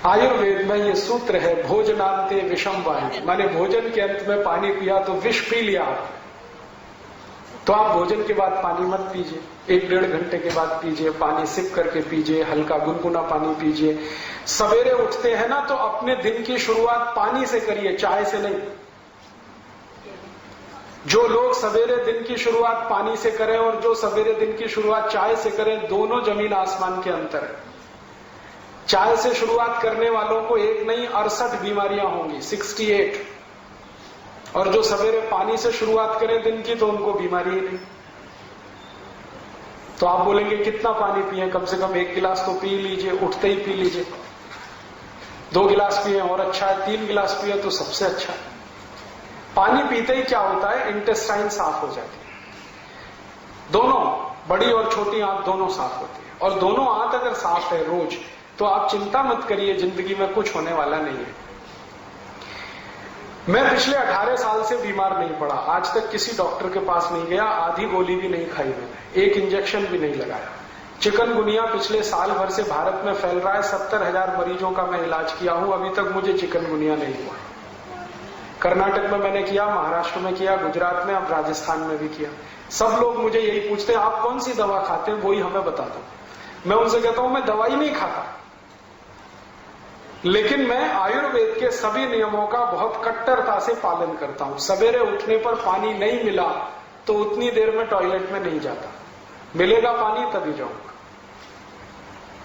आयुर्वेद में ये सूत्र है, भोजनांते विषम वायु, माने भोजन के अंत में पानी पिया तो विष पी लिया। तो आप भोजन के बाद पानी मत पीजिए, 1-1.5 घंटे के बाद पीजिए। पानी सिप करके पीजिए, हल्का गुनगुना पानी पीजिए। सवेरे उठते हैं ना, तो अपने दिन की शुरुआत पानी से करिए, चाय से नहीं। जो लोग सवेरे दिन की शुरुआत पानी से करें और जो सवेरे दिन की शुरुआत चाय से करें, दोनों जमीन आसमान के अंतर है। चाय से शुरुआत करने वालों को एक नहीं 68 बीमारियां होंगी, 68। और जो सवेरे पानी से शुरुआत करें दिन की, तो उनको बीमारी ही नहीं। तो आप बोलेंगे कितना पानी पिए? कम से कम 1 गिलास तो पी लीजिए, उठते ही पी लीजिए। 2 गिलास पिए और अच्छा है, 3 गिलास पिए तो सबसे अच्छा है। पानी पीते ही क्या होता है, इंटेस्टाइन साफ हो जाती है। दोनों बड़ी और छोटी आंत दोनों साफ होती है। और दोनों आंत अगर साफ है रोज, तो आप चिंता मत करिए, जिंदगी में कुछ होने वाला नहीं है। मैं पिछले 18 साल से बीमार नहीं पड़ा, आज तक किसी डॉक्टर के पास नहीं गया, आधी गोली भी नहीं खाई मैंने, 1 इंजेक्शन भी नहीं लगाया। चिकनगुनिया पिछले साल भर से भारत में फैल रहा है, 70,000 मरीजों का मैं इलाज किया हूं, अभी तक मुझे चिकनगुनिया नहीं हुआ। कर्नाटक में मैंने किया, महाराष्ट्र में किया, गुजरात में, अब राजस्थान में भी किया। सब लोग मुझे यही पूछते हैं, आप कौन सी दवा खाते हैं, वही हमें बता दो। मैं उनसे कहता हूं, मैं दवाई नहीं खाता, लेकिन मैं आयुर्वेद के सभी नियमों का बहुत कट्टरता से पालन करता हूं। सवेरे उठने पर पानी नहीं मिला तो उतनी देर में टॉयलेट में नहीं जाता, मिलेगा पानी तभी जाऊंगा।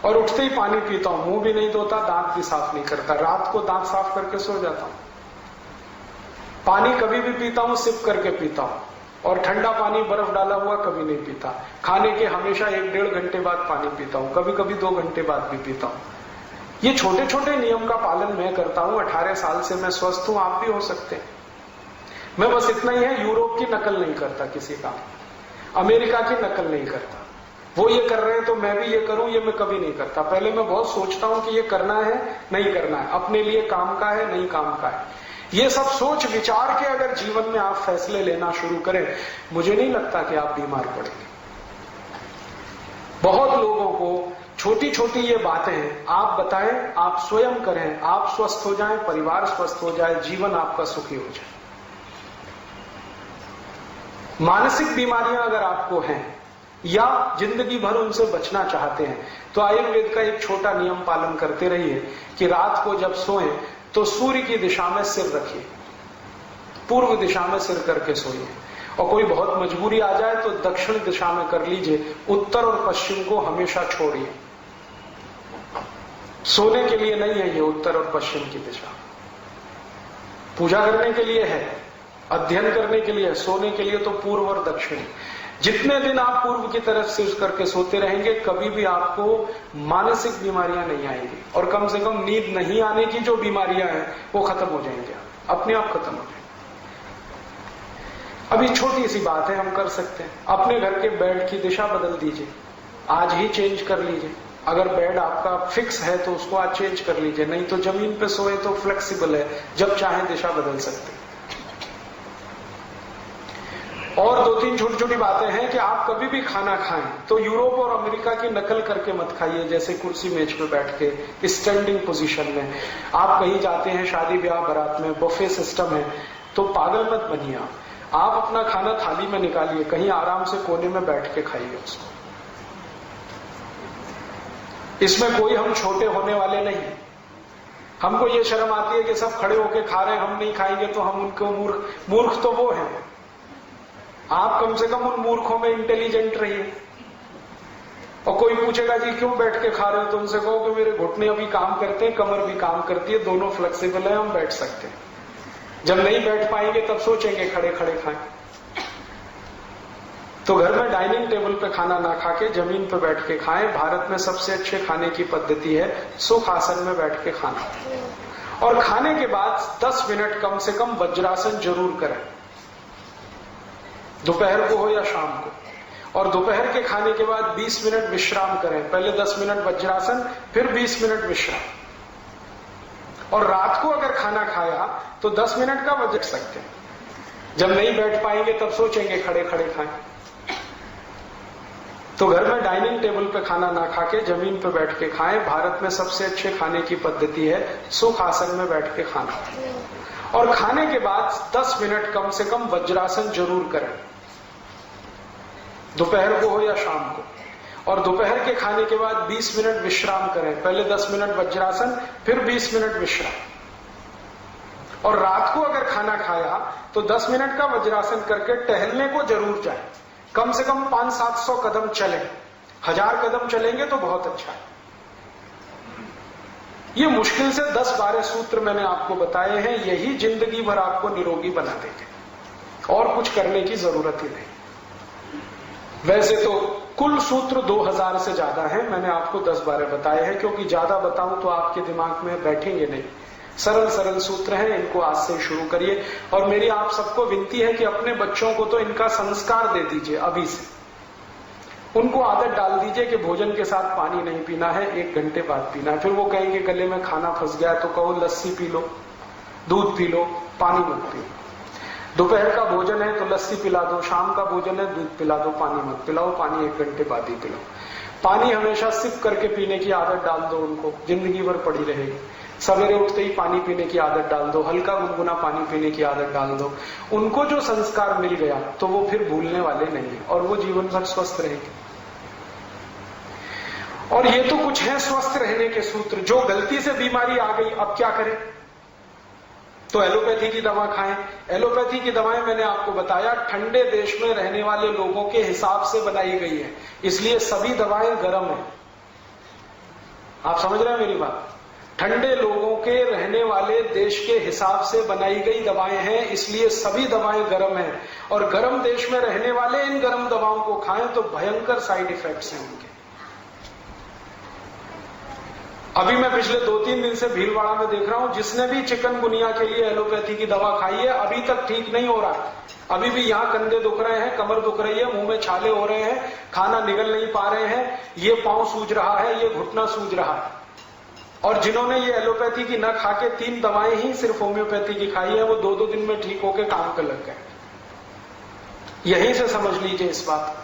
और उठते ही पानी पीता हूं, मुंह भी नहीं धोता, दांत भी साफ नहीं करता, रात को दांत साफ करके सो जाता हूं। पानी कभी भी पीता हूं सिप करके पीता हूं, और ठंडा पानी बर्फ डाला हुआ कभी नहीं पीता। खाने के हमेशा 1-1.5 घंटे बाद पानी पीता हूं, कभी कभी 2 घंटे बाद भी पीता हूं। ये छोटे छोटे नियम का पालन मैं करता हूं, 18 साल से मैं स्वस्थ हूं, आप भी हो सकते हैं। मैं बस इतना ही है, यूरोप की नकल नहीं करता किसी का, अमेरिका की नकल नहीं करता। वो ये कर रहे हैं तो मैं भी ये करूं, ये मैं कभी नहीं करता। पहले मैं बहुत सोचता हूं कि ये करना है नहीं करना है, अपने लिए काम का है नहीं काम का है। ये सब सोच विचार के अगर जीवन में आप फैसले लेना शुरू करें, मुझे नहीं लगता कि आप बीमार पड़ेंगे। बहुत लोगों को छोटी छोटी ये बातें हैं, आप बताएं, आप स्वयं करें, आप स्वस्थ हो जाएं, परिवार स्वस्थ हो जाए, जीवन आपका सुखी हो जाए। मानसिक बीमारियां अगर आपको हैं या जिंदगी भर उनसे बचना चाहते हैं, तो आयुर्वेद का एक छोटा नियम पालन करते रहिए कि रात को जब सोएं तो सूर्य की दिशा में सिर रखिए, पूर्व दिशा में सिर करके सोइए। और कोई बहुत मजबूरी आ जाए तो दक्षिण दिशा में कर लीजिए, उत्तर और पश्चिम को हमेशा छोड़िए। सोने के लिए नहीं है ये उत्तर और पश्चिम की दिशा, पूजा करने के लिए है, अध्ययन करने के लिए है, सोने के लिए तो पूर्व और दक्षिण। जितने दिन आप पूर्व की तरफ सिर करके सोते रहेंगे, कभी भी आपको मानसिक बीमारियां नहीं आएंगी, और कम से कम नींद नहीं आने की जो बीमारियां हैं वो खत्म हो जाएंगे, अपने आप खत्म हो जाएंगे। अभी छोटी सी बात है, हम कर सकते हैं, अपने घर के बेड की दिशा बदल दीजिए, आज ही चेंज कर लीजिए। अगर बेड आपका फिक्स है तो उसको आज चेंज कर लीजिए, नहीं तो जमीन पे सोए तो फ्लेक्सिबल है, जब चाहे दिशा बदल सकते हैं। और 2-3 छोटी छोटी बातें हैं कि आप कभी भी खाना खाएं तो यूरोप और अमेरिका की नकल करके मत खाइए, जैसे कुर्सी मेज पे बैठ के स्टैंडिंग पोजीशन में। आप कहीं जाते हैं शादी ब्याह बारात में, बफे सिस्टम है, तो पागल मत बनिए। आप अपना खाना थाली में निकालिए, कहीं आराम से कोने में बैठ के खाइए उसको। इसमें कोई हम छोटे होने वाले नहीं। हमको ये शर्म आती है कि सब खड़े होके खा रहे हैं, हम नहीं खाएंगे तो हम उनको मूर्ख तो वो है। आप कम से कम उन मूर्खों में इंटेलिजेंट रहिए। और कोई पूछेगा जी क्यों बैठ के खा रहे हो, तो उनसे कहो कि मेरे घुटने अभी काम करते हैं, कमर भी काम करती है, दोनों फ्लेक्सिबल है, हम बैठ सकते हैं। जब नहीं बैठ पाएंगे तब सोचेंगे खड़े खड़े खाएं। तो घर में डाइनिंग टेबल पे खाना ना खा के जमीन पे बैठ के खाएं। भारत में सबसे अच्छे खाने की पद्धति है सुख आसन में बैठ के खाना। और खाने के बाद 10 मिनट कम से कम वज्रासन जरूर करें, दोपहर को हो या शाम को। और दोपहर के खाने के बाद 20 मिनट विश्राम करें। पहले 10 मिनट वज्रासन, फिर 20 मिनट विश्राम। और रात को अगर खाना खाया तो 10 मिनट का वज्र सकते हैं। जब नहीं बैठ पाएंगे तब सोचेंगे खड़े खड़े खाएं। तो घर में डाइनिंग टेबल पे खाना ना खा के जमीन पे बैठ के खाएं। भारत में सबसे अच्छे खाने की पद्धति है सुख आसन में बैठ के खाना। और खाने के बाद 10 मिनट कम से कम वज्रासन जरूर करें, दोपहर को हो या शाम को। और दोपहर के खाने के बाद 20 मिनट विश्राम करें। पहले 10 मिनट वज्रासन, फिर 20 मिनट विश्राम। और रात को अगर खाना खाया तो 10 मिनट का वज्रासन करके टहलने को जरूर जाए। कम से कम 500-700 कदम चले। 1000 कदम चलेंगे तो बहुत अच्छा है। ये मुश्किल से 10-12 सूत्र मैंने आपको बताए हैं, यही जिंदगी भर आपको निरोगी बना देंगे और कुछ करने की जरूरत ही नहीं। वैसे तो कुल सूत्र 2000 से ज्यादा है, मैंने आपको 10-12 बताए हैं, क्योंकि ज्यादा बताऊं तो आपके दिमाग में बैठेंगे नहीं। सरल सरल सूत्र हैं, इनको आज से शुरू करिए। और मेरी आप सबको विनती है कि अपने बच्चों को तो इनका संस्कार दे दीजिए अभी से। उनको आदत डाल दीजिए कि भोजन के साथ पानी नहीं पीना है, 1 घंटे बाद पीना है। फिर वो कहेंगे गले में खाना फंस गया, तो कहो लस्सी पी लो, दूध पी लो, पानी मत पियो। दोपहर का भोजन है तो लस्सी पिला दो, शाम का भोजन है दूध पिला दो, पानी मत पिलाओ, पानी 1 घंटे बाद ही पिलाओ। पानी हमेशा सिप करके पीने की आदत डाल दो उनको, जिंदगी भर पड़ी रहेगी। सवेरे उठते ही पानी पीने की आदत डाल दो, हल्का गुनगुना पानी पीने की आदत डाल दो। उनको जो संस्कार मिल गया तो वो फिर भूलने वाले नहीं है और वो जीवन भर स्वस्थ रहेंगे। और ये तो कुछ है स्वस्थ रहने के सूत्र। जो गलती से बीमारी आ गई अब क्या करें? तो एलोपैथी की दवा खाएं। एलोपैथी की दवाएं मैंने आपको बताया ठंडे देश में रहने वाले लोगों के हिसाब से बनाई गई है, इसलिए सभी दवाएं गर्म है। आप समझ रहे हैं मेरी बात? ठंडे लोगों के रहने वाले देश के हिसाब से बनाई गई दवाएं हैं, इसलिए सभी दवाएं गर्म हैं। और गर्म देश में रहने वाले इन गर्म दवाओं को खाएं तो भयंकर साइड इफेक्ट्स हैं उनके। अभी मैं पिछले 2-3 दिन से भीलवाड़ा में देख रहा हूं, जिसने भी चिकनगुनिया के लिए एलोपैथी की दवा खाई है अभी तक ठीक नहीं हो रहा। अभी भी यहां कंधे दुख रहे हैं, कमर दुख रही है, मुंह में छाले हो रहे हैं, खाना निगल नहीं पा रहे हैं, ये पांव सूज रहा है, ये घुटना सूज रहा है। और जिन्होंने ये एलोपैथी की न खा के 3 दवाएं ही सिर्फ होम्योपैथी की खाई है, वो 2-2 दिन में ठीक होकर काम पे लग गए। यहीं से समझ लीजिए इस बात।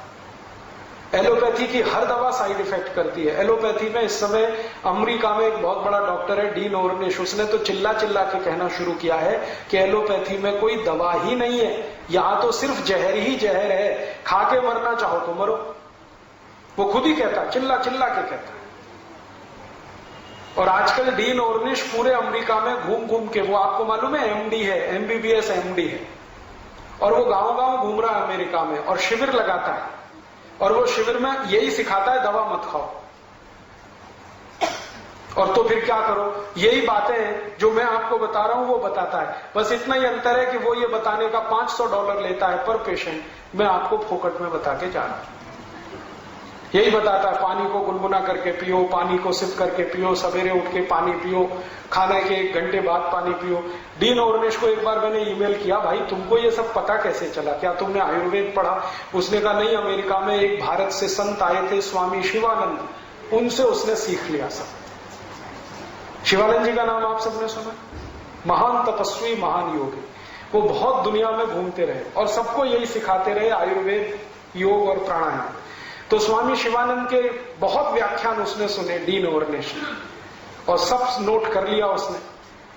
एलोपैथी की हर दवा साइड इफेक्ट करती है। एलोपैथी में इस समय अमेरिका में एक बहुत बड़ा डॉक्टर है डीन ऑर्निश, उसने तो चिल्ला चिल्ला के कहना शुरू किया है कि एलोपैथी में कोई दवा ही नहीं है, यहां तो सिर्फ जहर ही जहर है, खा के मरना चाहो तो मरो। वो खुद ही कहता, चिल्ला चिल्ला के कहता। और आजकल डीन ऑर्निश पूरे अमेरिका में घूम घूम के, वो आपको मालूम है एमडी है, एमबीबीएस एमडी है, और वो गांव गांव घूम रहा है अमेरिका में और शिविर लगाता है। और वो शिविर में यही सिखाता है दवा मत खाओ। और तो फिर क्या करो? यही बातें जो मैं आपको बता रहा हूं वो बताता है। बस इतना ही अंतर है कि वो ये बताने का $500 लेता है पर पेशेंट, मैं आपको फोकट में बता के जा रहा हूं। यही बताता है पानी को गुनगुना करके पियो, पानी को सिप करके पियो, सवेरे उठ के पानी पियो, खाने के 1 घंटे बाद पानी पियो। डीन ऑर्निश को एक बार मैंने ईमेल किया, भाई तुमको ये सब पता कैसे चला, क्या तुमने आयुर्वेद पढ़ा? उसने कहा नहीं, अमेरिका में एक भारत से संत आए थे स्वामी शिवानंद, उनसे उसने सीख लिया सब। शिवानंद जी का नाम आप सबने सुना? महान तपस्वी, महान योगी। वो बहुत दुनिया में घूमते रहे और सबको यही सिखाते रहे, आयुर्वेद, योग और प्राणायाम। तो स्वामी शिवानंद के बहुत व्याख्यान उसने सुने डीन ऑर्निश ने, और सब नोट कर लिया उसने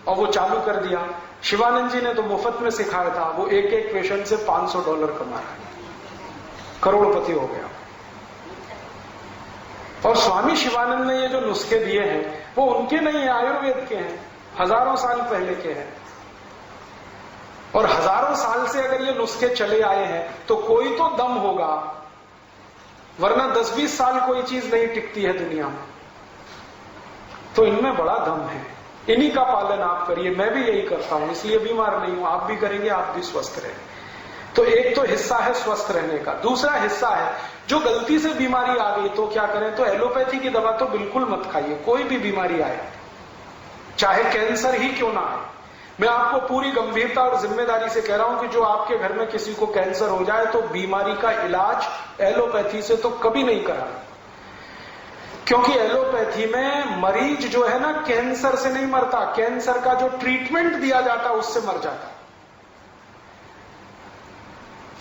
और वो चालू कर दिया। शिवानंद जी ने तो मुफ्त में सिखाया था, वो एक पेशेंट से $500 कमा रहा है, करोड़पति हो गया। और स्वामी शिवानंद ने ये जो नुस्खे दिए हैं वो उनके नहीं है, आयुर्वेद के हैं, हजारों साल पहले के हैं। और हजारों साल से अगर ये नुस्खे चले आए हैं तो कोई तो दम होगा, वरना 10-20 साल कोई चीज नहीं टिकती है दुनिया में। तो इनमें बड़ा दम है, इन्हीं का पालन आप करिए। मैं भी यही करता हूं, इसलिए बीमार नहीं हूं। आप भी करेंगे, आप भी स्वस्थ रहेंगे। तो एक तो हिस्सा है स्वस्थ रहने का। दूसरा हिस्सा है जो गलती से बीमारी आ गई तो क्या करें? तो एलोपैथी की दवा तो बिल्कुल मत खाइए। कोई भी बीमारी आए, चाहे कैंसर ही क्यों ना आए, मैं आपको पूरी गंभीरता और जिम्मेदारी से कह रहा हूं कि जो आपके घर में किसी को कैंसर हो जाए तो बीमारी का इलाज एलोपैथी से तो कभी नहीं करा, क्योंकि एलोपैथी में मरीज जो है ना कैंसर से नहीं मरता, कैंसर का जो ट्रीटमेंट दिया जाता उससे मर जाता।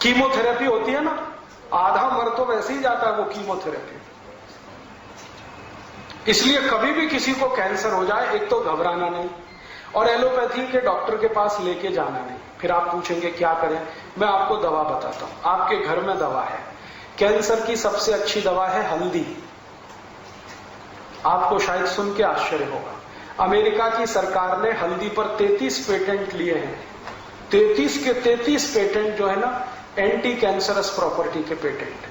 कीमोथेरेपी होती है ना, आधा मर तो वैसे ही जाता है वो कीमोथेरेपी। इसलिए कभी भी किसी को कैंसर हो जाए, एक तो घबराना नहीं और एलोपैथी के डॉक्टर के पास लेके जाना नहीं। फिर आप पूछेंगे क्या करें? मैं आपको दवा बताता हूं। आपके घर में दवा है। कैंसर की सबसे अच्छी दवा है हल्दी। आपको शायद सुन के आश्चर्य होगा, अमेरिका की सरकार ने हल्दी पर 33 पेटेंट लिए हैं। 33 के 33 पेटेंट जो है ना एंटी कैंसरस प्रॉपर्टी के पेटेंट।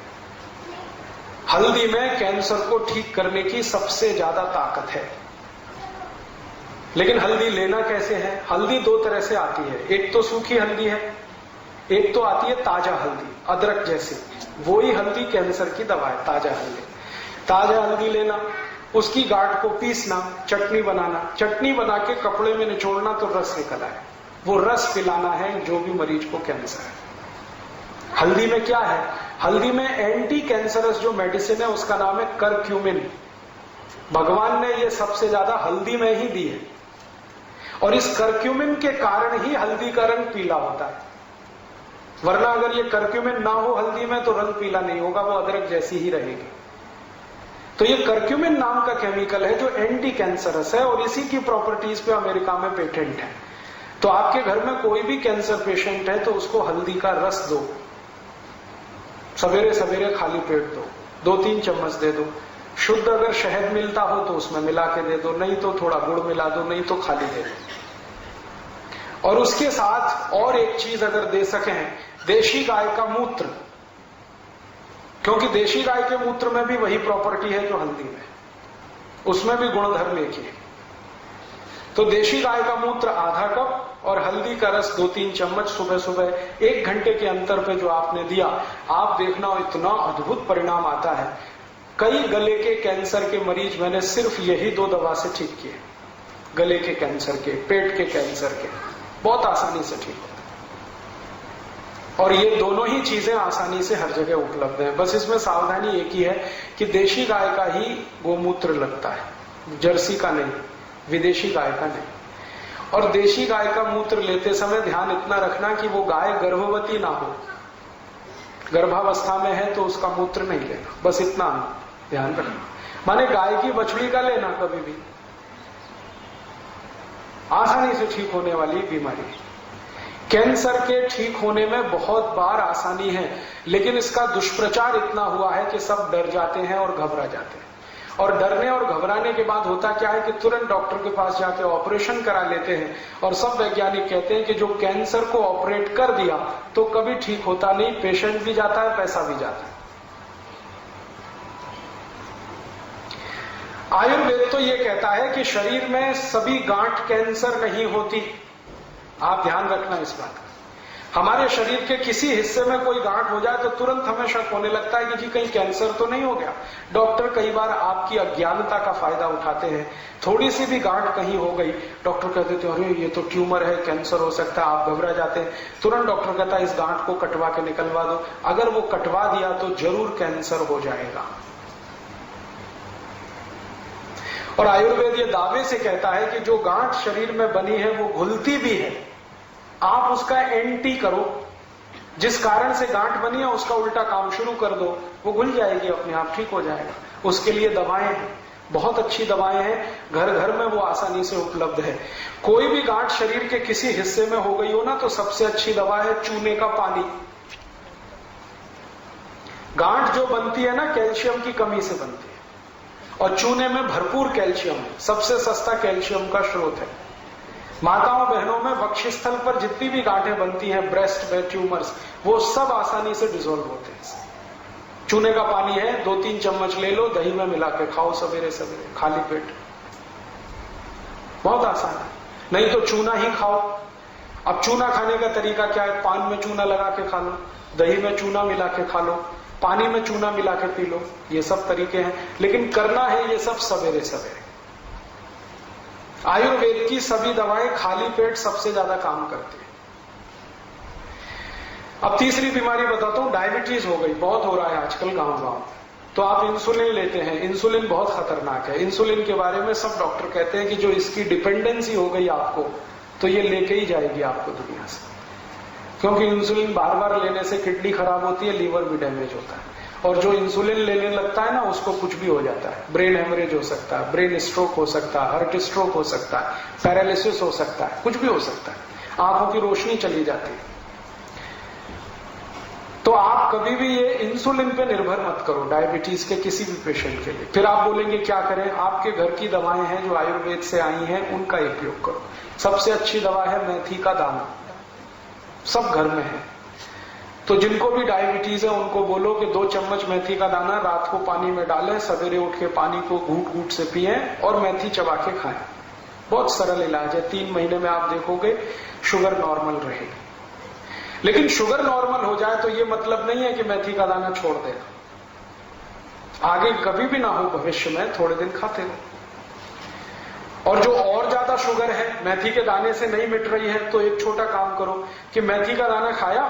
हल्दी में कैंसर को ठीक करने की सबसे ज्यादा ताकत है। लेकिन हल्दी लेना कैसे है? हल्दी दो तरह से आती है, एक तो सूखी हल्दी है, एक तो आती है ताजा हल्दी, अदरक जैसी। वो ही हल्दी कैंसर की दवा है, ताजा हल्दी। ताजा हल्दी लेना, उसकी गांठ को पीसना, चटनी बनाना, चटनी बना के कपड़े में निचोड़ना तो रस निकल आए, वो रस पिलाना है जो भी मरीज को कैंसर है। हल्दी में क्या है? हल्दी में एंटी कैंसरस जो मेडिसिन है उसका नाम है करक्यूमिन। भगवान ने ये सबसे ज्यादा हल्दी में ही दी है और इस करक्यूमिन के कारण ही हल्दी का रंग पीला होता है। वरना अगर ये करक्यूमिन ना हो हल्दी में तो रंग पीला नहीं होगा, वो अदरक जैसी ही रहेगी। तो ये करक्यूमिन नाम का केमिकल है जो एंटी कैंसरस है और इसी की प्रॉपर्टीज पे अमेरिका में पेटेंट है। तो आपके घर में कोई भी कैंसर पेशेंट है तो उसको हल्दी का रस दो, सवेरे सवेरे खाली पेट दो, 2-3 चम्मच दे दो। शुद्ध अगर शहद मिलता हो तो उसमें मिला के दे दो, नहीं तो थोड़ा गुड़ मिला दो, नहीं तो खाली दे दो। और उसके साथ और एक चीज अगर दे सकें, देशी गाय का मूत्र, क्योंकि देशी गाय के मूत्र में भी वही प्रॉपर्टी है जो हल्दी में, उसमें भी गुणधर्म एक ही है। तो देशी गाय का मूत्र आधा कप और हल्दी का रस 2-3 चम्मच सुबह सुबह 1 घंटे के अंतर पे जो आपने दिया, आप देखना इतना अद्भुत परिणाम आता है। कई गले के कैंसर के मरीज मैंने सिर्फ यही 2 दवा से ठीक किए, गले के कैंसर के, पेट के कैंसर के, बहुत आसानी से ठीक होता है। और ये दोनों ही चीजें आसानी से हर जगह उपलब्ध है। बस इसमें सावधानी एक ही है कि देशी गाय का ही गोमूत्र लगता है, जर्सी का नहीं, विदेशी गाय का नहीं। और देशी गाय का मूत्र लेते समय ध्यान इतना रखना कि वो गाय गर्भवती ना हो, गर्भावस्था में है तो उसका मूत्र नहीं लेना, बस इतना ध्यान रखना। माने गाय की बछड़ी का लेना कभी भी, आसानी से ठीक होने वाली बीमारी है। कैंसर के ठीक होने में बहुत बार आसानी है, लेकिन इसका दुष्प्रचार इतना हुआ है कि सब डर जाते हैं और घबरा जाते हैं। और डरने और घबराने के बाद होता क्या है कि तुरंत डॉक्टर के पास जाके ऑपरेशन करा लेते हैं और सब वैज्ञानिक कहते हैं कि जो कैंसर को ऑपरेट कर दिया तो कभी ठीक होता नहीं, पेशेंट भी जाता है, पैसा भी जाता है। आयुर्वेद तो ये कहता है कि शरीर में सभी गांठ कैंसर नहीं होती। आप ध्यान रखना इस बात का। हमारे शरीर के किसी हिस्से में कोई गांठ हो जाए तो तुरंत हमें शक होने लगता है कि जी कहीं कैंसर तो नहीं हो गया। डॉक्टर कई बार आपकी अज्ञानता का फायदा उठाते हैं। थोड़ी सी भी गांठ कहीं हो गई, डॉक्टर कहते थे अरे ये तो ट्यूमर है, कैंसर हो सकता है, आप घबरा जाते हैं। तुरंत डॉक्टर कहता है इस गांठ को कटवा के निकलवा दो। अगर वो कटवा दिया तो जरूर कैंसर हो जाएगा। और आयुर्वेद ये दावे से कहता है कि जो गांठ शरीर में बनी है वो घुलती भी है, आप उसका एंटी करो। जिस कारण से गांठ बनी है उसका उल्टा काम शुरू कर दो, वो घुल जाएगी, अपने आप ठीक हो जाएगा। उसके लिए दवाएं हैं, बहुत अच्छी दवाएं हैं, घर घर में वो आसानी से उपलब्ध है। कोई भी गांठ शरीर के किसी हिस्से में हो गई हो ना तो सबसे अच्छी दवा है चूने का पानी। गांठ जो बनती है ना कैल्शियम की कमी से बनती है। और चूने में भरपूर कैल्शियम है, सबसे सस्ता कैल्शियम का स्रोत है। माताओं बहनों में वक्षस्थल पर जितनी भी गांठें बनती हैं, ब्रेस्ट में ट्यूमर्स, वो सब आसानी से डिसॉल्व होते हैं। चूने का पानी है, 2-3 चम्मच ले लो, दही में मिला के खाओ सवेरे सवेरे खाली पेट, बहुत आसान है। नहीं तो चूना ही खाओ। अब चूना खाने का तरीका क्या है? पान में चूना लगा के खा लो, दही में चूना मिला के खा लो, पानी में चूना मिला के पी लो, ये सब तरीके हैं। लेकिन करना है ये सब सवेरे सवेरे। आयुर्वेद की सभी दवाएं खाली पेट सबसे ज्यादा काम करती है। अब तीसरी बीमारी बताता हूं, डायबिटीज हो गई, बहुत हो रहा है आजकल गांव-गांव। तो आप इंसुलिन लेते हैं, इंसुलिन बहुत खतरनाक है। इंसुलिन के बारे में सब डॉक्टर कहते हैं कि जो इसकी डिपेंडेंसी हो गई आपको, तो ये लेके ही जाएगी आपको दुनिया से, क्योंकि इंसुलिन बार बार लेने से किडनी खराब होती है, लीवर भी डैमेज होता है। और जो इंसुलिन लेने लगता है ना, उसको कुछ भी हो जाता है, ब्रेन हेमरेज हो सकता है, ब्रेन स्ट्रोक हो सकता है, हार्ट स्ट्रोक हो सकता है, पैरालिसिस हो सकता है, कुछ भी हो सकता है, आंखों की रोशनी चली जाती है। तो आप कभी भी ये इंसुलिन पे निर्भर मत करो डायबिटीज के किसी भी पेशेंट के लिए। फिर आप बोलेंगे क्या करें? आपके घर की दवाएं हैं जो आयुर्वेद से आई हैं, उनका उपयोग करो। सबसे अच्छी दवा है मेथी का दाना, सब घर में है। तो जिनको भी डायबिटीज है उनको बोलो कि 2 चम्मच मेथी का दाना रात को पानी में डालें, सवेरे उठ के पानी को घूट घूट से पिएं और मेथी चबा के खाएं। बहुत सरल इलाज है, 3 महीने में आप देखोगे शुगर नॉर्मल रहेगी। लेकिन शुगर नॉर्मल हो जाए तो ये मतलब नहीं है कि मेथी का दाना छोड़ देना, आगे कभी भी ना हो भविष्य में, थोड़े दिन खाते रहो। और जो और ज्यादा शुगर है, मेथी के दाने से नहीं मिट रही है, तो एक छोटा काम करो कि मेथी का दाना खाया,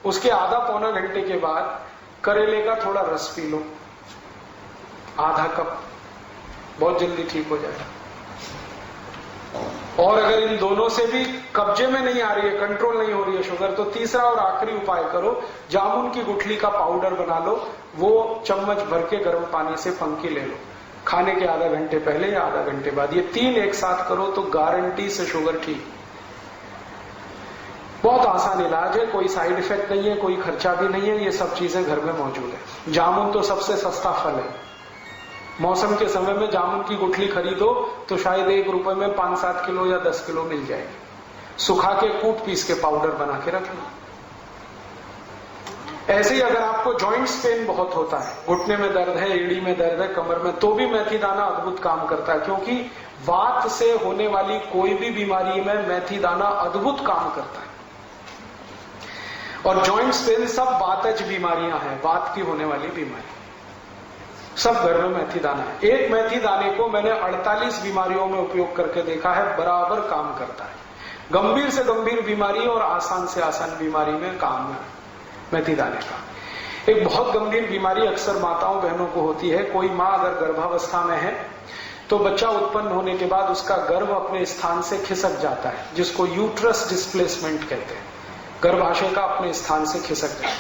उसके आधा पौना घंटे के बाद करेले का थोड़ा रस पी लो, आधा कप, बहुत जल्दी ठीक हो जाएगा। और अगर इन दोनों से भी कब्जे में नहीं आ रही है, कंट्रोल नहीं हो रही है शुगर, तो तीसरा और आखिरी उपाय करो, जामुन की गुठली का पाउडर बना लो, वो चम्मच भर के गर्म पानी से फंकी ले लो, खाने के आधा घंटे पहले या आधा घंटे बाद। ये 3 एक साथ करो तो गारंटी से शुगर ठीक। बहुत आसान इलाज है, कोई साइड इफेक्ट नहीं है, कोई खर्चा भी नहीं है, ये सब चीजें घर में मौजूद है। जामुन तो सबसे सस्ता फल है, मौसम के समय में जामुन की गुठली खरीदो तो शायद 1 रुपए में 5-7 किलो या 10 किलो मिल जाएगी। सुखा के कूट पीस के पाउडर बना के रख लो। ऐसे ही अगर आपको जॉइंट्स पेन बहुत होता है, घुटने में दर्द है, एड़ी में दर्द है, कमर में, तो भी मेथी दाना अद्भुत काम करता है, क्योंकि वात से होने वाली कोई भी बीमारी में मेथी दाना अद्भुत काम करता है। और जॉइंट्स पेन सब वातज बीमारियां हैं, वात की होने वाली बीमारी, सब घर में मेथी दाना है। एक मेथी दाने को मैंने 48 बीमारियों में उपयोग करके देखा है, बराबर काम करता है। गंभीर से गंभीर बीमारी और आसान से आसान बीमारी में काम है मेथी दाने का। एक बहुत गंभीर बीमारी अक्सर माताओं बहनों को होती है। कोई माँ अगर गर्भावस्था में है तो बच्चा उत्पन्न होने के बाद उसका गर्भ अपने स्थान से खिसक जाता है, जिसको यूट्रस डिस्प्लेसमेंट कहते हैं। गर्भाशय का अपने स्थान से खिसक जाए।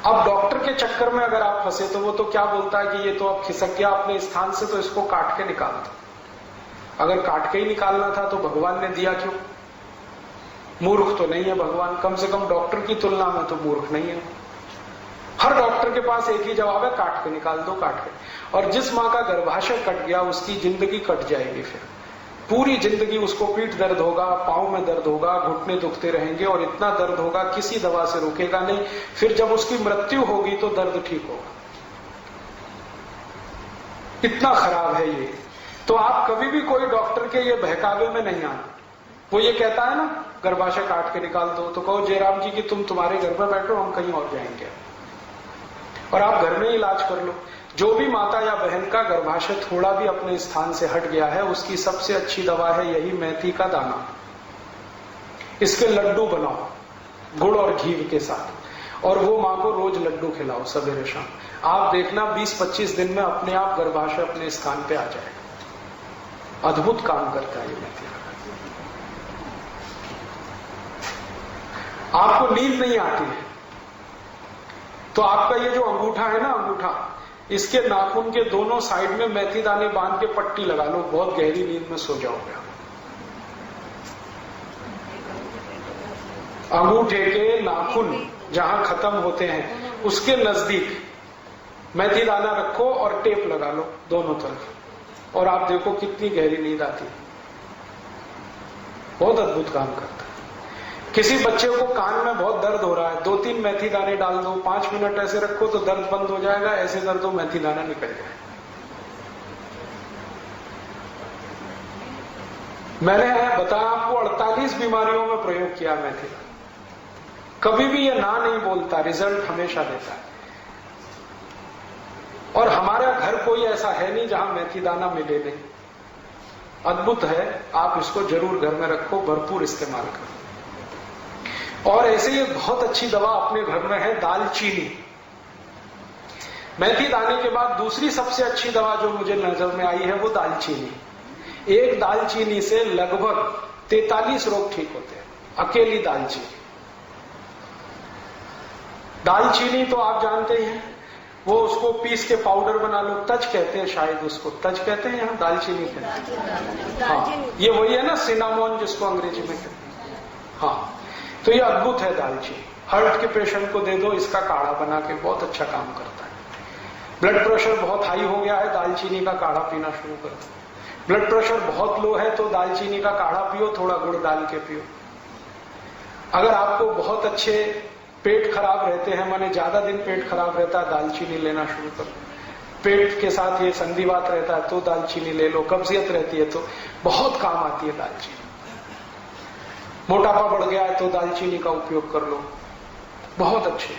अब डॉक्टर के चक्कर में अगर आप फंसे तो वो तो क्या बोलता है कि ये तो अब खिसक गया अपने स्थान से, तो इसको काट के निकाल दो। अगर काट के ही निकालना था तो भगवान ने दिया क्यों? मूर्ख तो नहीं है भगवान, कम से कम डॉक्टर की तुलना में तो मूर्ख नहीं है। हर डॉक्टर के पास एक ही जवाब है, काट के निकाल दो, काट के। और जिस माँ का गर्भाशय कट गया उसकी जिंदगी कट जाएगी, फिर पूरी जिंदगी उसको पीठ दर्द होगा, पांव में दर्द होगा, घुटने दुखते रहेंगे और इतना दर्द होगा किसी दवा से रुकेगा नहीं। फिर जब उसकी मृत्यु होगी तो दर्द ठीक होगा। इतना खराब है ये। तो आप कभी भी कोई डॉक्टर के ये बहकावे में नहीं आना। वो ये कहता है ना गर्भाशय काट के निकाल दो, तो कहो जयराम जी कि तुम तुम्हारे घर में बैठो, हम कहीं और जाएंगे और आप घर में ही इलाज कर लो। जो भी माता या बहन का गर्भाशय थोड़ा भी अपने स्थान से हट गया है, उसकी सबसे अच्छी दवा है यही मेथी का दाना। इसके लड्डू बनाओ गुड़ और घी के साथ, और वो मां को रोज लड्डू खिलाओ सवेरे शाम। आप देखना 20-25 दिन में अपने आप गर्भाशय अपने स्थान पे आ जाएगा। अद्भुत काम करता है ये मेथी का। आपको नींद नहीं आती है तो आपका ये जो अंगूठा है ना, अंगूठा, इसके नाखून के दोनों साइड में मेथी दाने बांध के पट्टी लगा लो, बहुत गहरी नींद में सो जाओगे। अंगूठे के नाखून जहां खत्म होते हैं उसके नजदीक मेथी दाना रखो और टेप लगा लो दोनों तरफ, और आप देखो कितनी गहरी नींद आती है। बहुत अद्भुत काम करता है। किसी बच्चे को कान में बहुत दर्द हो रहा है, 2-3 मेथी दाने डाल दो, 5 मिनट ऐसे रखो तो दर्द बंद हो जाएगा, ऐसे कर दो मेथी दाना निकल जाए। मैंने बताया आपको 48 बीमारियों में प्रयोग किया मेथी दाना। कभी भी ये ना नहीं बोलता, रिजल्ट हमेशा देता है। और हमारा घर कोई ऐसा है नहीं जहां मेथी दाना मिले नहीं। अद्भुत है, आप इसको जरूर घर में रखो, भरपूर इस्तेमाल करो। और ऐसे ही बहुत अच्छी दवा अपने घर में है दालचीनी। मेथी दाने के बाद दूसरी सबसे अच्छी दवा जो मुझे नजर में आई है वो दालचीनी। एक दालचीनी से लगभग 43 रोग ठीक होते हैं, अकेली दालचीनी। दालचीनी तो आप जानते ही हैं, वो उसको पीस के पाउडर बना लो, तज कहते हैं, शायद उसको तज कहते हैं, यहाँ दालचीनी कहते हैं। हाँ, ये वही है ना सिनामोन जिसको अंग्रेजी में कहते हैं। हाँ, तो ये अद्भुत है दालचीनी। हार्ट के पेशेंट को दे दो, इसका काढ़ा बना के बहुत अच्छा काम करता है। ब्लड प्रेशर बहुत हाई हो गया है, दालचीनी का काढ़ा पीना शुरू कर दो। ब्लड प्रेशर बहुत लो है तो दालचीनी का काढ़ा पियो, थोड़ा गुड़ डाल के पियो। अगर आपको बहुत अच्छे पेट खराब रहते हैं, माने ज्यादा दिन पेट खराब रहता है, दालचीनी लेना शुरू करो। पेट के साथ ये संधिवात रहता है तो दालचीनी ले लो, कब्जियत रहती है तो बहुत काम आती है दालचीनी। मोटापा बढ़ गया है तो दालचीनी का उपयोग कर लो, बहुत अच्छे।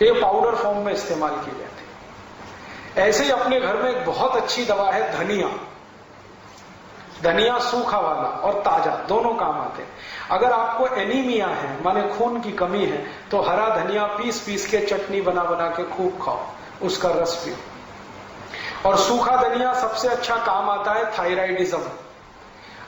ये पाउडर फॉर्म में इस्तेमाल की जाती है। ऐसे ही अपने घर में एक बहुत अच्छी दवा है धनिया। धनिया सूखा वाला और ताजा दोनों काम आते हैं। अगर आपको एनीमिया है, माने खून की कमी है, तो हरा धनिया पीस के चटनी बना बना के खूब खाओ, उसका रस पियो। और सूखा धनिया सबसे अच्छा काम आता है थायराइडिज्म।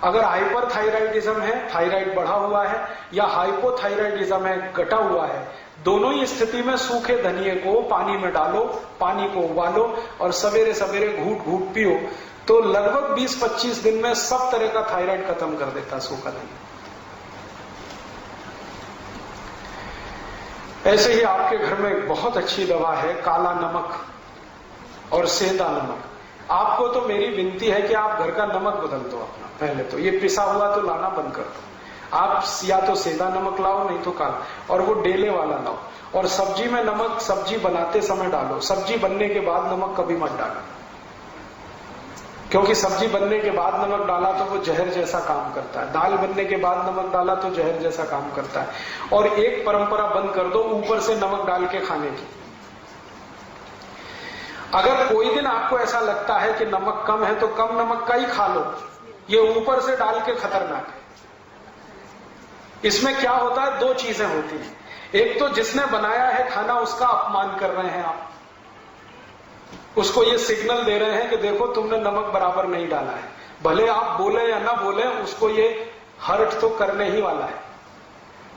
अगर हाइपरथायराइडिज्म है, थायराइड बढ़ा हुआ है, या हाइपोथायराइडिज्म है, घटा हुआ है, दोनों ही स्थिति में सूखे धनिये को पानी में डालो, पानी को उबालो और सवेरे सवेरे घूट घूट पियो, तो लगभग 20-25 दिन में सब तरह का थायराइड खत्म कर देता सूखा धनिया। ऐसे ही आपके घर में एक बहुत अच्छी दवा है काला नमक और सेंधा नमक। आपको तो मेरी विनती है कि आप घर का नमक बदल दो अपना। पहले तो ये पिसा हुआ तो लाना बंद कर दो। आप या तो सेंधा नमक लाओ, नहीं तो काला, और वो डेले वाला लाओ। और सब्जी में नमक सब्जी बनाते समय डालो, सब्जी बनने के बाद नमक कभी मत डालो, क्योंकि सब्जी बनने के बाद नमक डाला तो वो जहर जैसा काम करता है। दाल बनने के बाद नमक डाला तो जहर जैसा काम करता है। और एक परंपरा बंद कर दो ऊपर से नमक डाल के खाने की। अगर कोई दिन आपको ऐसा लगता है कि नमक कम है तो कम नमक का ही खा लो, ये ऊपर से डाल के खतरनाक है। इसमें क्या होता है, 2 चीजें होती हैं। एक तो जिसने बनाया है खाना उसका अपमान कर रहे हैं आप, उसको ये सिग्नल दे रहे हैं कि देखो तुमने नमक बराबर नहीं डाला है। भले आप बोले या ना बोले, उसको ये हर्ट तो करने ही वाला है,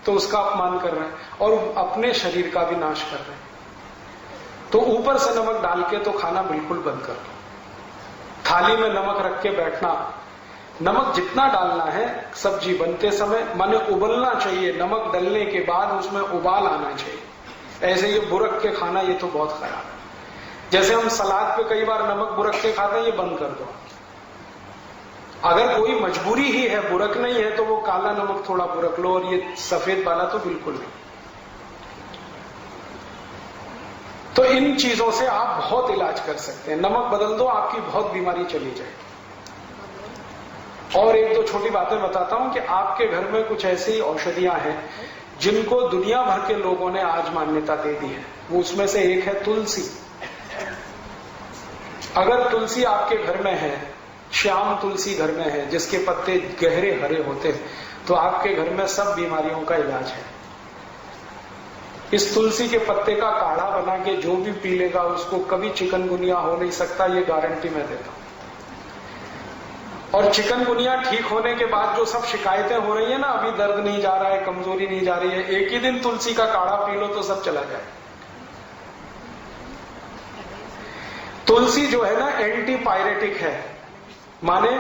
तो उसका अपमान कर रहे हैं और अपने शरीर का भी नाश कर रहे हैं। तो ऊपर से नमक डाल के तो खाना बिल्कुल बंद कर दो। थाली में नमक रख के बैठना, नमक जितना डालना है सब्जी बनते समय, माने उबलना चाहिए, नमक डलने के बाद उसमें उबाल आना चाहिए। ऐसे ये बुरक के खाना, ये तो बहुत खराब है। जैसे हम सलाद पे कई बार नमक बुरक के खाते हैं, ये बंद कर दो। अगर कोई मजबूरी ही है, बुरक नहीं है, तो वो काला नमक थोड़ा बुरक लो, और ये सफेद वाला तो बिल्कुल नहीं। तो इन चीजों से आप बहुत इलाज कर सकते हैं। नमक बदल दो, आपकी बहुत बीमारी चली जाएगी। और 1-2 छोटी बातें बताता हूं कि आपके घर में कुछ ऐसी औषधियां हैं जिनको दुनिया भर के लोगों ने आज मान्यता दे दी है। वो उसमें से एक है तुलसी। अगर तुलसी आपके घर में है, श्याम तुलसी घर में है जिसके पत्ते गहरे हरे होते हैं, तो आपके घर में सब बीमारियों का इलाज है। इस तुलसी के पत्ते का काढ़ा बना के जो भी पी लेगा उसको कभी चिकनगुनिया हो नहीं सकता, ये गारंटी मैं देता हूं। और चिकनगुनिया ठीक होने के बाद जो सब शिकायतें हो रही है ना, अभी दर्द नहीं जा रहा है, कमजोरी नहीं जा रही है, एक ही दिन तुलसी का काढ़ा पी लो तो सब चला जाए। तुलसी जो है ना एंटीपायरेटिक है, माने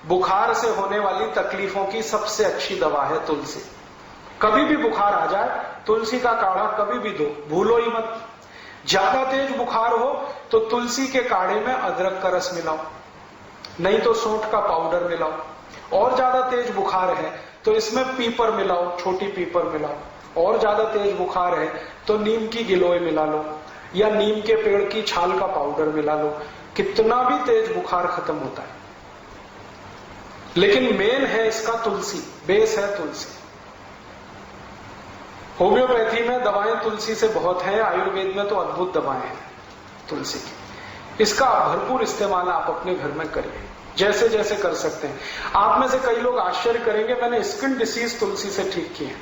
बुखार से होने वाली तकलीफों की सबसे अच्छी दवा है तुलसी। कभी भी बुखार आ जाए, तुलसी का काढ़ा कभी भी दो, भूलो ही मत। ज्यादा तेज बुखार हो तो तुलसी के काढ़े में अदरक का रस मिलाओ, नहीं तो सौंठ का पाउडर मिलाओ। और ज्यादा तेज बुखार है तो इसमें पीपर मिलाओ, छोटी पीपर मिलाओ। और ज्यादा तेज बुखार है तो नीम की गिलोय मिला लो, या नीम के पेड़ की छाल का पाउडर मिला लो। कितना भी तेज बुखार खत्म होता है। लेकिन मेन है इसका तुलसी, बेस है तुलसी। होम्योपैथी में दवाएं तुलसी से बहुत हैं, आयुर्वेद में तो अद्भुत दवाएं हैं तुलसी की। इसका भरपूर इस्तेमाल आप अपने घर में करिए, जैसे जैसे कर सकते हैं। आप में से कई लोग आश्चर्य करेंगे, मैंने स्किन डिसीज तुलसी से ठीक किए,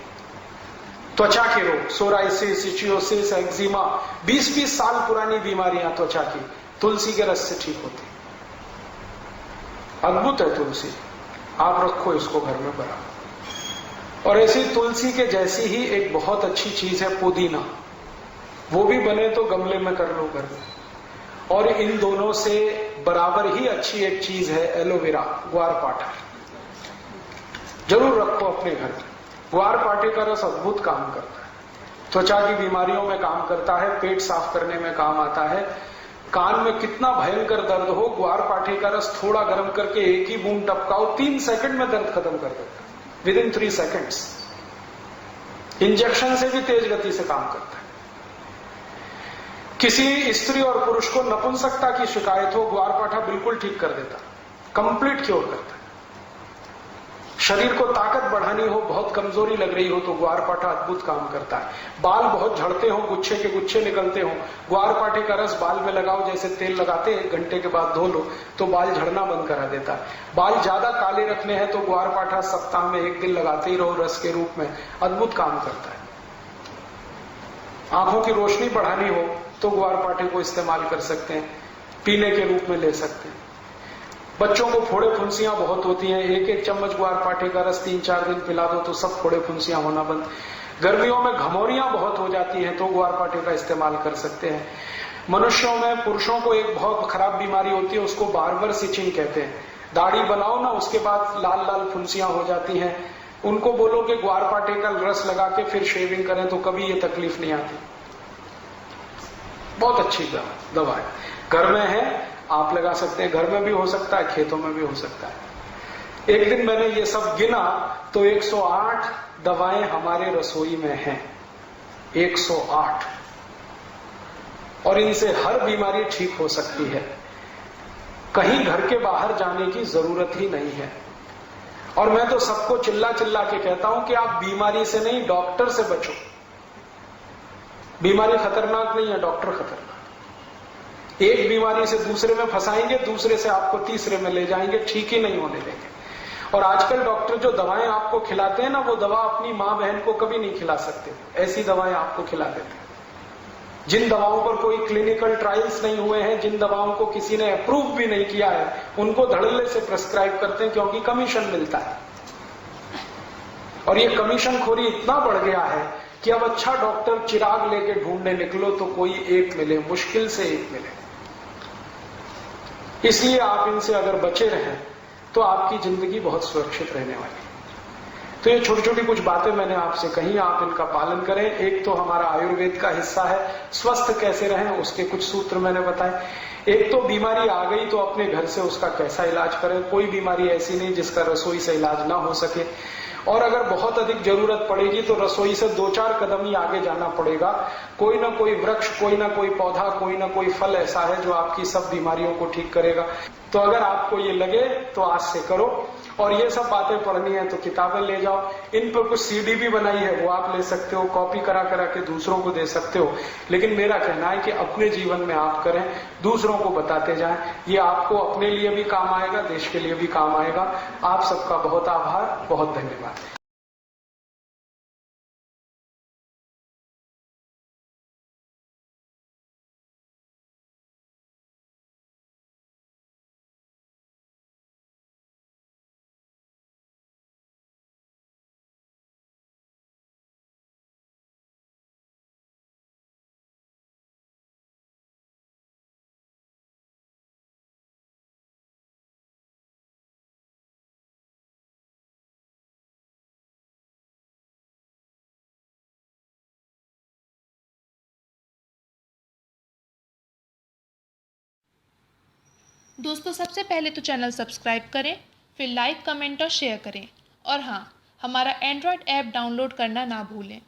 त्वचा के रोग, सोराइसिस, इचियोसिस, एक्जिमा, 20-20 साल पुरानी बीमारियां त्वचा की तुलसी के रस से ठीक होती। अद्भुत है तुलसी, आप रखो इसको घर में बराबर। और ऐसी तुलसी के जैसी ही एक बहुत अच्छी चीज है पुदीना, वो भी बने तो गमले में कर लो घर में। और इन दोनों से बराबर ही अच्छी एक चीज है एलोवेरा, ग्वारपाठा, जरूर रखो अपने घर में। ग्वारपाठे का रस अद्भुत काम करता है, त्वचा की बीमारियों में काम करता है, पेट साफ करने में काम आता है। कान में कितना भयंकर दर्द हो, ग्वारपाठे का रस थोड़ा गर्म करके एक ही बूंद टपकाओ, 3 सेकंड में दर्द खत्म कर देता है, विदिन 3 सेकंड्स। इंजेक्शन से भी तेज गति से काम करता है। किसी स्त्री और पुरुष को नपुंसकता की शिकायत हो, ग्वारपाठा बिल्कुल ठीक कर देता, कंप्लीट क्योर करता है। शरीर को ताकत बढ़ानी हो, बहुत कमजोरी लग रही हो तो ग्वारपाठा अद्भुत काम करता है। बाल बहुत झड़ते हो, गुच्छे के गुच्छे निकलते हो, ग्वारपाठे का रस बाल में लगाओ, जैसे तेल लगाते हैं, 1 घंटे के बाद धो लो तो बाल झड़ना बंद करा देता है। बाल ज्यादा काले रखने हैं तो ग्वारपाठा सप्ताह में 1 दिन लगाते ही रहो रस के रूप में, अद्भुत काम करता है। आंखों की रोशनी बढ़ानी हो तो ग्वारपाठे को इस्तेमाल कर सकते हैं, पीने के रूप में ले सकते हैं। बच्चों को फोड़े फुंसियां बहुत होती हैं, 1-1 चम्मच ग्वारपाठे का रस 3-4 दिन पिला दो तो सब फोड़े फुंसियां होना बंद। गर्मियों में घमौरियां बहुत हो जाती हैं तो ग्वारपाठे का इस्तेमाल कर सकते हैं। मनुष्यों में, पुरुषों को एक बहुत खराब बीमारी होती है, उसको बार्बर सिचिंग कहते हैं। दाढ़ी बनाओ ना, उसके बाद लाल लाल फुंसियां हो जाती हैं, उनको बोलो कि ग्वारपाठे का रस लगा के फिर शेविंग करें तो कभी ये तकलीफ नहीं आती। बहुत अच्छी दवा है, घर में है, आप लगा सकते हैं। घर में भी हो सकता है, खेतों में भी हो सकता है। एक दिन मैंने ये सब गिना तो 108 दवाएं हमारे रसोई में हैं, 108। और इनसे हर बीमारी ठीक हो सकती है, कहीं घर के बाहर जाने की जरूरत ही नहीं है। और मैं तो सबको चिल्ला चिल्ला के कहता हूं कि आप बीमारी से नहीं, डॉक्टर से बचो। बीमारी खतरनाक नहीं है, डॉक्टर खतरनाक। एक बीमारी से दूसरे में फंसाएंगे, दूसरे से आपको तीसरे में ले जाएंगे, ठीक ही नहीं होने देंगे। और आजकल डॉक्टर जो दवाएं आपको खिलाते हैं ना, वो दवा अपनी मां बहन को कभी नहीं खिला सकते, ऐसी दवाएं आपको खिला देते हैं। जिन दवाओं पर कोई क्लिनिकल ट्रायल्स नहीं हुए हैं, जिन दवाओं को किसी ने अप्रूव भी नहीं किया है, उनको धड़ल्ले से प्रेस्क्राइब करते हैं, क्योंकि कमीशन मिलता है। और ये कमीशन खोरी इतना बढ़ गया है कि अब अच्छा डॉक्टर चिराग लेके ढूंढने निकलो तो कोई एक मिले, मुश्किल से एक मिले। इसलिए आप इनसे अगर बचे रहें तो आपकी जिंदगी बहुत सुरक्षित रहने वाली है। तो ये छोटी छोटी कुछ बातें मैंने आपसे कही, आप इनका पालन करें। एक तो हमारा आयुर्वेद का हिस्सा है, स्वस्थ कैसे रहें उसके कुछ सूत्र मैंने बताए। एक तो बीमारी आ गई तो अपने घर से उसका कैसा इलाज करें। कोई बीमारी ऐसी नहीं जिसका रसोई से इलाज ना हो सके, और अगर बहुत अधिक जरूरत पड़ेगी तो रसोई से 2-4 कदम ही आगे जाना पड़ेगा। कोई ना कोई वृक्ष, कोई ना कोई पौधा, कोई ना कोई फल ऐसा है जो आपकी सब बीमारियों को ठीक करेगा। तो अगर आपको ये लगे तो आज से करो। और ये सब बातें पढ़नी है तो किताबें ले जाओ, इन पर कुछ सीडी भी बनाई है, वो आप ले सकते हो, कॉपी करा करा के दूसरों को दे सकते हो। लेकिन मेरा कहना है कि अपने जीवन में आप करें, दूसरों को बताते जाएं। ये आपको अपने लिए भी काम आएगा, देश के लिए भी काम आएगा। आप सबका बहुत आभार, बहुत धन्यवाद। दोस्तों सबसे पहले तो चैनल सब्सक्राइब करें, फिर लाइक, कमेंट और शेयर करें। और हाँ, हमारा एंड्रॉयड ऐप डाउनलोड करना ना भूलें।